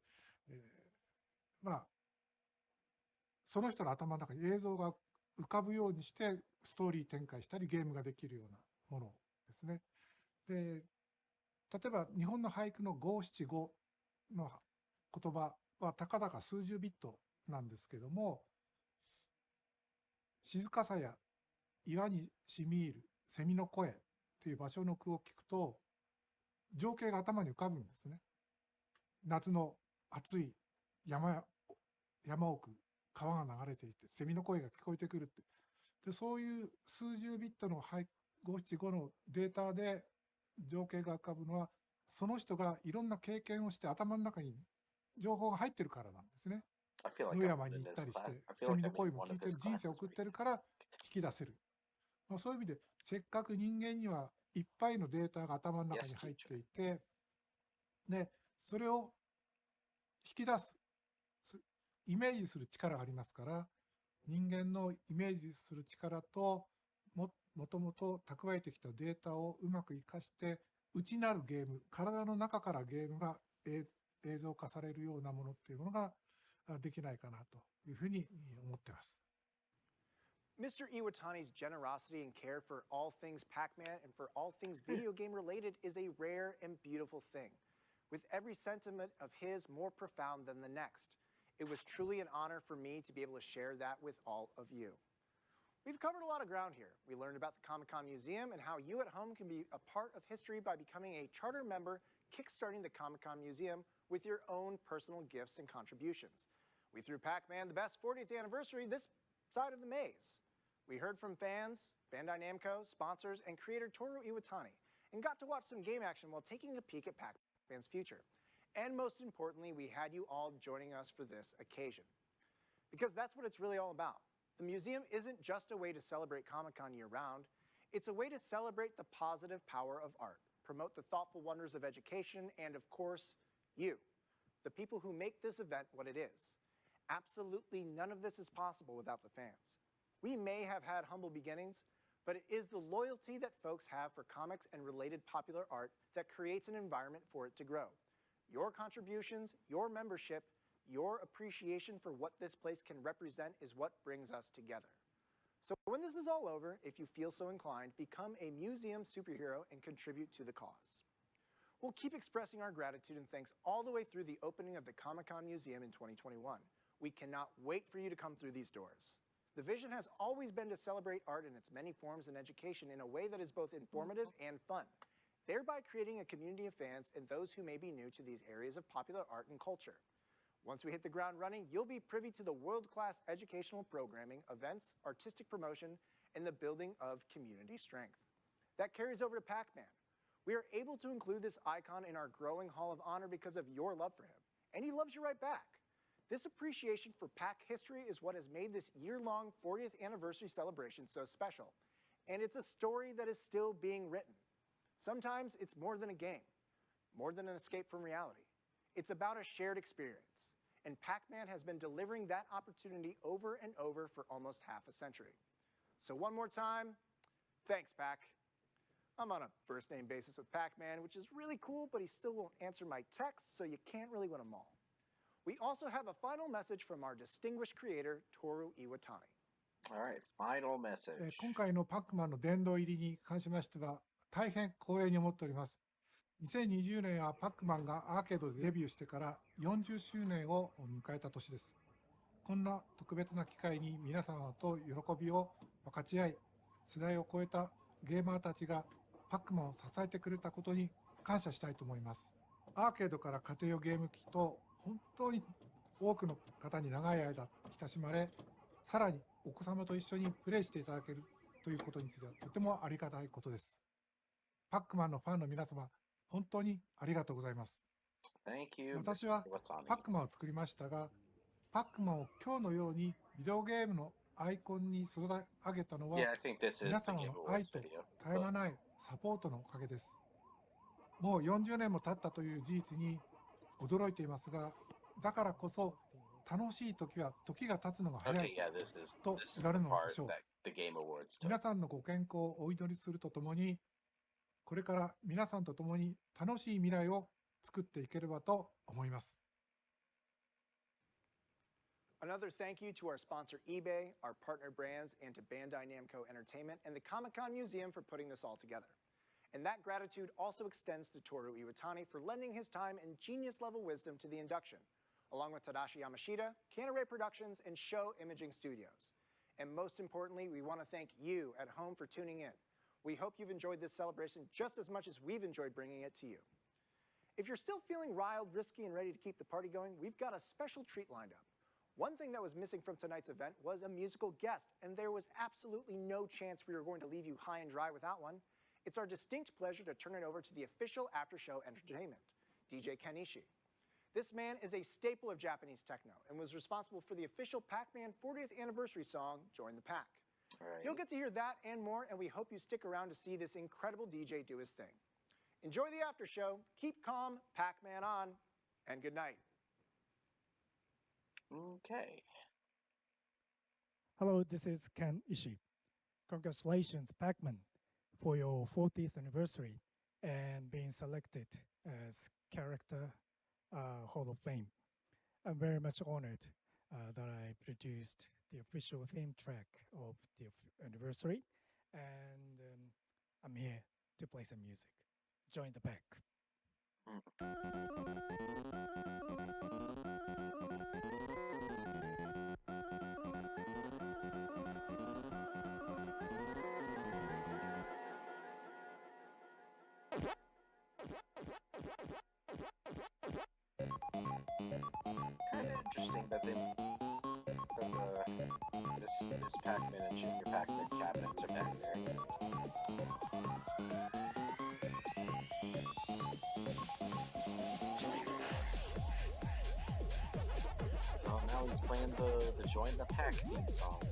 その人の頭の中に映像が浮かぶようにしてストーリー展開したりゲームができるようなものですね。で、例えば日本の俳句の五七五の言葉はたかだか数十ビットなんですけども、静かさや岩にしみ入るセミの声という場所の句を聞くと、情景が頭に浮かぶんですね。夏の暑い山奥、川が流れていて、セミの声が聞こえてくるって。で、そういう数十ビットの五七五のデータで情景が浮かぶのは、その人がいろんな経験をして頭の中に情報が入ってるからなんですね。野山に行ったりして、セミの声も聞いてる、人生を送ってるから引き出せる。そういう意味で、せっかく人間にはいっぱいのデータが頭の中に入っていて、で、それを引き出す、イメージする力がありますから、人間のイメージする力ともともと蓄えてきたデータをうまく活かして、内なるゲーム、体の中からゲームが映像化されるようなものっていうものができないかなというふうに思っています。Mr. Iwatani's generosity and care for all things Pac-Man and for all things video game related is a rare and beautiful thing, with every sentiment of his more profound than the next. It was truly an honor for me to be able to share that with all of you. We've covered a lot of ground here. We learned about the Comic-Con Museum and how you at home can be a part of history by becoming a charter member, kickstarting the Comic-Con Museum with your own personal gifts and contributions. We threw Pac-Man the best 40th anniversary this side of the maze. We heard from fans, Bandai Namco, sponsors, and creator Toru Iwatani, and got to watch some game action while taking a peek at Pac-Man's future. And most importantly, we had you all joining us for this occasion. Because that's what it's really all about. The museum isn't just a way to celebrate Comic-Con year-round. It's a way to celebrate the positive power of art, promote the thoughtful wonders of education, and of course, you, the people who make this event what it is. Absolutely none of this is possible without the fans. We may have had humble beginnings, but it is the loyalty that folks have for comics and related popular art that creates an environment for it to grow. Your contributions, your membership, your appreciation for what this place can represent is what brings us together. So when this is all over, if you feel so inclined, become a museum superhero and contribute to the cause. We'll keep expressing our gratitude and thanks all the way through the opening of the Comic-Con Museum in 2021. We cannot wait for you to come through these doors. The vision has always been to celebrate art in its many forms and education in a way that is both informative and fun, thereby creating a community of fans and those who may be new to these areas of popular art and culture. Once we hit the ground running, you'll be privy to the world-class educational programming, events, artistic promotion, and the building of community strength. That carries over to Pac-Man. We are able to include this icon in our growing Hall of Honor because of your love for him, and he loves you right back. This appreciation for Pac history is what has made this year-long 40th anniversary celebration so special, and it's a story that is still being written. Sometimes it's more than a game, more than an escape from reality. It's about a shared experience, and Pac-Man has been delivering that opportunity over and over for almost half a century. So one more time, thanks, Pac. I'm on a first-name basis with Pac-Man, which is really cool, but he still won't answer my texts, so you can't really win them all. We also have a final message from our distinguished creator, Toru Iwatani. All right, final message. 今回のパックマンの殿堂入りに関しましては、大変光栄に思っております。2020年はパックマンがアーケードでデビューしてから40周年を迎えた年です。こんな特別な機会に皆様と喜びを分かち合い、世代を超えたゲーマーたちがパックマンを支えてくれたことに感謝したいと思います。アーケードから家庭用ゲーム機と本当に多くの方に長い間親しまれ、さらにお子様と一緒にプレイしていただけるということについてはとてもありがたいことです。パックマンのファンの皆様、本当にありがとうございます。私はパックマンを作りましたが、パックマンを今日のようにビデオゲームのアイコンに育て上げたのは、皆様の愛と絶え間ないサポートのおかげです。もう40年も経ったという事実に驚いていますが、だからこそ楽しい時は時が経つのが早いと言われるのでしょう。皆さんのご健康をお祈りするとともに、これから皆さんと共に楽しい未来を作っていければと思います。Another thank you to our sponsor eBay, our partner brands, and to Bandai Namco Entertainment and the Comic-Con Museum for putting this all together. And that gratitude also extends to Toru Iwatani for lending his time and genius-level wisdom to the Induction, along with Tadashi Yamashita, Canneray Productions, and Show Imaging Studios. And most importantly, we want to thank you at home for tuning in. We hope you've enjoyed this celebration just as much as we've enjoyed bringing it to you. If you're still feeling riled, risky, and ready to keep the party going, we've got a special treat lined up. One thing that was missing from tonight's event was a musical guest, and there was absolutely no chance we were going to leave you high and dry without one. It's our distinct pleasure to turn it over to the official after-show entertainment, DJ Kenichi. This man is a staple of Japanese techno and was responsible for the official Pac-Man 40th anniversary song, Join the Pac. Right. You'll get to hear that and more, and we hope you stick around to see this incredible DJ do his thing. Enjoy the after show, keep calm, Pac-Man on, and good night. Okay. Hello, this is Ken Ishii. Congratulations, Pac-Man, for your 40th anniversary and being selected as Character Hall of Fame. I'm very much honored that I produced the official theme track of the anniversary, and I'm here to play some music. Join the pack. Kind of interesting that this Pac-Man and Junior Pac-Man cabinets are back there. So now he's playing the Join the Pac theme song.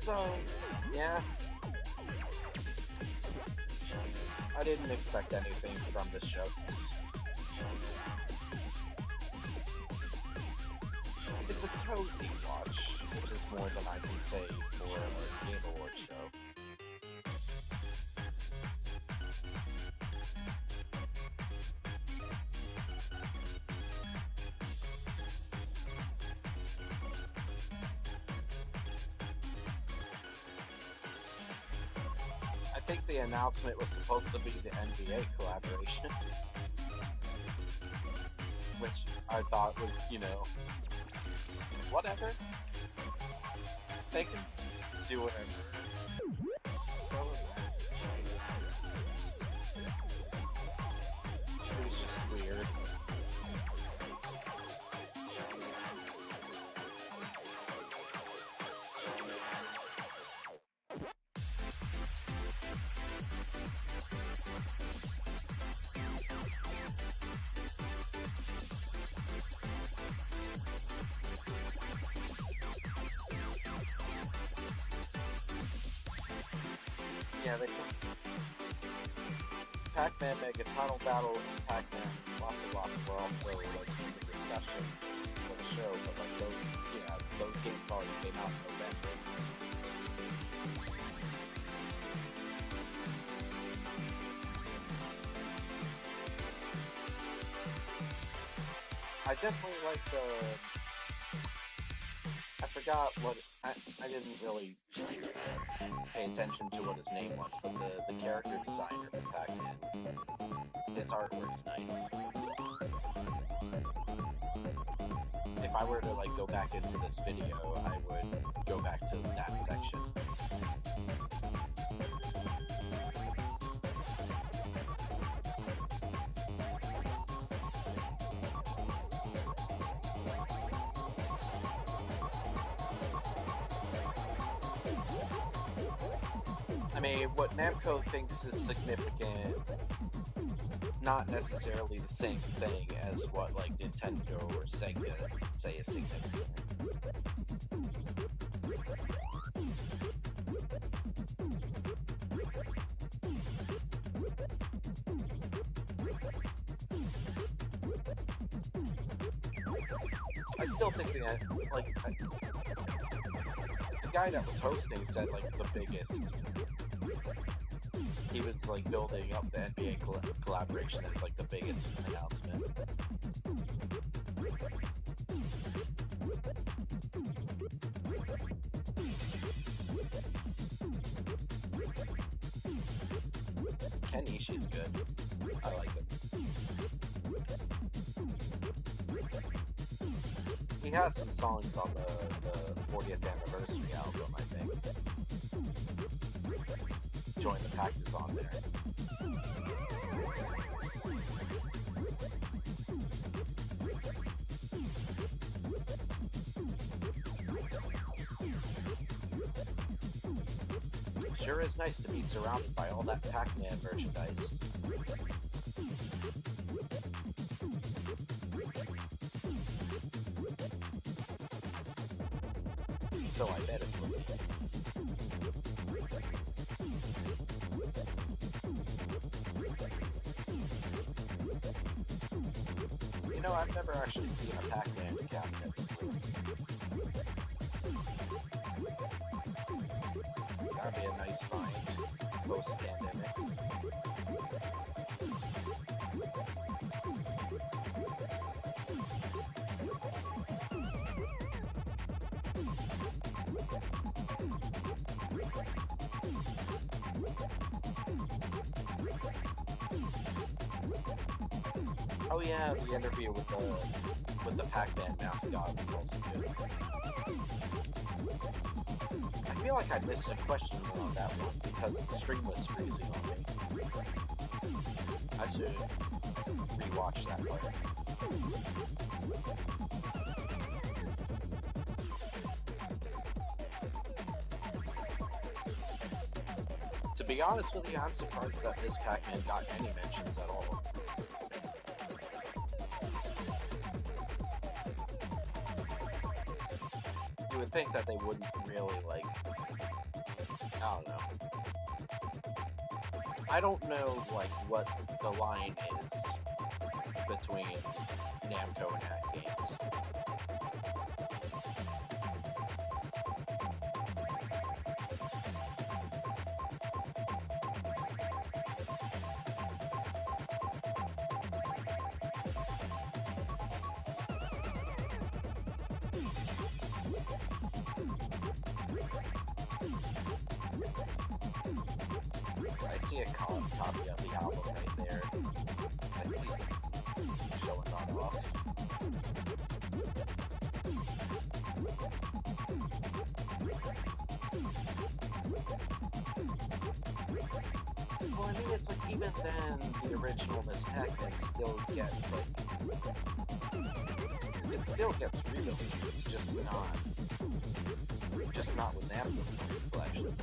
So, yeah, I didn't expect anything from this show. It's a cozy watch, which is more than I can say for a Game Awards show. I think the announcement was supposed to be the NBA collaboration, which I thought was, you know, whatever. They can do whatever. It was just weird. Yeah, they can. Pac-Man Mega Tunnel Battle and Pac-Man Block were also like a discussion for the show, but like those games already came out in November. I definitely like the. I forgot what I didn't really pay attention to what his name was, but the character designer for Pac-Man, his artwork's nice. If I were to like go back into this video, I would go back to that section. I mean, what Namco thinks is significant is not necessarily the same thing as what, like, Nintendo or Sega say is significant. I still think that, like, the guy that was hosting said, like, the biggest he was like building up the NBA collaboration as like the biggest announcement. Ken Ishii's good. I like him. He has some songs on the 40th anniversary album, I think. Join the Pact is on there. Sure is nice to be surrounded by all that Pac-Man merchandise. So I bet it will be. You know, I've never actually seen a Pac-Man cabinet before. That'd be a nice find, post-pandemic. Oh yeah, the interview with the Pac-Man mascot was also good. I feel like I missed a question on that one because the stream was freezing on me. I should rewatch that part. To be honest with you, I'm surprised that this Pac-Man got any mentions at all. You would think that they wouldn't really, like, I don't know. I don't know, like, what the line is between Namco and Hat Games. I see a copy of the album right there. I see it showing on off. Well, I mean, it's like, even then, the original Miss Pac-Man still gets, like, it still gets re-released, it's just not with Namco collections.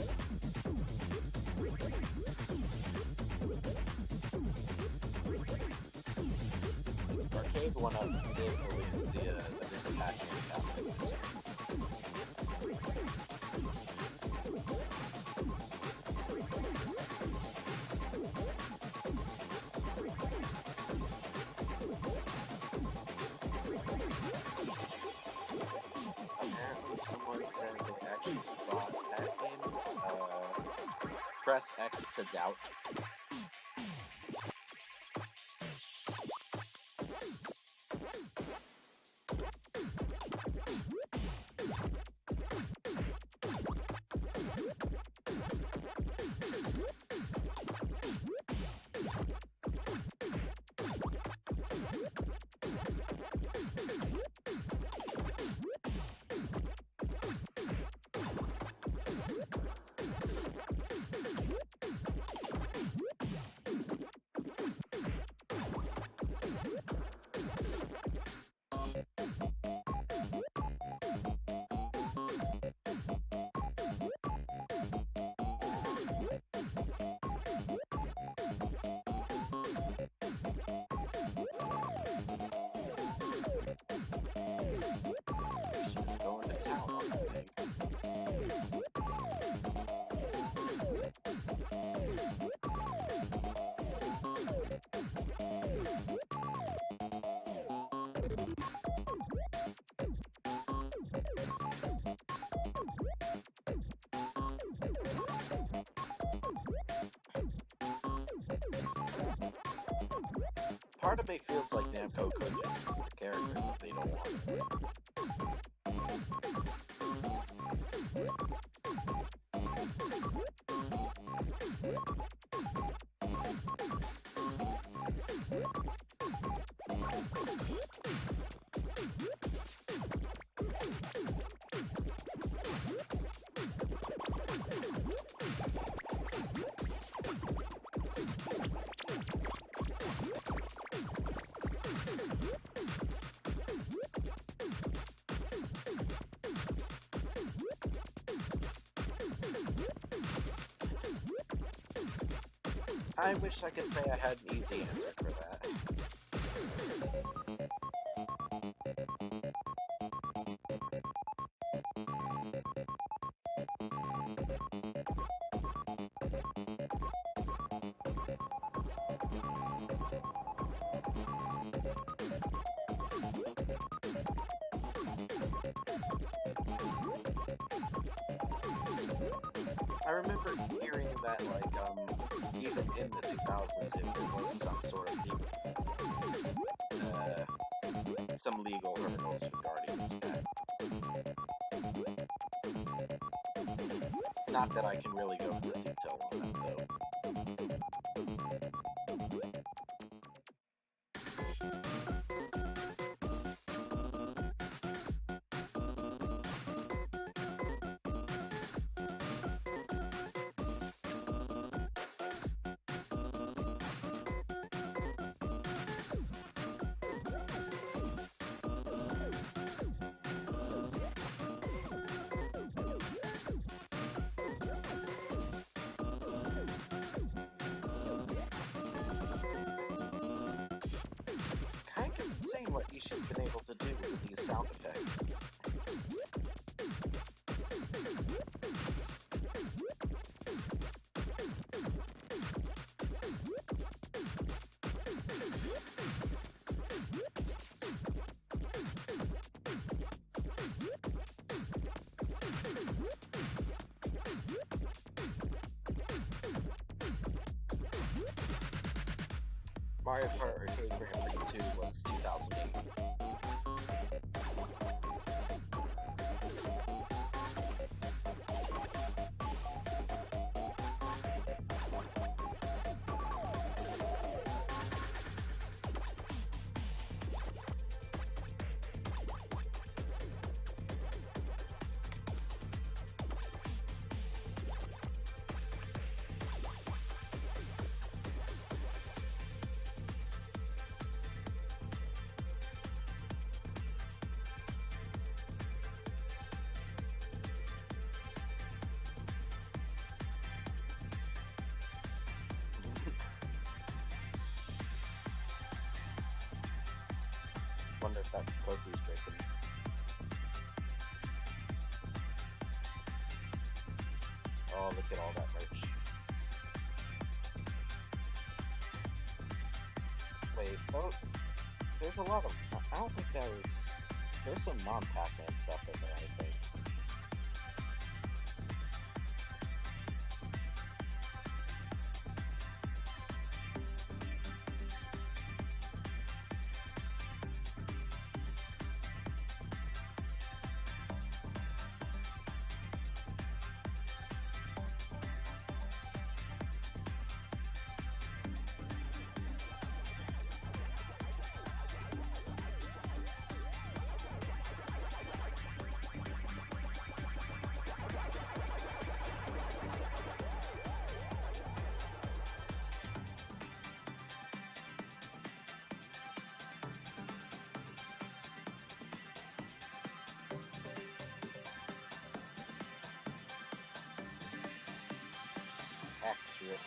Arcade one-up did release the Miss Pac-Man cabinet. Apparently someone said they actually bought that game. Press X to doubt. part of me feels like Namco could just use the character, but they don't want it. I wish I could say I had an easy answer for that. I remember hearing that, like, even in the 2000s, if there was some sort of some legal hurdles regarding this back. Not that I can really go into detail on that, though. What Ishi's been able to do with these sound effects. Mario Kart Arcade Grand Prix 2 was 2008. Wonder if that's Kofi's drinking. Oh, look at all that merch. Wait, oh, there's a lot of, I don't think there's some non-Pac-Man stuff in there, I think. Accurate.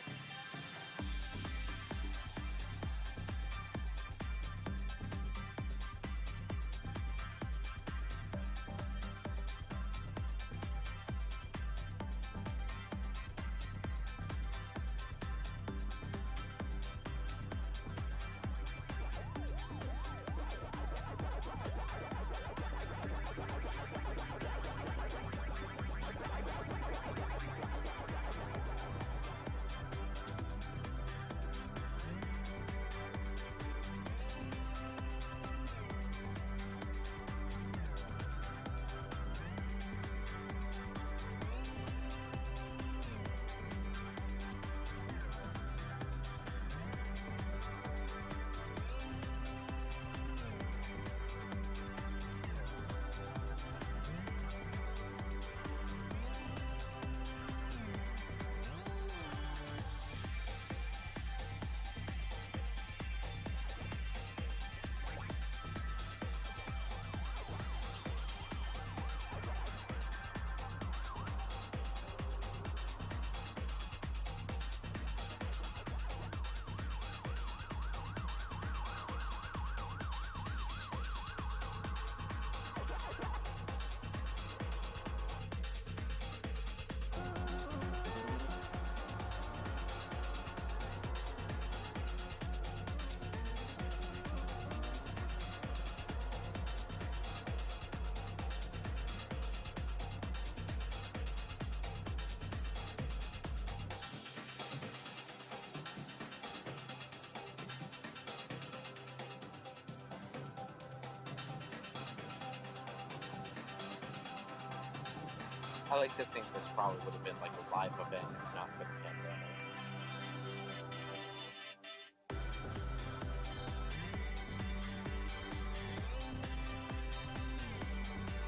I like to think this probably would have been like a live event, not for the pandemic.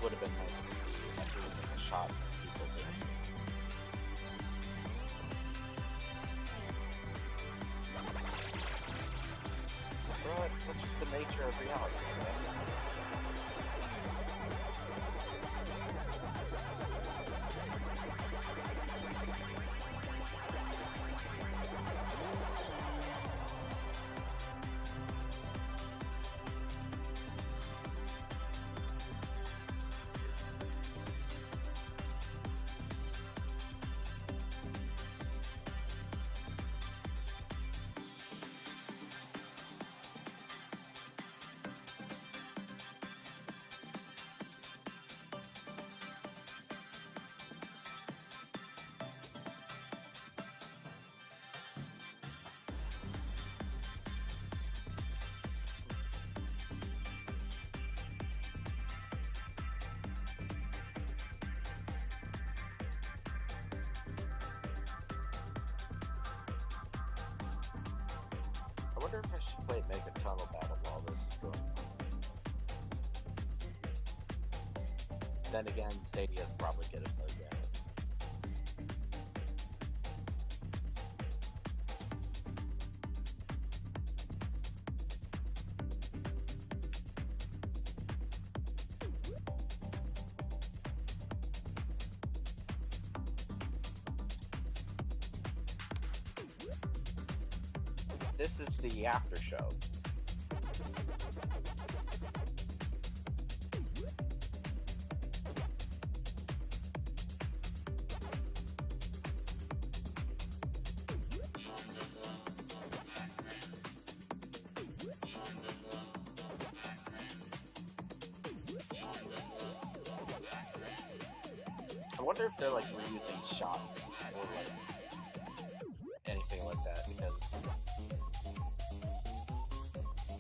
Would have been nice to see actually take a shot at people dancing. Well, it's such just the nature of reality, I guess. I wonder if I should play Mega Tunnel Battle while this is going on. Then again, Stadia's probably get it again. This is the after show. I wonder if they're like reusing shots or like anything like that, because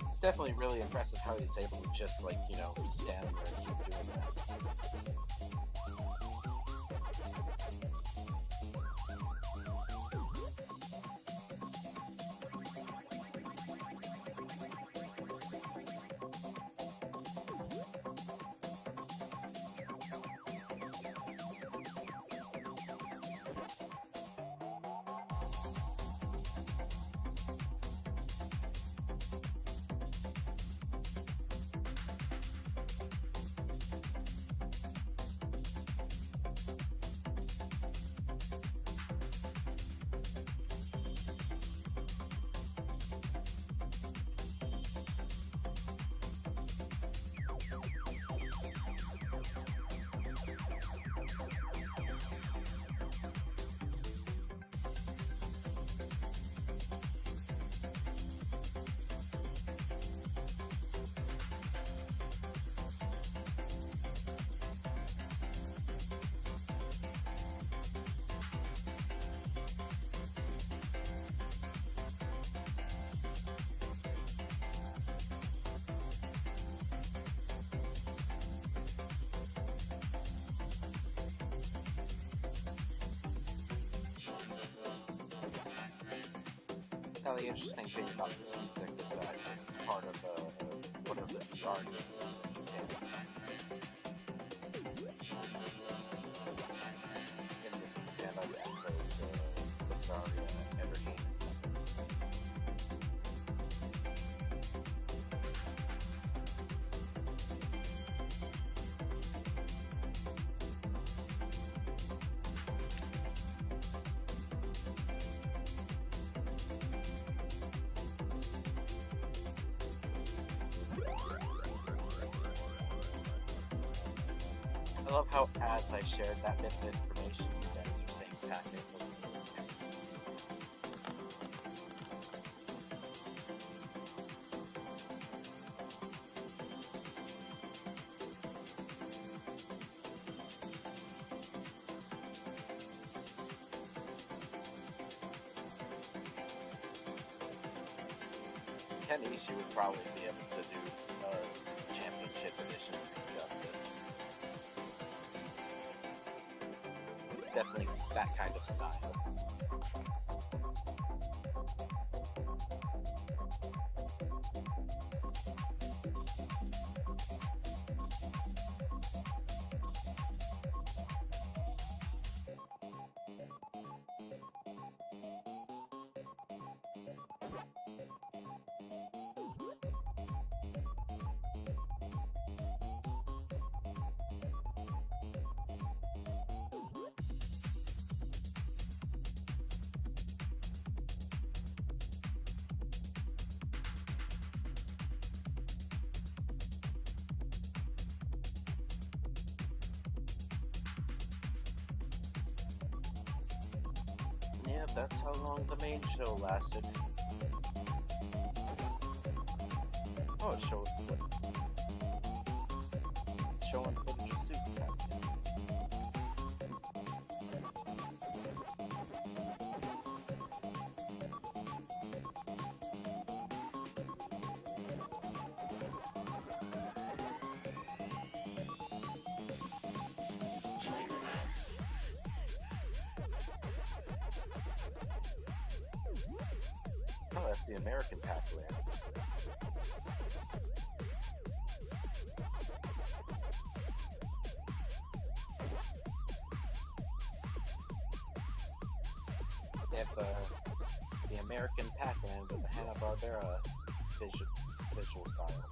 it's definitely really impressive how he's able to just like, you know, stand there and keep doing that. Now the interesting thing about this music is that it's part of one of the VR games that you can in the Bandai Namco's Bizarre Entertainment Center. I love how as I shared that bit of information, you guys are saying Pac-Man was Ken Ishii would probably be able to do a championship edition of this. definitely that kind of style. Yeah, that's how long the main show lasted. Oh, it's showing footage of Super Pac-Man. Oh, that's the American Pac-Man. They have the American Pac-Man with the Hanna-Barbera visual style.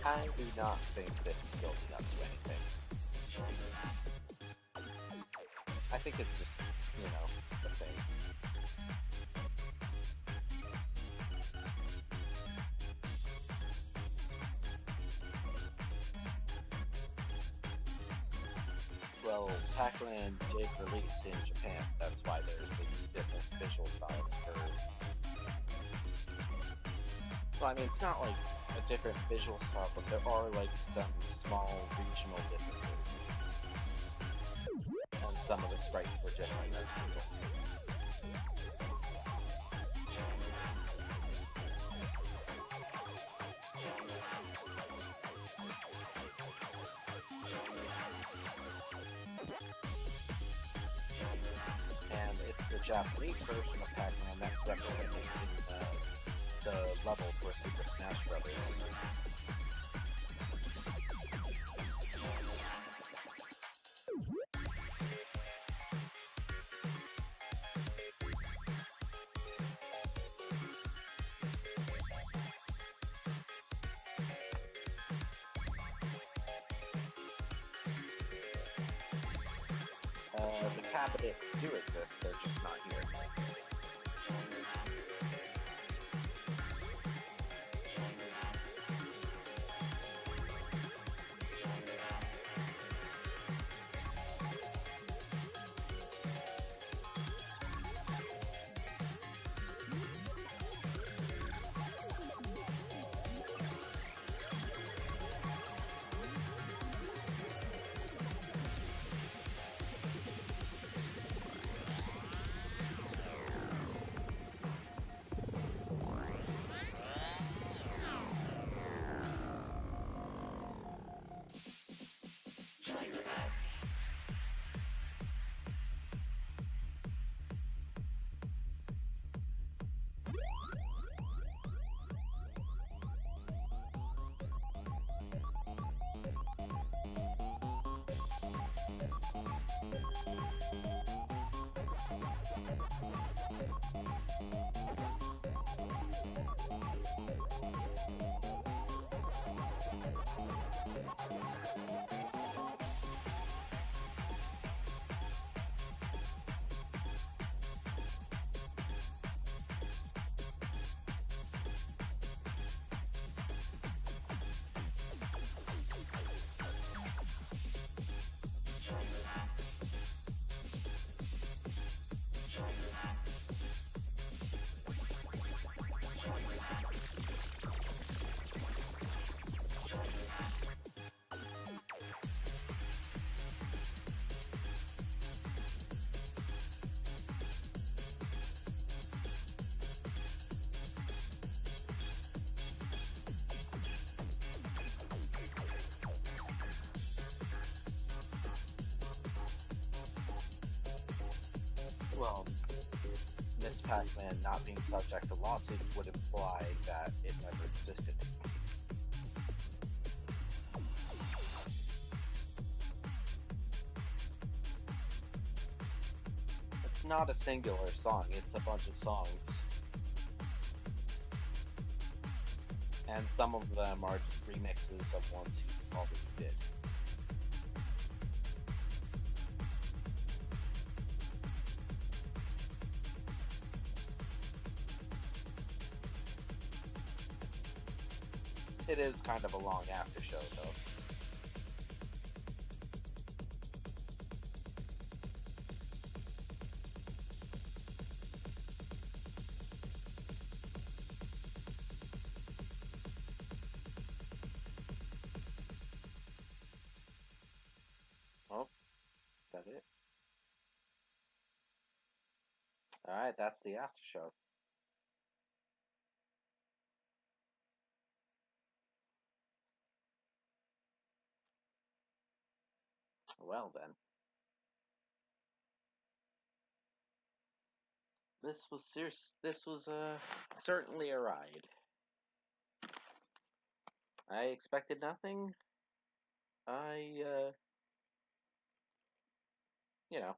I do not think this is building up to anything. I think it's just, you know, a thing. Well, Pac-Man did release in Japan. That's why there's these different visual styles for... Well, I mean, it's not like a different visual style, but there are like some small regional differences. And some of the sprites were different as well. And it's the Japanese version of Pac-Man that's represented in the level for Super Smash Brothers. The cabinets do exist, they're just not here. Well, Miss Pac-Man not being subject to lawsuits would imply that it never existed. It's not a singular song, it's a bunch of songs. And some of them are remixes of ones he already did. It is kind of a long after show, though. Oh, is that it? Alright, that's the after show. Well then. This was certainly a ride. I expected nothing. You know,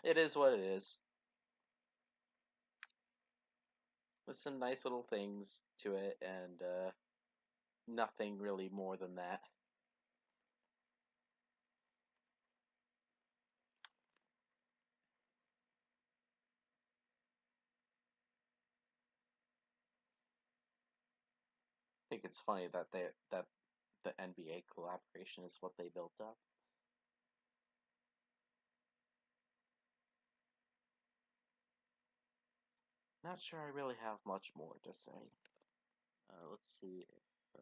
it is what it is. With some nice little things to it, and nothing really more than that. I think it's funny that the NBA collaboration is what they built up. Not sure I really have much more to say. Let's see if...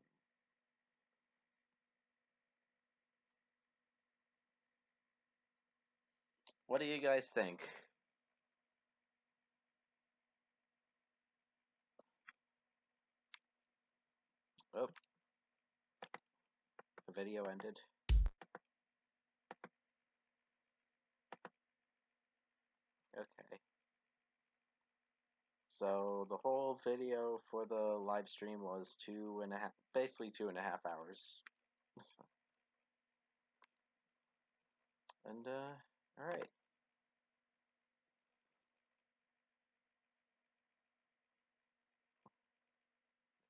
What do you guys think? Oh. The video ended. Okay. So the whole video for the live stream was basically 2.5 hours. And alright.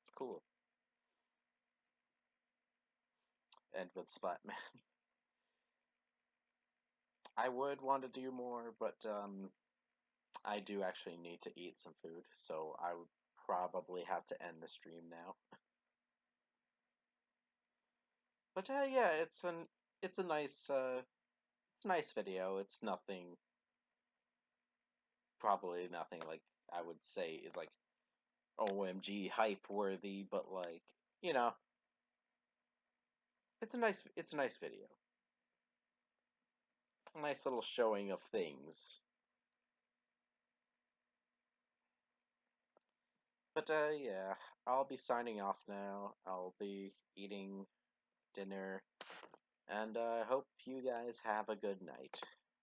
It's cool. And with Splatman. I would want to do more, but I do actually need to eat some food, so I would probably have to end the stream now. But yeah, it's a nice video. It's probably nothing like I would say is like OMG hype worthy, but like, you know, it's a nice video. A nice little showing of things. But yeah, I'll be signing off now. I'll be eating dinner, and I hope you guys have a good night.